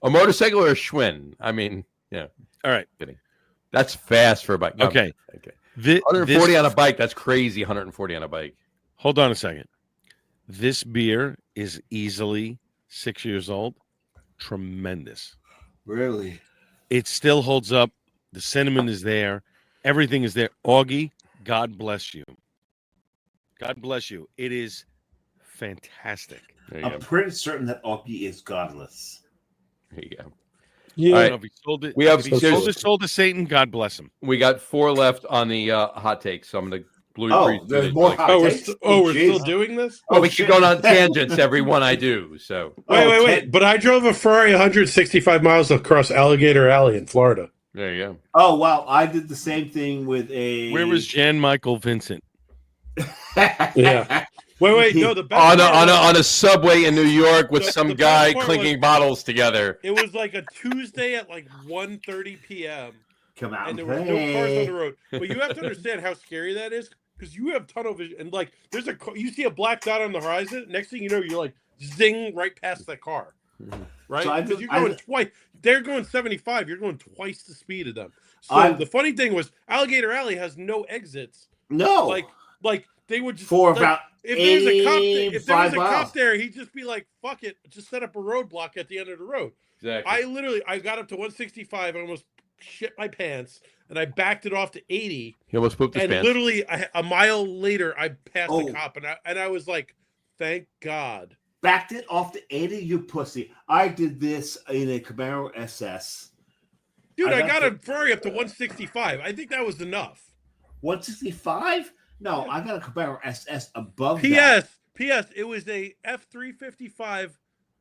a motorcycle or a Schwinn? I mean, yeah. All right. Kidding. That's fast for a bike. No, Okay. Okay. 140 This- on a bike. That's crazy. 140 on a bike. Hold on a second. This beer is easily 6 years old. Tremendous. Really? It still holds up. The cinnamon is there. Everything is there. Augie, God bless you. God bless you. It is fantastic. There you I'm go. pretty certain that Augie is godless. There you go. Yeah. All I right. don't know if he sold it. We have if he some- sold his soul to Satan. God bless him. We got 4 left on the hot takes, so I'm going to breeze through There's these more really hot quick. we're takes? we're jeez. still doing this. Well, we shit. keep going on tangents every one I do. So Wait. But I drove a Ferrari 165 miles across Alligator Alley in Florida. there you go. Oh wow! I did the same thing with a. Where was Jan Michael Vincent? Yeah. Wait. No, the best part was- On a subway in New York with The- some the best guy part clinking bottles together. It was like a Tuesday at like 1:30 p.m. Come out and and there was no cars on play. the road. But you have to understand how scary that is because you have tunnel vision and like there's a you see a black dot on the horizon. Next thing you know, you're like zing right past that car, right? So I Because did- you're going twice. They're going 75. You're going twice the speed of them. So I- the funny thing was, Alligator Alley has no exits. No, Like they would just for like, about if there was a cop, if there was 85 a miles. cop there, he'd just be like, "Fuck it, just set up a roadblock at the end of the road." Exactly. I got up to 165. I almost shit my pants, and I backed it off to 80. He almost pooped his And pants. literally, a mile later, I passed Oh. the cop, and I was like, "Thank God." Backed it off to 80, you pussy. I did this in a Camaro SS. Dude, I I got got a Ferrari up to 165. I think that was enough. 165? No, I got a Camaro SS above that. P.S. It was a F355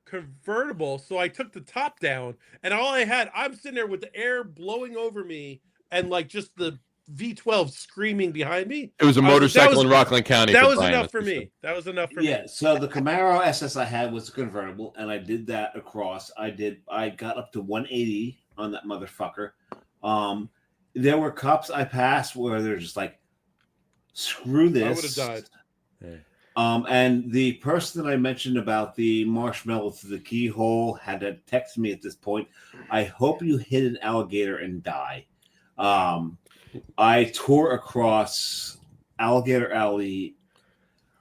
convertible, so I took the top down, and all I had, I'm sitting there with the air blowing over me, and like just the V12 screaming behind me. It was a I was like, motorcycle that in Rockland County. That for was Brian, enough that's for for me. sure. That was enough for Yeah, me. so the Camaro SS I had was a convertible, and I did that across. I got up to 180 on that motherfucker. There were cops I passed where they're just like, screw this. I would have died. And the person that I mentioned about the marshmallow through the keyhole had to text me at this point. I hope you hit an alligator and die. I tore across Alligator Alley,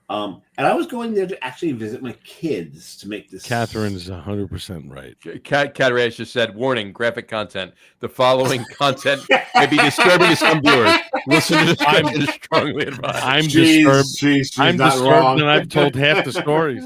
and I was going there to actually visit my kids to make this. Catherine is 100% right. Cat Reyes just said, warning, graphic content. The following content may be disturbing to some viewers. Listen to this content is strongly advised. I'm She's- disturbed. she's I'm not disturbed, wrong. and I've told half the stories.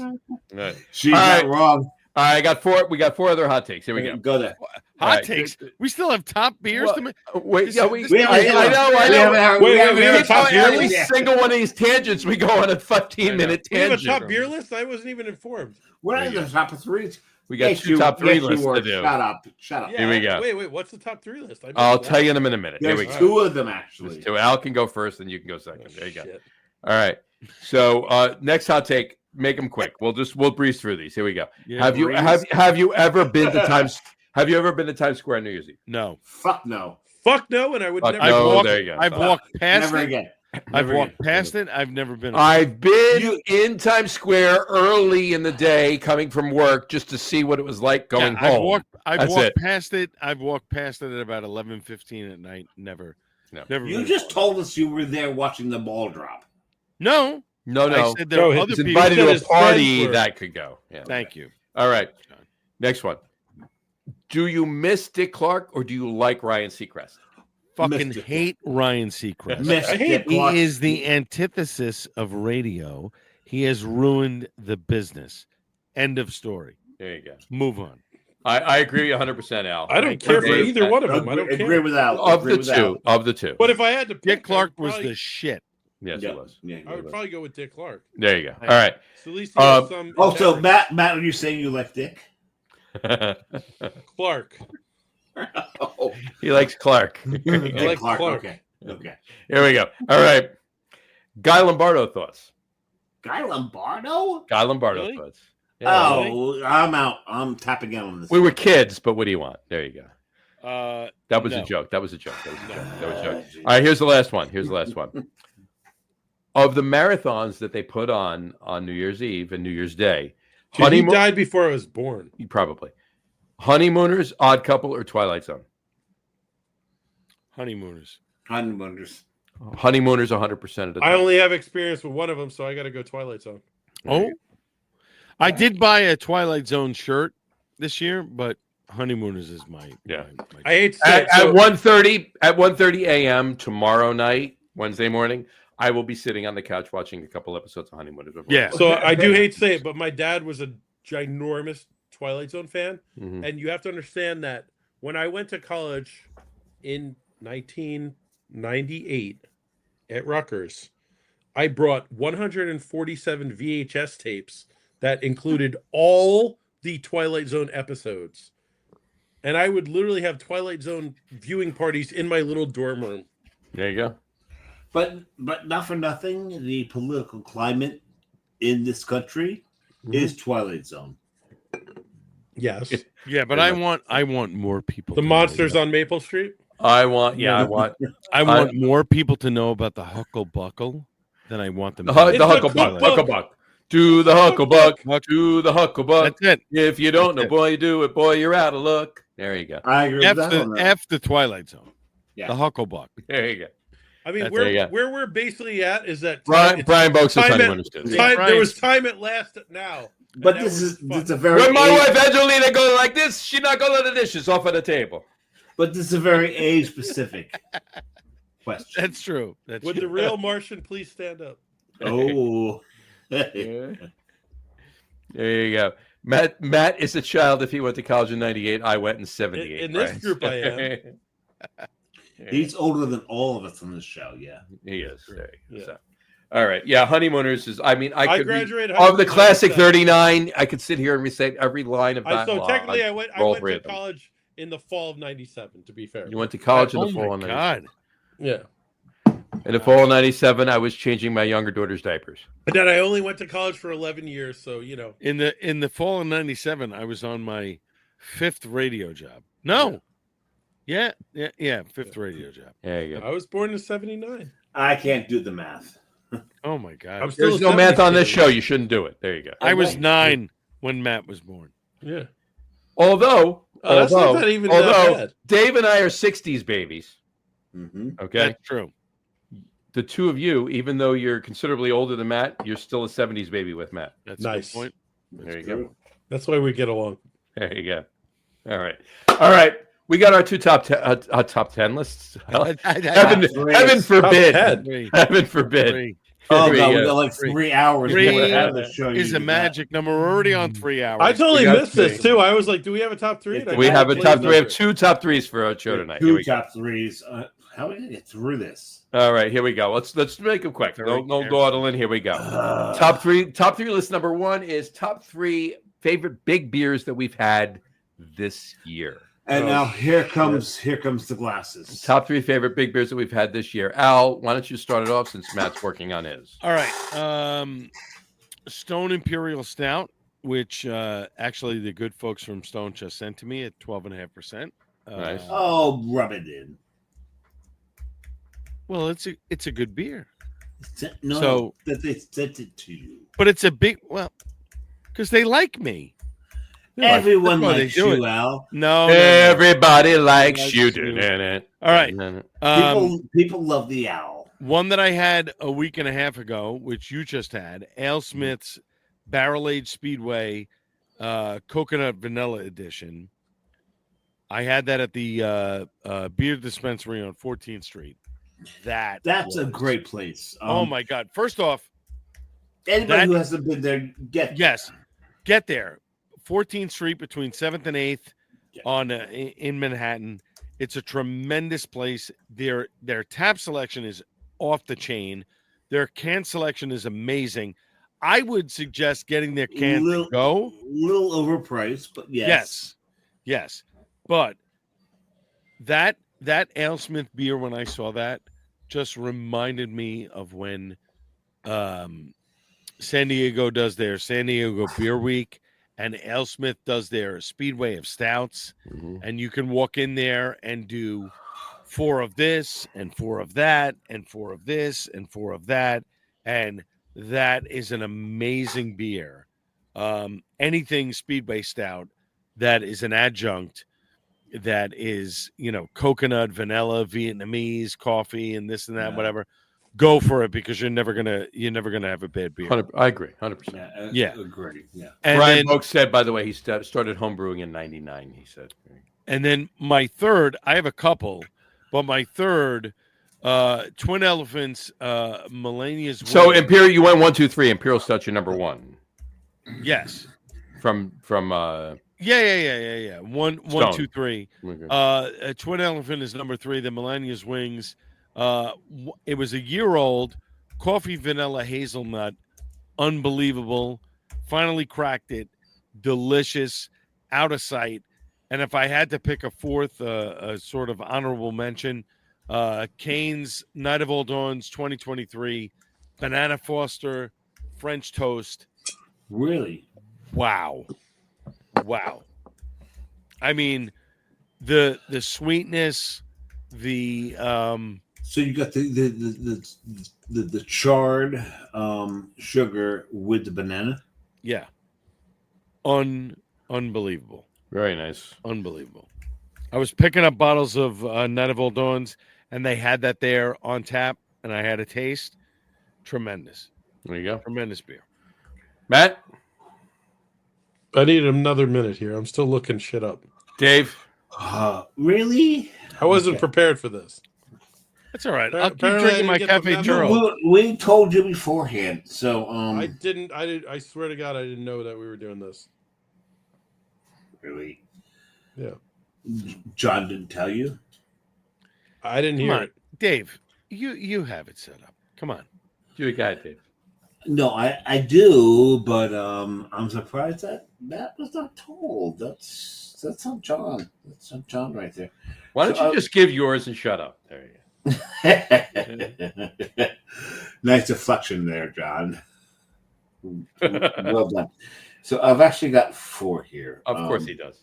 Right. She's All not right. wrong. All right, I got 4. We got 4 other hot takes. Here we go. Go there. All Hot right. takes. We still have top beers to make. Wait, yeah, we. We haven't- I know. we we haven't have a had top beer Every list? Yeah. single one of these tangents, we go on a 15-minute We have a tangent. top beer list. I wasn't even informed. We're not in the top of three. We got Yes, 2 you- top 3 yes, you lists were. to do. Shut up. Shut up. Here we go. Wait. What's the top 3 list? I'll tell you in a minute. Here There's we go. two of them actually. There's 2. Al can go first, and you can go second. Oh, There you go. shit. All right. So next hot take. Make them quick. We'll breeze through these. Here we go. Yeah, have you ever been to Times? Have you ever been to Times Square on New Year's Eve? No. Fuck no. Fuck no, and I would Fuck never. no. I've walked, there you go. I've walked past Never it. again. I've Never walked again. past it. I've never been. I've been in Times Square early in the day, coming from work, just to see what it was like going Yeah, home. I've That's walked it. past it. I've walked past it at about 11:15 at night. Never. No. Never. You been. just told us you were there watching the ball drop. No. No. I said there No, are he's other He's people. invited said to a his party friends were- that could go. Yeah. Thank you. All right. Next one. Do you miss Dick Clark or do you like Ryan Seacrest? Fucking Missed it. hate Ryan Seacrest. Missed I hate it. He is the antithesis of radio. He has ruined the business. End of story. There you go. Move on. I agree 100%, Al. I don't care for Dave. either one of them. I don't Agree care. with Al. Of Agree the with two. Al. Of the two. But if I had to pick, Dick Clark I would was probably- the shit. Yes, Yeah. it was. Yeah, I would probably go with Dick Clark. There you go. All right. So at least he has some. Oh, so integrity. Matt, are you saying you like Dick? Clark. Oh, He likes Clark. I Dick like Clark. Clark. Okay. Okay. Here we go. All right. Guy Lombardo thoughts. Guy Lombardo? Guy Lombardo Really? thoughts. Yeah. Oh, I'm out. I'm tapping out on this. We were kids, but what do you want? There you go. That was no. a joke. That was a joke. That was a joke. That was a joke. Geez. All right, here's the last one. Here's the last one. Of the marathons that they put on New Year's Eve and New Year's Day, Dude, he died before I was born. probably Honeymooners, Odd Couple, or Twilight Zone. Honeymooners. Honeymooners. Honeymooners 100% of the time. I only have experience with one of them, so I got to go Twilight Zone. Oh, I did buy a Twilight Zone shirt this year, but Honeymooners is my. Yeah. I hate to say At it, so- 1:30 a.m. tomorrow night, Wednesday morning, I will be sitting on the couch watching a couple episodes of Honeymooners. before- Yeah. So I do hate to say it, but my dad was a ginormous Twilight Zone fan, Mhm. and you have to understand that when I went to college in 1998 at Rutgers, I brought 147 VHS tapes that included all the Twilight Zone episodes, and I would literally have Twilight Zone viewing parties in my little dorm room. There you go. But not for nothing, the political climate in this country is Twilight Zone. Yes, Yeah, but I want more people. the to know monsters about- on Maple Street. I want more people to know about the Hucklebuckle than I want them. the, to know the It's a Hucklebuck. cookbook. Hucklebuck. Do the Hucklebuck. Do the Hucklebuck. That's it. If you don't know, That's it. boy, you do it. Boy, you're out of luck. There you go. I agree with that on that. F the Twilight Zone. Yeah. The Hucklebuck. There you go. I mean, There you go. where we're basically at is that Brian Boak says time at- Honeymooners too. time, Right. there was time at last now. But And this that is was fun. it's a very When my age- wife Angelina goes like this, she not gonna let the dishes off of the table. but this is a very age specific question. That's true. That's Would true. the real Martian please stand up? Oh. There you go. Matt is a child. If he went to college in '98, I went in '78. In this group, I am. He's older than all of us on this show, yeah. He is. There you go. Yeah. So, all right. Yeah, Honeymooners is. I mean, I could graduated of the Honeymooners classic 97. 39. I could sit here and recite every line of that. So technically, I went all to three of them. college in the fall of '97. To be fair, You went to college in Oh the fall. my of God. yeah. In the fall of '97, I was changing my younger daughter's diapers. But then I only went to college for 11 years, so you know. In the fall of '97, I was on my 5th radio job. No. Yeah, fifth radio job. There you go. I was born in '79. I can't do the math. Oh my God. I'm still There's a no math 70s on this kid. show. You shouldn't do it. There you go. I was Okay. 9 when Matt was born. Yeah. Although That's not even that bad. Dave and I are '60s babies. Mm-hmm. Okay. That's true. The two of you, even though you're considerably older than Matt, you're still a '70s baby with Matt. That's Nice. a good point. There you go. That's why we get along. There you go. All right. All right. We got our two top 10 lists. Heaven forbid. 10. Three. Heaven forbid. Three Oh, Here we God, we go. got like 3 hours. Three before the end of the show. is You a do magic number. We're already on 3 hours. I totally got missed this three. too. I was like, "Do we have a top 3?" And I We have a top completely three. We have missed two top threes for our show that. tonight. Here Two we go. top threes. How are we gonna get through this? All right, here we go. Let's make them quick. Very No careful. dawdling. Here we go. Top three list number 1 is top 3 favorite big beers that we've had this year. And now here comes the glasses. Top 3 favorite big beers that we've had this year. Al, why don't you start it off since Matt's working on his? All right. Stone Imperial Stout, which actually the good folks from Stone just sent to me at 12.5%. Nice. Oh, rub it in. Well, it's a good beer, No, So- that they sent it to you. but it's a big because they like me. Everyone That's why they likes do you, it. Al. No. Everybody likes Likes you. you. Doing it. All right. People love the owl. One that I had a week and a half ago, which you just had, AleSmith's Barrel Aged Speedway Coconut Vanilla Edition. I had that at the beer dispensary on 14th Street. That's a great place. Oh my God! First off, Anybody that- who hasn't been there, get get there. 14th Street between 7th and 8th Yeah. on in Manhattan. It's a tremendous place. Their tap selection is off the chain. Their can selection is amazing. I would suggest getting their can to go. Little overpriced, but Yes. But that AleSmith beer, when I saw that, just reminded me of when San Diego does their San Diego Beer Week, and AleSmith does their Speedway of stouts, Mhm. and you can walk in there and do 4 of this and 4 of that and 4 of this and 4 of that, and that is an amazing beer. Anything Speedway stout that is an adjunct, that is, coconut, vanilla, Vietnamese, coffee, and this and that, Yeah. whatever. Go for it, because you're never gonna have a bad beer. I agree, 100%. Yeah, Yeah. agree. Yeah. And Brian then, Boak said, by the way, he started homebrewing in '99. He said, and then my third, I have a couple, but my third, Twin Elephants, Melania's so Wings. Imperial. You went 1, 2, 3. Imperial Stout's your number 1 Yes. from Yeah. One, Stone. 2, 3. okay. Twin Elephant is number 3. The Melania's Wings. It was a year old. Coffee, vanilla, hazelnut. Unbelievable. Finally cracked it. Delicious. Out of sight. And if I had to pick a fourth, a sort of honorable mention, Cane's Night of Old Dawns 2023, Banana Foster, French Toast. Really? Wow. I mean, the sweetness, the So you got the charred sugar with the banana. yeah, unbelievable. Very nice. Unbelievable. I was picking up bottles of Night of Old Dawns, and they had that there on tap, and I had a taste. Tremendous. There you go. Tremendous beer. Matt, I need another minute here. I'm still looking shit up. Dave. Really? I wasn't prepared for this. That's all right. I'll keep Apparently I drinking my didn't get the Cafe memo. Churro. We told you beforehand. So I didn't. I swear to God, I didn't know that we were doing this. really, Yeah, John didn't tell you. I didn't Come hear on, it. Dave. You have it set up. Come on. You a guy, Dave. No, I do, but I'm surprised that was not told. That's on John. That's on John right there. Why don't So, you just give yours and shut up? There you go. Nice deflection there, John. Well done. So I've actually got 4 here. Of course he does.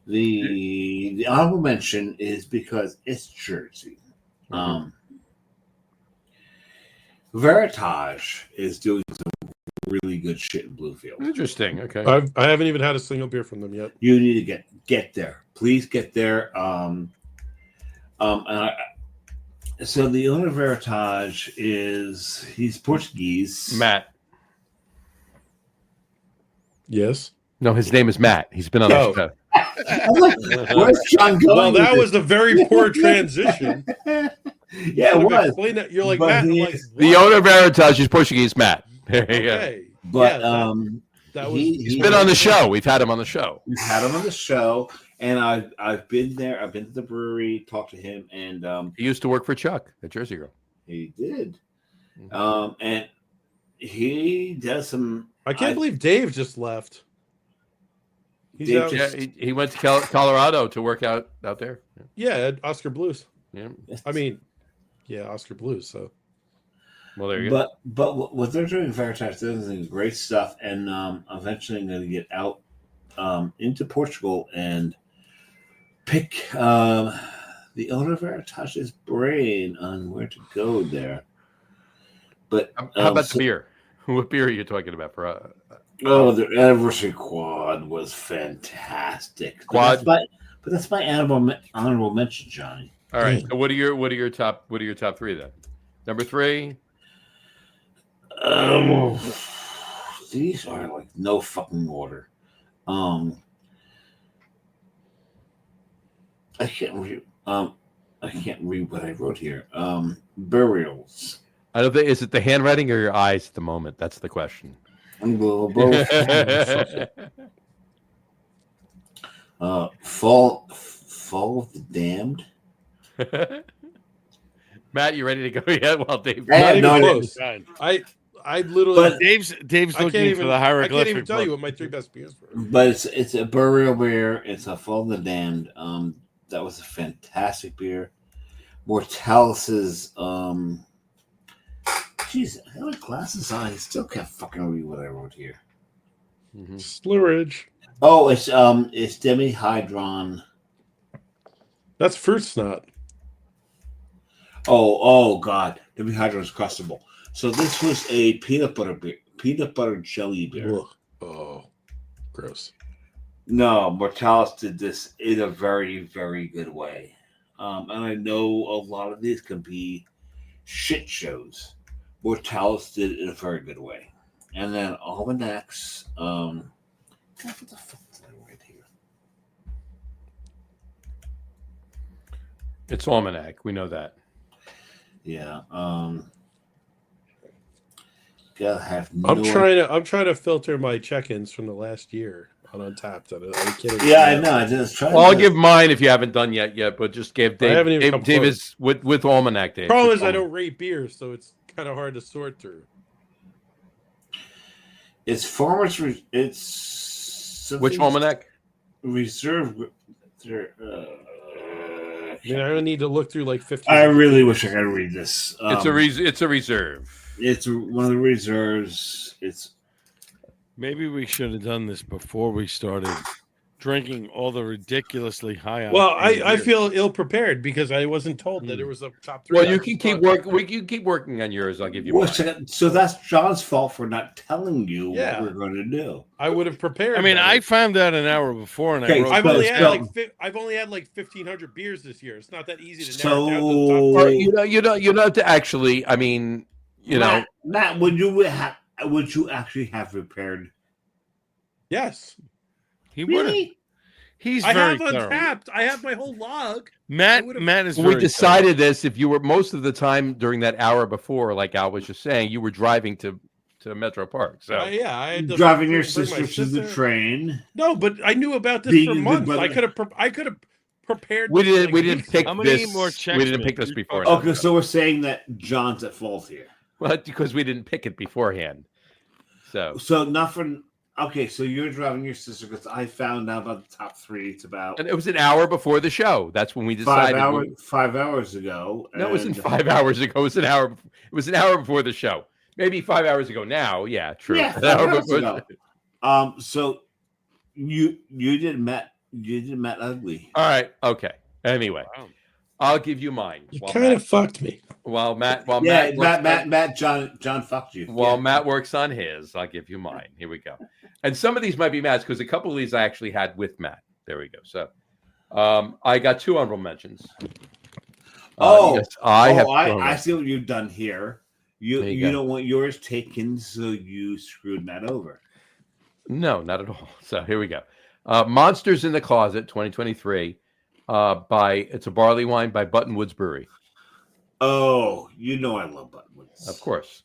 The honorable mention is because it's Jersey. Veritage is doing some really good shit in Bluefield. Interesting. Okay. I haven't even had a single beer from them yet. You need to get there. Please get there. So the owner of Veritage he's Portuguese. Matt. Yes. No, his name is Matt. He's been on the show. I'm like, where's John going? Well, that with was a very poor transition. this? Yeah, it was. Explain that. You're like But Matt. I'm he like, is- The what? owner of Veritage is Portuguese, Matt. There you go. Okay. But Yeah, that was. He's been on the show. We've had him on the show. We've had him on the show, and I've been there. I've been to the brewery, talked to him, and He used to work for Chuck at Jersey Girl. he did. And he does some. I can't believe Dave just left. He's Dave out, just- Yeah, he went to Colorado to work out there. yeah, at Oscar Blues. Yeah. I mean, yeah, Oscar Blues. So Well, there you go. But what they're doing in Veritas, they're doing great stuff, and eventually I'm going to get out into Portugal and pick the owner of Veritas's brain on where to go there. But How about the beer? What beer are you talking about? For the anniversary quad was fantastic. Quad? but that's my honorable mention, Johnny. all right. So what are your top 3 then? Number 3. These are like no fucking order. I can't read. I can't read what I wrote here. Burials. I don't think is it the handwriting or your eyes at the moment. That's the question. Well, both. Fall of the Damned. Matt, you ready to go yet? Well, Dave. I have not no even idea. close. I literally. But- Dave's I looking can't even. for the I hieroglyphic. can't even tell book. you what my 3 best beers were. But it's a burial beer. It's a Fall of the Damned. That was a fantastic beer. Mortalis's. Jeez, I have my glasses on. I still can't fucking read what I wrote here. Slurridge. Oh, it's Demi-Hydron. That's fruit snot. Oh God, Demi-Hydron is crushable. So this was a peanut butter jelly beer. Ugh. Oh, gross. No, Mortalis did this in a very, very good way. And I know a lot of these can be shit shows. Mortalis did it in a very good way. And then Almanacs, God, what the fuck did I write here? It's Almanac. We know that. Yeah. Gotta have I'm trying to filter my check-ins from the last year on Untapped. Are you kidding? Yeah, I know. I just tried. Well, I'll give mine if you haven't done yet, but just give Dave. I haven't even come Dave close. is with Almanac. Dave. Problem With is I Almanac. don't rate beers, so it's kind of hard to sort through. It's Farmers. It's something Which Almanac? Reserve. I mean, I don't need to look through like 50. I really wish I could read this. It's a reserve. It's one of the reserves. It's Maybe we should have done this before we started drinking all the ridiculously high. Well, octane I beer. feel ill prepared because I wasn't told that it was a top 3. Well, I you just can keep thought- work. You keep working on yours. I'll give you mine. so that's John's fault for not telling you Yeah. what we're going to do. I would have prepared. I mean, better. I found out an hour before, and Okay, I wrote I've so- only this had down. like I've only had like 1,500 beers this year. It's not that easy to So- narrow it down to the Or, top 3. you don't have to actually. I mean, Matt, would you actually have prepared? Yes, He would have. He's I very have thorough. Untapped. I have my whole log. Matt would've- is we very decided this. If you were most of the time during that hour before, like Al was just saying, you were driving to Metro Park. So Yeah, I had to Driving your bring my sister to the train. No, but I knew about this Being for the months. brother- I could have prepared. we this, didn't. like, We didn't weeks pick ago. I'm gonna this. need more We checks, didn't pick man. this before. Okay, so we're saying that John's at fault here. Well, because we didn't pick it beforehand. So So not for. Okay, so you're driving your sister because I found out about the top 3. It's about and it was an hour before the show. That's when we decided. 5 hours ago. No, it wasn't and- 5 hours ago. It was an hour. It was an hour before the show. Maybe 5 hours ago now. Yeah, true. Yeah, An 5 hour hours before- ago. So you did Matt ugly. All right. Okay. Anyway, Wow. I'll give you mine. You kind of fucked me. While Matt John fucked you. While Yeah. Matt works on his, I'll give you mine. Here we go. And some of these might be Matt's because a couple of these I actually had with Matt. There we go. So I got 2 honorable mentions. Yes, I see what you've done here. There you You go. don't want yours taken, so you screwed Matt over. No, not at all. So here we go. Monsters in the Closet 2023 it's a barley wine by Buttonwoods Brewery. Oh, you know I love Buttonwoods. Of course.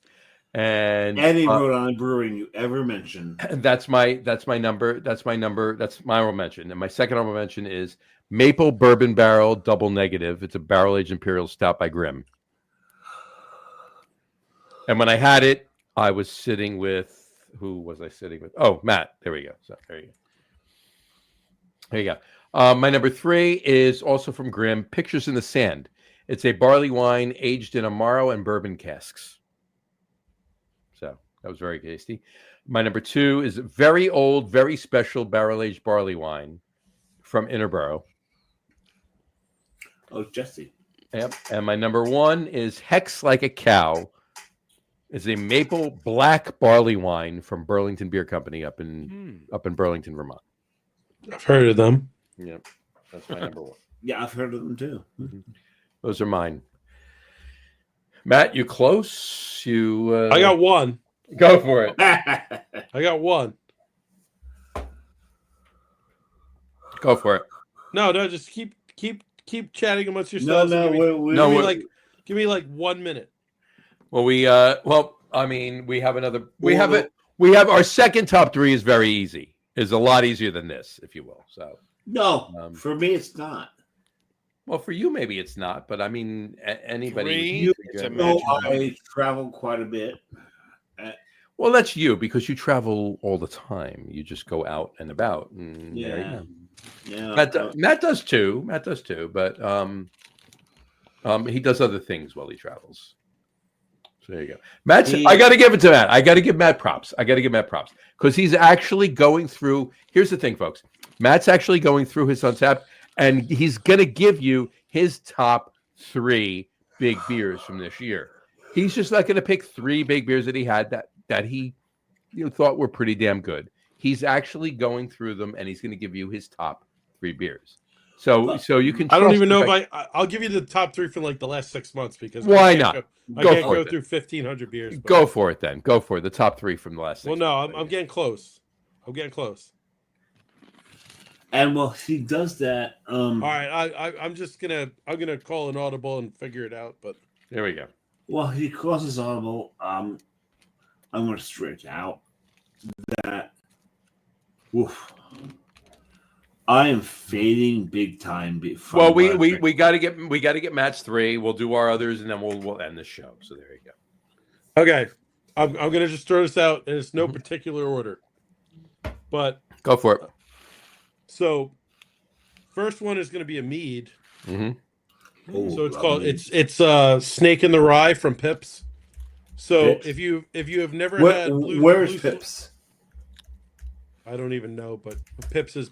And Any Rhode Island brewing you ever mentioned. that's my number. That's my honorable mention. And my second honorable mention is Maple Bourbon Barrel Double Negative. It's a barrel aged imperial stout by Grimm. And when I had it, I was sitting with who was I sitting with? Oh, Matt. There we go. So there you go. There you go. My number 3 is also from Grimm, Pictures in the Sand. It's a barley wine aged in Amaro and bourbon casks. So that was very tasty. My number 2 is very old, very special barrel-aged barley wine from Interborough. Oh, Jesse. Yep. And my number 1 is Hex Like a Cow. It's a maple black barley wine from Burlington Beer Company up in Burlington, Vermont. I've heard of them. Yep. That's my number 1. Yeah, I've heard of them too. Those are mine. Matt, you close? You I got one. go for it. I got one. Go for it. No, just keep chatting amongst yourselves. No, Give me like 1 minute. Well, we have another. We have our second top 3 is very easy. Is a lot easier than this, if you will. So no, for me it's not. well, for you maybe it's not, but I mean anybody. 3, it's a No, magic I travel quite a bit. Well, that's you because you travel all the time. You just go out and about. And there you Yeah, go. yeah. Matt does too. Matt does too, but he does other things while he travels. So there you go. Matt's. I got to give it to Matt. I got to give Matt props. Because he's actually going through. Here's the thing, folks. Matt's actually going through his Untapped, and he's going to give you his top 3 big beers from this year. He's just not going to pick 3 big beers that he had that he thought were pretty damn good. He's actually going through them, and he's going to give you his top 3 beers. So you can. I don't even know if I'll give you the top 3 for like the last 6 months because why not? I can't go through 1,500 beers. But... Go for it then. Go for it. The top 3 from the last. 6 well, no, months. I'm getting close. And well, he does that. All right, I'm gonna call an audible and figure it out. But there we go. Well, he calls his audible. I'm going to stretch out that. Oof. I am fading big time. Well, we got to get Matt's 3. We'll do our others, and then we'll end the show. So there you go. okay, I'm gonna just throw this out, and it's no particular order. But Go for it. so, first one is gonna be a mead. Mm-hmm. Oh, So it's called it's Snake in the Rye from Pips. So Pips? if you have never had where's blue, Pips? I don't even know, but Pips is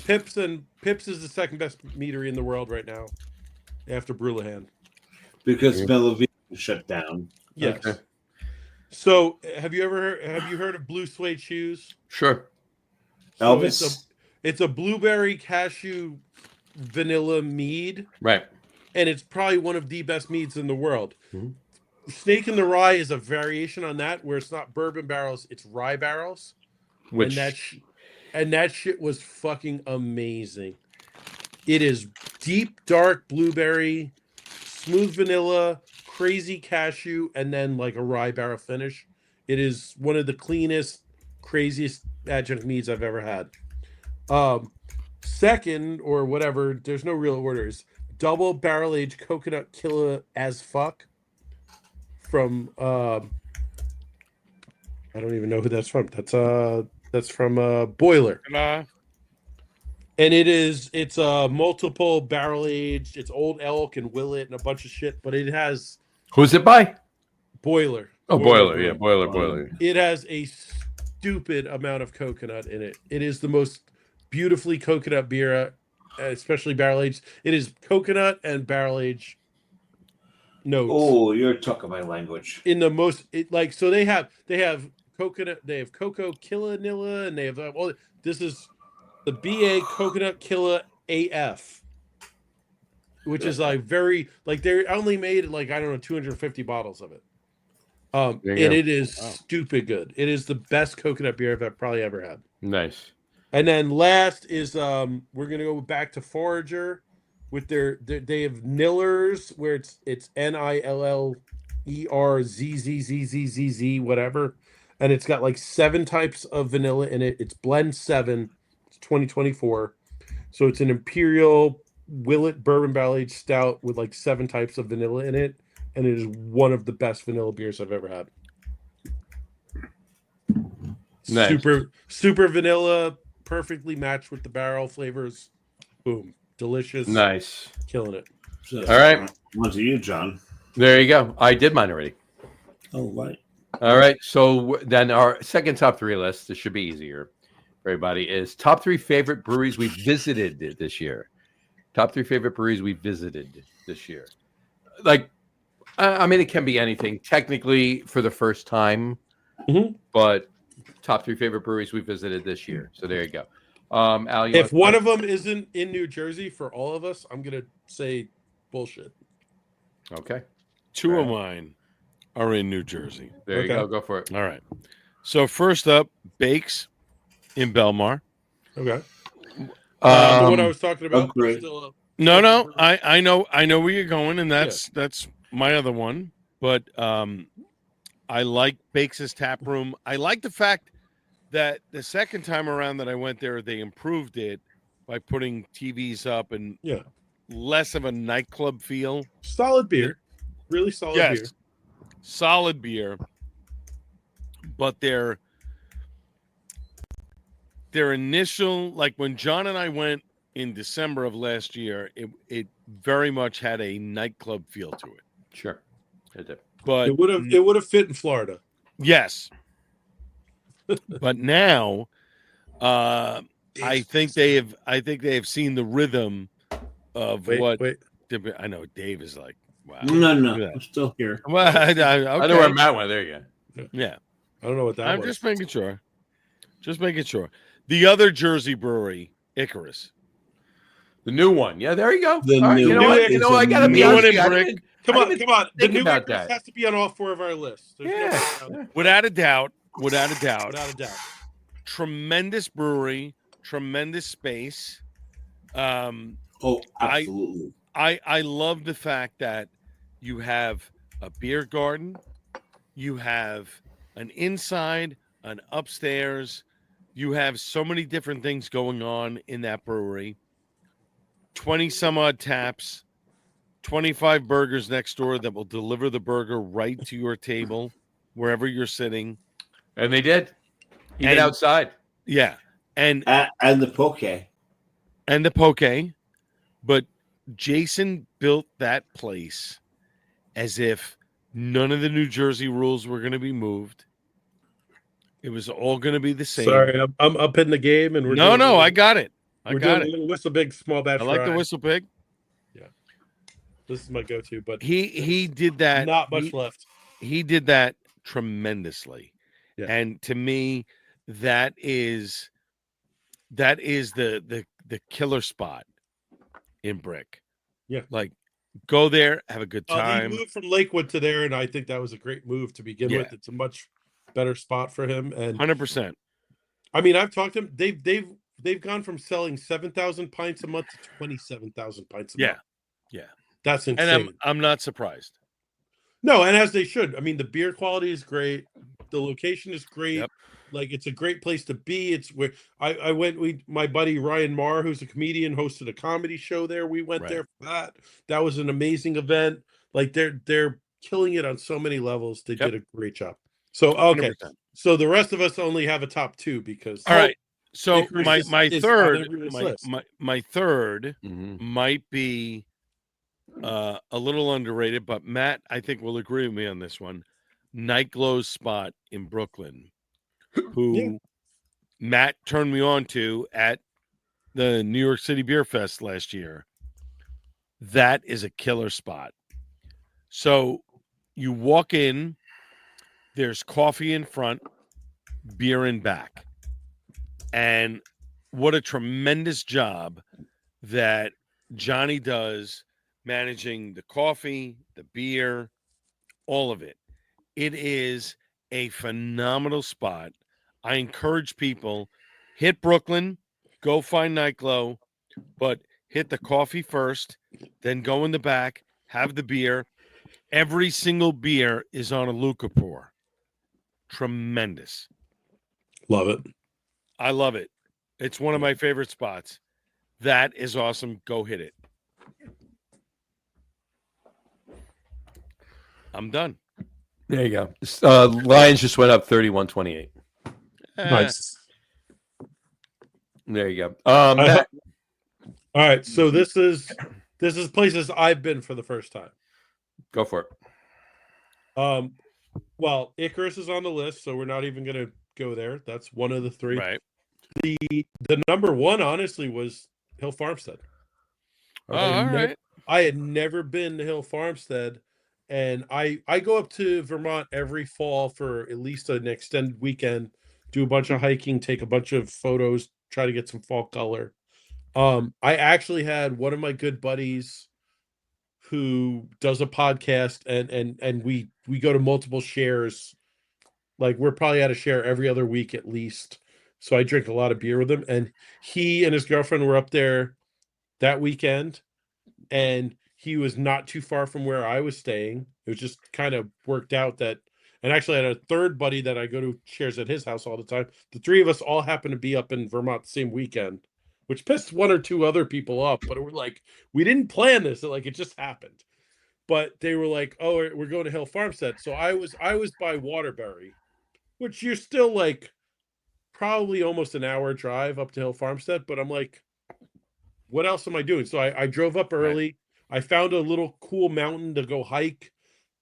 the second best meadery in the world right now, after Brulahan. Because Bellavia shut down. Yes. Okay. So have you heard of Blue Suede Shoes? Sure. So Elvis. it's a blueberry cashew vanilla mead, Right. and it's probably one of the best meads in the world. Mhm. Snake in the Rye is a variation on that, where it's not bourbon barrels, it's rye barrels. Which And that shit was fucking amazing. It is deep, dark blueberry, smooth vanilla, crazy cashew, and then like a rye barrel finish. It is one of the cleanest, craziest adjunct meads I've ever had. Second, or whatever, there's no real orders. Double barrel aged coconut killer as fuck from I don't even know who that's from. That's from Boiler. And it's multiple barrel aged. It's Old Elk and Willet and a bunch of shit, but it has who's it by? Boiler. Oh, Boiler. Yeah, Boiler. It has a stupid amount of coconut in it. It is the most beautifully coconut beer, especially barrel aged. It is coconut and barrel aged notes. Oh, you're talking my language. In the most, so they have coconut, they have cocoa killanilla, and they have this is the BA coconut killa AF, which is like very they only made 250 bottles of it. And it is stupid good. It is the best coconut beer I've probably ever had. Nice. And then last is we're gonna go back to Forager with they have Nillers, where it's NILLERZZZZZZ whatever, and it's got 7 types of vanilla in it. It's blend 7. It's 2024, so it's an imperial Willet bourbon barrel aged stout with 7 types of vanilla in it, and it is one of the best vanilla beers I've ever had. Nice. Super vanilla, perfectly matched with the barrel flavors. Boom, delicious. Nice. Killing it. So, All right. On to you, John. There you go. I did mine already. Oh, right. All right. So then our second top 3 list, this should be easier for everybody, is top 3 favorite breweries we visited this year. Top 3 favorite breweries we visited this year. I mean, it can be anything technically for the first time, but top 3 favorite breweries we visited this year. So there you go. Al, if one of them isn't in New Jersey for all of us, I'm going to say bullshit. Okay. 2 of mine are in New Jersey. There you go. Go for it. All right. So first up, Bakes in Belmar. Okay. The one I was talking about. great. Still up. No, I know where you're going, and that's my other one. But I like Bakes' Tap Room. I like the fact that the second time around that I went there, they improved it by putting TVs up and less of a nightclub feel. Solid beer. Really solid beer. Solid beer. But their initial, when John and I went in December of last year, it very much had a nightclub feel to it. Sure. It did. but It would have fit in Florida. yes. But now, I think they have seen the rhythm of what. Wait. I know Dave is like, wow. No, Look at I'm still here. that. Well, okay. I know where Matt went. There you go. Yeah, I don't know what that I'm was. just making sure. Just making sure. The other Jersey brewery, Icarus. The new one. Yeah, there you go. The All right, new you know one what? You is know, I a gotta be new honest. one in with you, I brick. didn't- Come I on, didn't come on. The think new about Icarus that. has to be on all 4 of our lists. There's no way Yeah. around it. Without a doubt. Without a doubt. Without a doubt. Tremendous brewery, tremendous space. Oh, absolutely. I love the fact that you have a beer garden, you have an inside, an upstairs, you have so many different things going on in that brewery. 20 some odd taps, 25 burgers next door that will deliver the burger right to your table wherever you're sitting. And they did. Even And- outside. Yeah. And And the poke. and the poke, but Jason built that place as if none of the New Jersey rules were going to be moved. It was all going to be the same. Sorry, I'm up in the game, and we're No, doing a no, little- I got it. I we're got doing it. a little whistle big small batch. I like the fry. whistle pig. This is my go-to, but He did that. not much left. He did that tremendously. Yeah. And to me, that is the killer spot in Brick. Yeah. Like go there, have a good He time. moved from Lakewood to there, and I think that was a great move to begin Yeah. with. It's a much better spot for him. And 100%. I mean, I've talked to him. They've gone from selling 7,000 pints a month to 27,000 pints a Yeah. month. Yeah. That's insane. And I'm not surprised. No, and as they should. I mean, the beer quality is great. The location is great. Yep. Like it's a great place to be. It's where I went. My buddy Ryan Marr, who's a comedian, hosted a comedy show there. We went Right. there for that. That was an amazing event. Like they're killing it on so many levels. They Yep. did a great job. So okay, 100%. so the rest of us only have a top 2 because All right. So Icarus my is on third everyone's my, list. my third Mhm. might be a little underrated, but Matt, I think will agree with me on this one. Nightglow's spot in Brooklyn, who Yeah. Matt turned me on to at the New York City Beer Fest last year. That is a killer spot. So you walk in, there's coffee in front, beer in back. And what a tremendous job that Johnny does managing the coffee, the beer, all of it. It is a phenomenal spot. I encourage people, hit Brooklyn, go find Nightglow, but hit the coffee first, then go in the back, have the beer. Every single beer is on a Luca pour. Tremendous. love it. I love it. It's one of my favorite spots. That is awesome. Go hit it. I'm done. There you go. Lions just went up 31-28. Nice. There you go. I Matt, All right, so this is places I've been for the first time. go for it. Well, Icarus is on the list, so we're not even going to go there. That's one of the 3. Right. The number 1, honestly, was Hill Farmstead. Oh, all right. I had never been to Hill Farmstead, and I go up to Vermont every fall for at least an extended weekend, do a bunch of hiking, take a bunch of photos, try to get some fall color. I actually had one of my good buddies who does a podcast, and we go to multiple shares. Like we're probably at a share every other week at least. So I drink a lot of beer with him, and he and his girlfriend were up there that weekend, and he was not too far from where I was staying. It was just kind of worked out that, and actually I had a third buddy that I go to shares at his house all the time. The 3 of us all happened to be up in Vermont the same weekend, which pissed 1 or 2 other people off, but we're like, we didn't plan this. Like it just happened. But they were like, oh, we're going to Hill Farmstead. So I was by Waterbury, which you're still like probably almost an hour drive up to Hill Farmstead. But I'm like, what else am I doing? So I drove up early. I found a little cool mountain to go hike.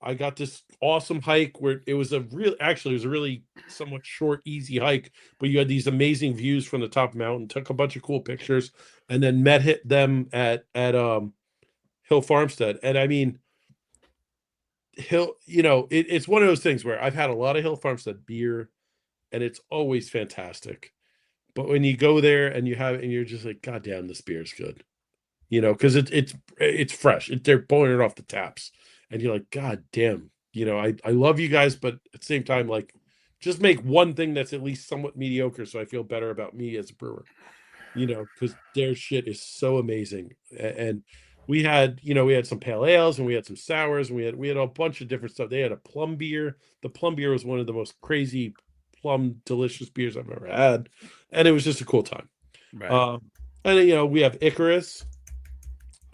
I got this awesome hike where it was a really somewhat short, easy hike, but you had these amazing views from the top of the mountain. Took a bunch of cool pictures, and then hit them at Hill Farmstead. And I mean, it's one of those things where I've had a lot of Hill Farmstead beer, and it's always fantastic. But when you go there and you have it, and you're just like, God damn, this beer is good. Because it's fresh. They're pulling it off the taps, and you're like, God damn. I love you guys, but at the same time, like, just make one thing that's at least somewhat mediocre, so I feel better about me as a brewer. Because their shit is so amazing. And we had some pale ales, and we had some sours, and we had a bunch of different stuff. They had a plum beer. The plum beer was one of the most crazy plum delicious beers I've ever had, and it was just a cool time. Right. And we have Icarus.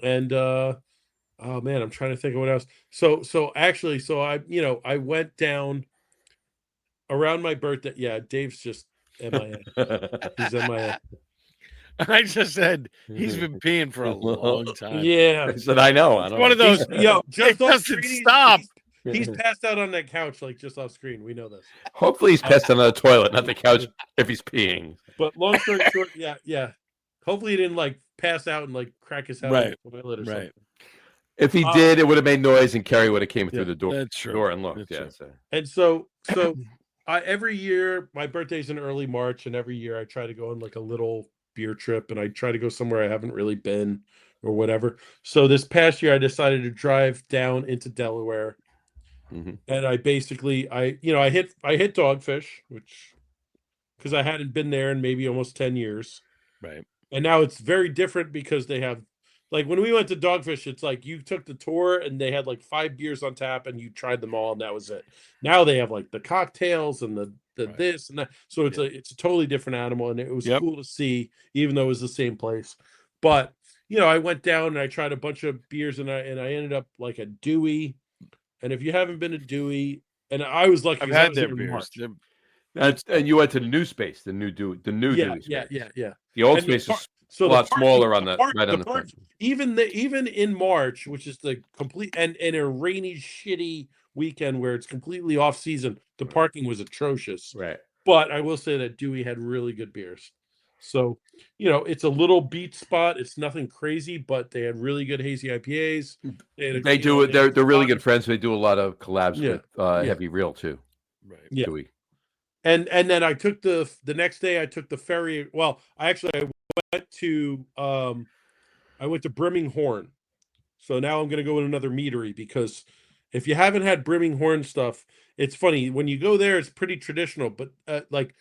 And oh man, I'm trying to think of what else. So I went down around my birthday. Yeah, Dave's just MIA. He's MIA. I just said he's been peeing for a long time. Yeah. I said, I know. I It's don't one know. of those. Just It off doesn't screen, stop. He's passed out on that couch, like just off screen. We know this. Hopefully he's pissed on the toilet, not the couch, if he's peeing. But long story short, yeah. Hopefully he didn't like pass out and like crack his head on the toilet or something. If he did, it would have made noise, and Kerry would have came through the door. That's true. Door and looked. That's true. And so every year, my birthday's in early March, and every year I try to go on like a little beer trip, and I try to go somewhere I haven't really been or whatever. So this past year, I decided to drive down into Delaware, and I basically I hit Dogfish, which because I hadn't been there in maybe almost 10 years, Right. and now it's very different because they have. Like when we went to Dogfish, it's like you took the tour and they had like 5 beers on tap and you tried them all and that was it. Now they have like the cocktails and the this and that. So it's a totally different animal, and it was cool to see, even though it was the same place. But I went down and I tried a bunch of beers, and I ended up like a Dewey. And if you haven't been to Dewey, and I was lucky, I've 'cause I had was their there in beers. March. And you went to the new space, the new Dewey space. Yeah. The old And space is so a lot smaller on the right on the front. Even in March, which is the complete and a rainy, shitty weekend where it's completely off season, the parking was atrocious. Right. But I will say that Dewey had really good beers. So, it's a little beat spot. It's nothing crazy, but they had really good hazy IPAs. They do it. They're really good friends. They do a lot of collabs with Heavy Reel too. Right. Yeah. Dewey. And then I took the next day I took the ferry. Well, I went to Brimminghorn. So now I'm going to go in another meadery, because if you haven't had Brimminghorn stuff, it's funny when you go there. It's pretty traditional, but like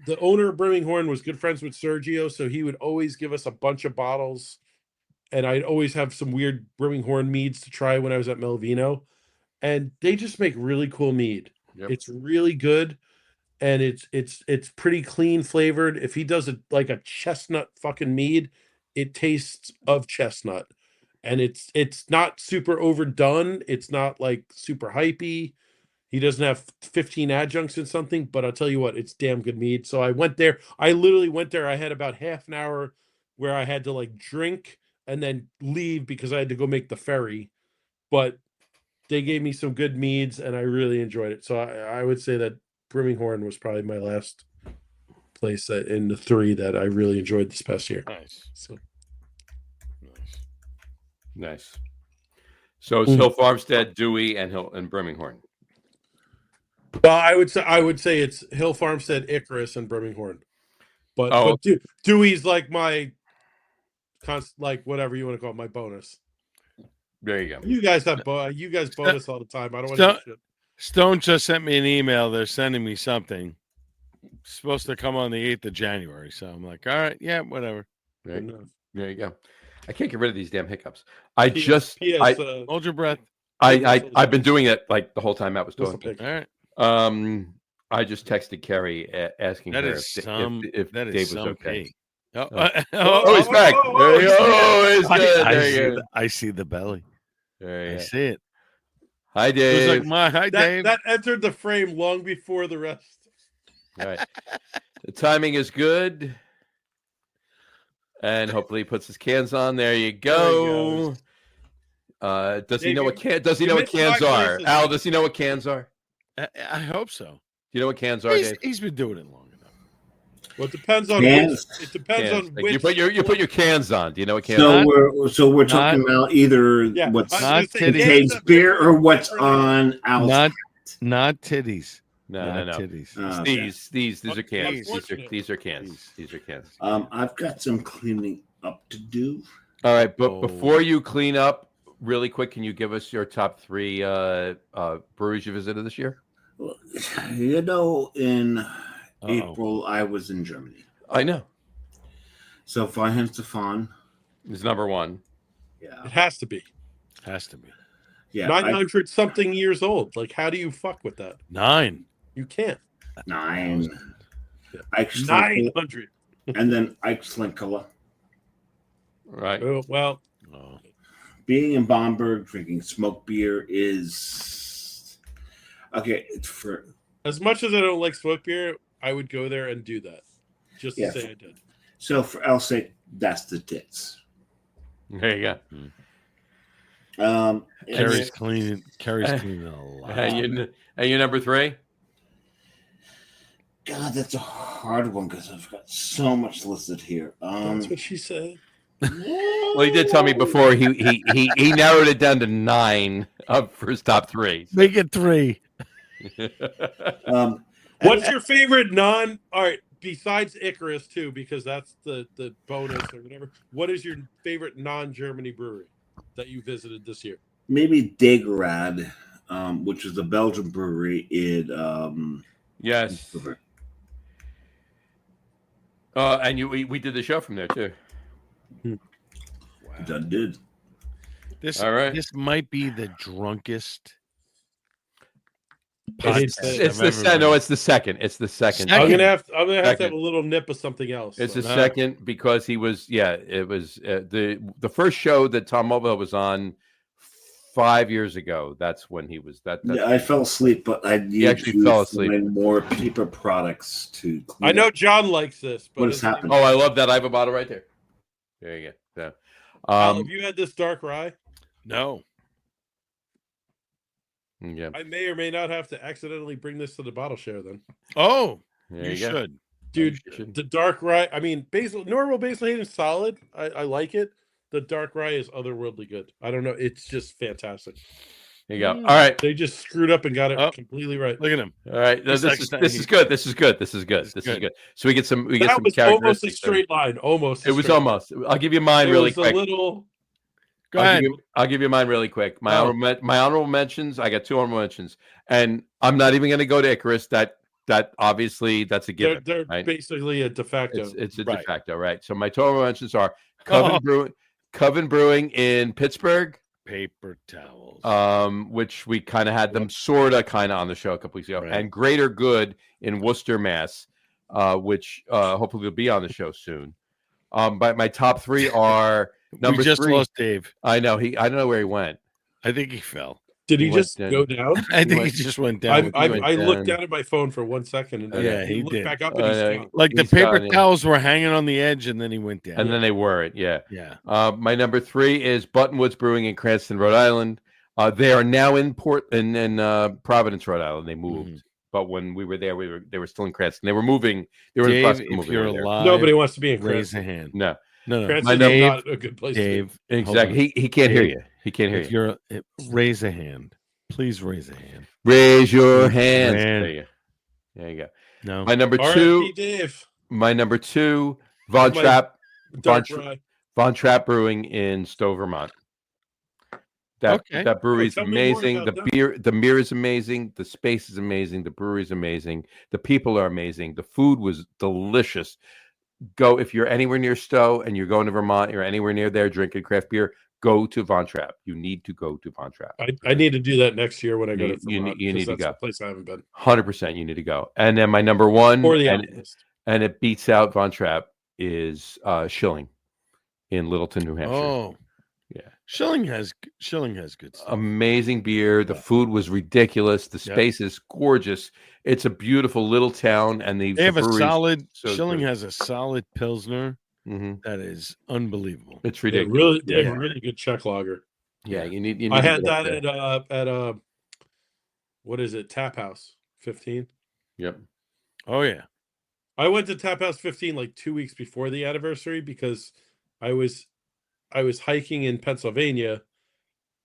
the owner of Brimminghorn was good friends with Sergio, so he would always give us a bunch of bottles, and I'd always have some weird Brimminghorn meads to try when I was at Melvino, and they just make really cool mead. Yep. It's really good. And it's pretty clean flavored. If he does it like a chestnut fucking mead, it tastes of chestnut, and it's not super overdone. It's not like super hypey. He doesn't have 15 adjuncts in something, but I'll tell you what, it's damn good mead. So I went there. I literally went there. I had about half an hour where I had to like drink and then leave because I had to go make the ferry. But they gave me some good meads, and I really enjoyed it. So I would say that Brimminghorn was probably my last place in the three that I really enjoyed this past year. Nice. So Nice. So it's Hill Farmstead, Dewey, and Brimminghorn. well, I would say it's Hill Farmstead, Icarus, and Brimminghorn. But Dewey's like my like whatever you want to call it, my bonus. There you go. You guys have bonus all the time. I don't want to shit. Stone just sent me an email. They're sending me something. It's supposed to come on the 8th of January. So I'm like, all right, yeah, whatever. Right. There you go. I can't get rid of these damn hiccups. Hold your breath. I've been doing it like the whole time Matt was talking. All right. I just texted Carrie asking her if Dave was okay. He's back. There you go. He's good. I see the belly. I see it. Hi, Dave. Hi, Dave. That entered the frame long before the rest. All right. The timing is good. And hopefully he puts his cans on. There you go. Does he Dave, know you- what does he you know what missed cans 5 are? places, Al, man. does he know what cans are? I hope so. Do you know what cans are, Dave? He's been doing it long enough. Well, it depends on Cans. which. It depends Cans. on Like, which. you put your cans on. Do you know what cans So are? we're talking about either Yeah, what's I was not gonna say titties. cans contains have beer or different- what's different- on Al's. Not titties. No. Titties. Okay. These are cans. Unfortunate. These are cans. These are cans. I've got some cleaning up to do. All right, but Oh. before you clean up, really quick, can you give us your top 3 breweries you visited this year? Well, you know, in Uh-oh. April I was in Germany. I know. So Feinstefan, It's number 1. yeah, It has to be Has to be yeah, 900 something years old. Like, how do you fuck with that? 9. You can't. 9. Yeah. Eichslinkel, 900. and then Eichslinkel. Right. Oh, well, Oh. Being in Bamberg, drinking smoked beer is okay. It's for as much as I don't like smoke beer, I would go there and do that. Just to Yeah. say I did. so for Al's sake, that's the tits. There you go. And Carrie's then- cleaning a lot. And you number 3? God, that's a hard one because I've got so much listed here. That's what she said. Well, he did tell me before he narrowed it down to 9 for his top 3. Make it 3. What's your favorite non? All right, besides Icarus too, because that's the bonus or whatever. What is your favorite non-Germany brewery that you visited this year? maybe Dagerad, which is a Belgian brewery in Yes. And we did the show from there too. Done did. All right. This might be the drunkest. I hate to say It's the second. No, it's the second. It's the second. I'm Second. gonna have to have Second. a little nip of something else. It's so. the second because he was. Yeah, it was the first show that Tom Mulvihill was on 5 years ago. That's when he was. That's Yeah, I fell asleep, but I need actually to fell asleep. find more paper products to clean I know up. John likes this, but What has it's- happened? Oh, I love that. I have a bottle right there. There you go. Yeah. Al, have you had this dark rye? No. Yeah. I may or may not have to accidentally bring this to the bottle share then. Oh, There you you go. should. Dude, You should. the dark rye, I mean, normal basil Hayden is solid. I like it. The dark rye is otherworldly good. I don't know. It's just fantastic. There you go. All right. They just screwed up and got it Oh. completely right. Look at him. All right. This This next is time this he- is good. This is good. This is good. This is This is good. good. So we get some That was almost a characteristics there. straight line. Almost. a It was straight line. almost. I'll give you mine It really was quick. a little. Go ahead. I'll give you mine really quick. My Oh. my honorable mentions. I got 2 honorable mentions, and I'm not even going to go to Icarus. That obviously that's a They're, given. they're right? basically a de facto. It's a Right. de facto, right? So my 2 honorable mentions are Coven Brewing in Pittsburgh, Paper towels. which we kind of had them sort of on the show a couple weeks ago, Right. and Greater Good in Worcester, Mass, which hopefully will be on the show soon. But my top 3 are number we just 3. lost Dave. I know I don't know where he went. I think he fell. Did he He went just down. go down? I think he went- just went down. I went looked down. down at my phone for 1 second and Yeah, then he looked did. back up and he's gone. Like the He's paper gone, yeah. towels were hanging on the edge, and then he went down. And then they weren't. Yeah. yeah. My number 3 is Buttonwoods Brewing in Cranston, Rhode Island. They are now in Providence, Rhode Island. They moved, Mhm. but when we were there, they were still in Cranston. They were moving. They were in the Dave, process of if moving you're over there. alive, Nobody wants to be in raise Cranston. a hand. No, No. Cranston's name- not a good place. Dave, exactly. He can't hear you. He can't hear if you. you're raise a hand, please raise a hand. Raise your hands. Man. There you go. No. My number To 2. R.I.P. Dave. My number 2. Von My- Trapp. Dark Von, rye. Von Trapp Brewing in Stowe, Vermont. That Okay. that brewery is tell me more amazing. about The beer is amazing. The space is amazing. The brewery is amazing. The people are amazing. The food was delicious. Go if you're anywhere near Stowe and you're going to Vermont, you're anywhere near there drinking craft beer. Go to Von Trapp. You need to go to Von Trapp. I need to do that next year when I go to You Vermont. need because to that's go. a place I haven't been. 100%. You need to go. And then my number 1, Or the and Alchemist. it beats out Von Trapp is Schilling in Littleton, New Hampshire. Oh, Yeah. Schilling has good stuff. Amazing beer. The food was ridiculous. The Yeah. space is gorgeous. It's a beautiful little town, and They have a brewery's solid. so Schilling good. has a solid pilsner Mhm. that is unbelievable. It's They ridiculous. have Yeah. a really good Czech lager. Yeah, you need. I to had get up that there. at what is it? Tap House 15. Yep. Oh yeah. I went to Tap House 15 like 2 weeks before the anniversary because I was hiking in Pennsylvania,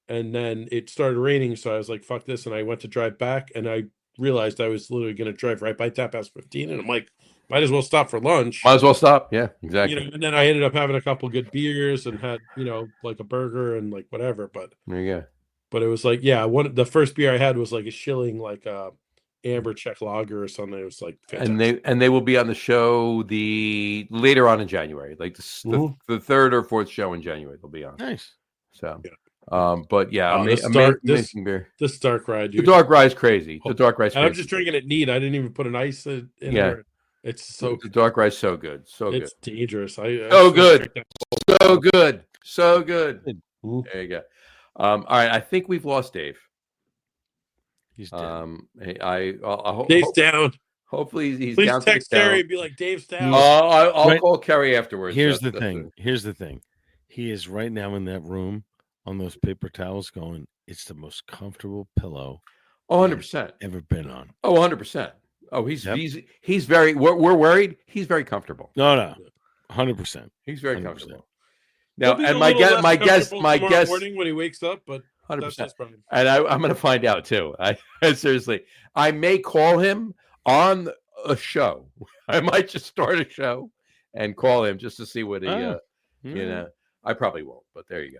and then it started raining, so I was like, "Fuck this!" And I went to drive back, and I realized I was literally going to drive right by Tap House 15, and I'm like, might as well stop for lunch. Might as well stop. Yeah, You exactly. know, and then I ended up having a couple good beers and had, like a burger and like whatever. But There you go. it was like, yeah, the first beer I had was like a Schilling, like a amber Czech lager or something. It was like fantastic. And they will be on the show the later on in January, like Mhm. the third or fourth show in January. They'll be on. Nice. So, Yeah. but yeah, This amazing beer. This dark ride, The dude. dark rye is crazy. The dark rye is And crazy. I'm just drinking it neat. I didn't even put an ice in Yeah. it. It's so The dark rye is so good, so it's dangerous. I So just good. drink that. good, so good, so good. Mhm. There you go. All right, I think we've lost Dave. He's dead. I'll Dave's down. hopefully he's Please down to the text Terry count. and be like, Dave's down. I'll Right. call Kerry afterwards. Here's the That's thing. Here's the thing. He is right now in that room on those paper towels going, it's the most comfortable pillow 100%. ever been on. Oh, 100%. Oh, he's Yep. he's very. We're worried. He's very comfortable. No. 100%. He's very 100%. comfortable. He'll Now, be and a my little less comfortable my tomorrow guess, morning when he wakes up, but that's 100%. his problem. And I'm going to find out too. I seriously, I may call him on a show. I might just start a show and call him just to see what he. I probably won't, but there you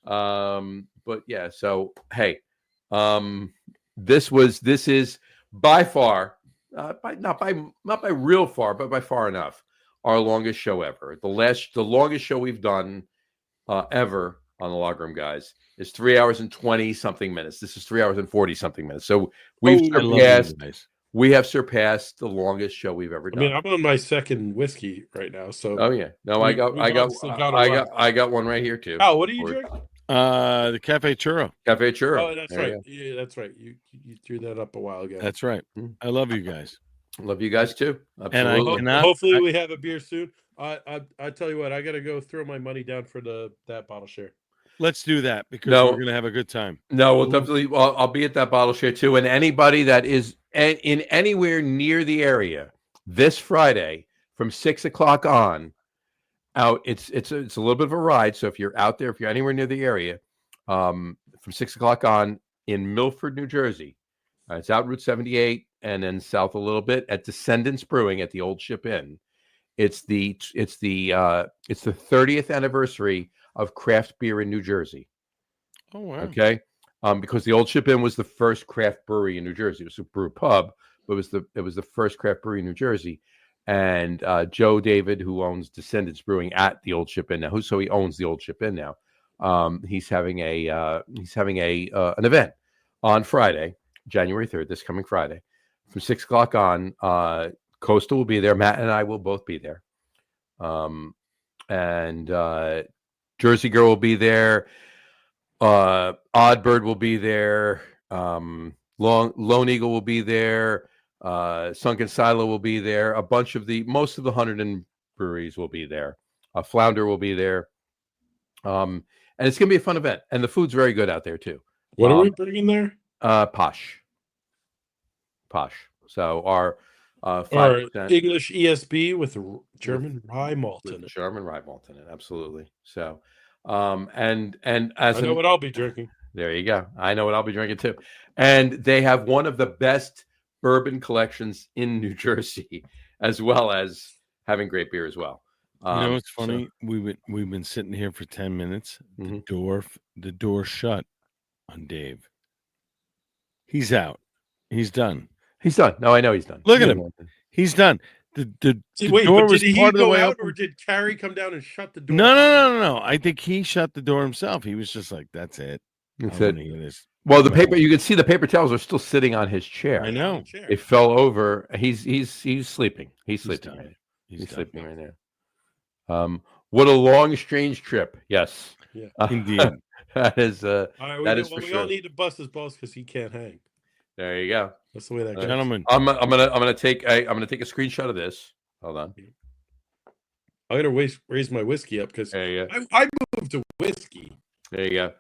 go. But yeah, so hey, this is by far, not by real far, but by far enough, our longest show ever. The longest show we've done ever on the Log Room Guys is 3 hours and 20 something minutes. This is 3 hours and 40 something minutes. So we have surpassed the longest show we've ever done. I mean, I'm on my second whiskey right now, so. Oh yeah, no, I got one right here too. Oh, what are you drinking? The Cafe Churro. Cafe Churro. Oh, that's right. Yeah, that's right. You threw that up a while ago. That's right. I love you guys. Love you guys too. Absolutely. And hopefully we have a beer soon. I tell you what, I gotta go throw my money down for that bottle share. Let's do that because we're gonna have a good time. No, we'll definitely. I'll be at that bottle share too. And anybody that is in anywhere near the area this Friday from 6 o'clock on out, it's a little bit of a ride. So if you're out there, if you're anywhere near the area, from 6 o'clock on in Milford, New Jersey, it's out Route 78 and then south a little bit at Descendants Brewing at the Old Ship Inn. It's the 30th anniversary of craft beer in New Jersey. Oh wow! Okay, because the Old Ship Inn was the first craft brewery in New Jersey. It was a brew pub, but it was the first craft brewery in New Jersey. And Joe David, who owns Descendants Brewing at the Old Ship Inn now, so he owns the Old Ship Inn now. He's having an event on Friday, January 3rd, this coming Friday, from 6 o'clock on. Coastal will be there. Matt and I will both be there. And Jersey Girl will be there. Oddbird will be there. Lone Eagle will be there. Sunken Silo will be there. Most of the Hunterdon breweries will be there. Flounder will be there. And it's going to be a fun event. And the food's very good out there too. What are we bringing there? Posh. So our 5%, English ESB with German rye malt in it. German rye malt in it, absolutely. So, and as I know what I'll be drinking. There you go. I know what I'll be drinking too. And they have one of the best bourbon collections in New Jersey, as well as having great beer as well. You know what's funny? We've been sitting here for 10 minutes. The door shut on Dave. He's out. He's done. He's done. No, I know he's done. Look at him. He's done. The door was did he part of the go way out, open. or did Carrie come down and shut the door? No. I think he shut the door himself. He was just like, "That's it." That's it. Well, the paper. You can see the paper towels are still sitting on his chair. I know. It fell over. He's sleeping. He's sleeping done. right now. He's sleeping right now. What a long, strange trip. Yes. Yeah. Indeed. That is. All right, for we sure. all need to bust his balls because he can't hang. There you go. That's the way that goes. Gentlemen, I'm gonna take a screenshot of this. Hold on. I'm gonna raise my whiskey up because There you go. I moved to whiskey. There you go.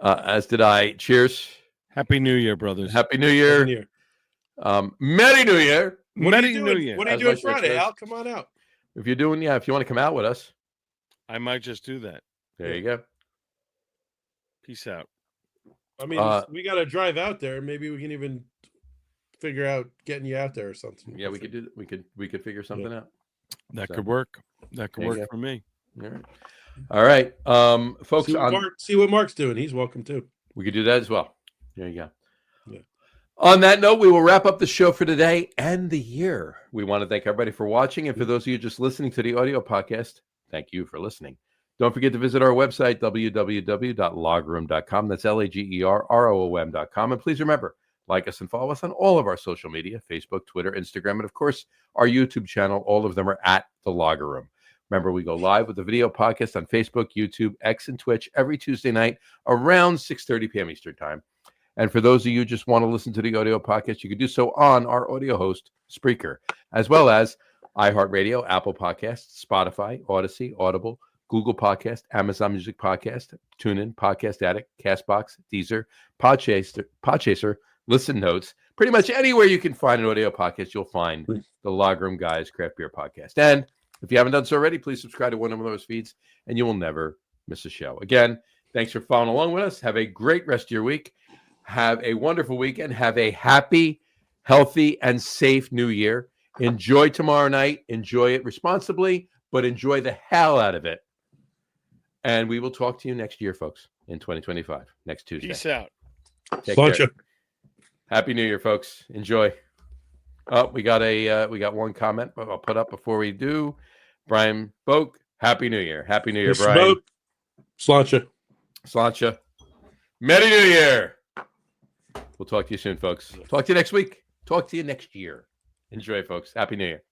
As did I. Cheers. Happy New Year, brothers. Happy New Year. Happy New Year. Merry New Year. What are Merry you New doing? Year. What are you As doing my church Friday, says. Al? Come on out. If you're doing, if you want to come out with us, I might just do that. there you go. Peace out. I mean, we got to drive out there. Maybe we can even figure out getting you out there or something. Yeah, we could do. We could figure something out. That So, could work. That could there you work go. for me. All right. Folks, See what Mark's doing. He's welcome too. we could do that as well. There you go. Yeah. On that note, we will wrap up the show for today and the year. We want to thank everybody for watching. And for those of you just listening to the audio podcast, thank you for listening. Don't forget to visit our website, www.logroom.com. That's LAGERROOM.com. And please remember, like us and follow us on all of our social media, Facebook, Twitter, Instagram, and of course, our YouTube channel. All of them are at The Lager Room. Remember, we go live with the video podcast on Facebook, YouTube, X, and Twitch every Tuesday night around 6:30 p.m. Eastern Time. And for those of you who just want to listen to the audio podcast, you can do so on our audio host, Spreaker, as well as iHeartRadio, Apple Podcasts, Spotify, Odyssey, Audible, Google Podcast, Amazon Music Podcast, TuneIn, Podcast Addict, Castbox, Deezer, Podchaser, Listen Notes. Pretty much anywhere you can find an audio podcast, you'll find the Lager Room Guys Craft Beer Podcast. And if you haven't done so already, please subscribe to one of those feeds, and you will never miss a show. Again, thanks for following along with us. Have a great rest of your week. Have a wonderful weekend. Have a happy, healthy, and safe new year. Enjoy tomorrow night. Enjoy it responsibly, but enjoy the hell out of it. And we will talk to you next year, folks, in 2025, next Tuesday. Peace out. Take Lunch care. Happy New Year, folks. Enjoy. Oh, we got one comment I'll put up before we do. Brian Boak, Happy New Year. Happy New Year, Brian. Sláinte. Sláinte. Merry New Year. We'll talk to you soon, folks. Talk to you next week. Talk to you next year. Enjoy, folks. Happy New Year.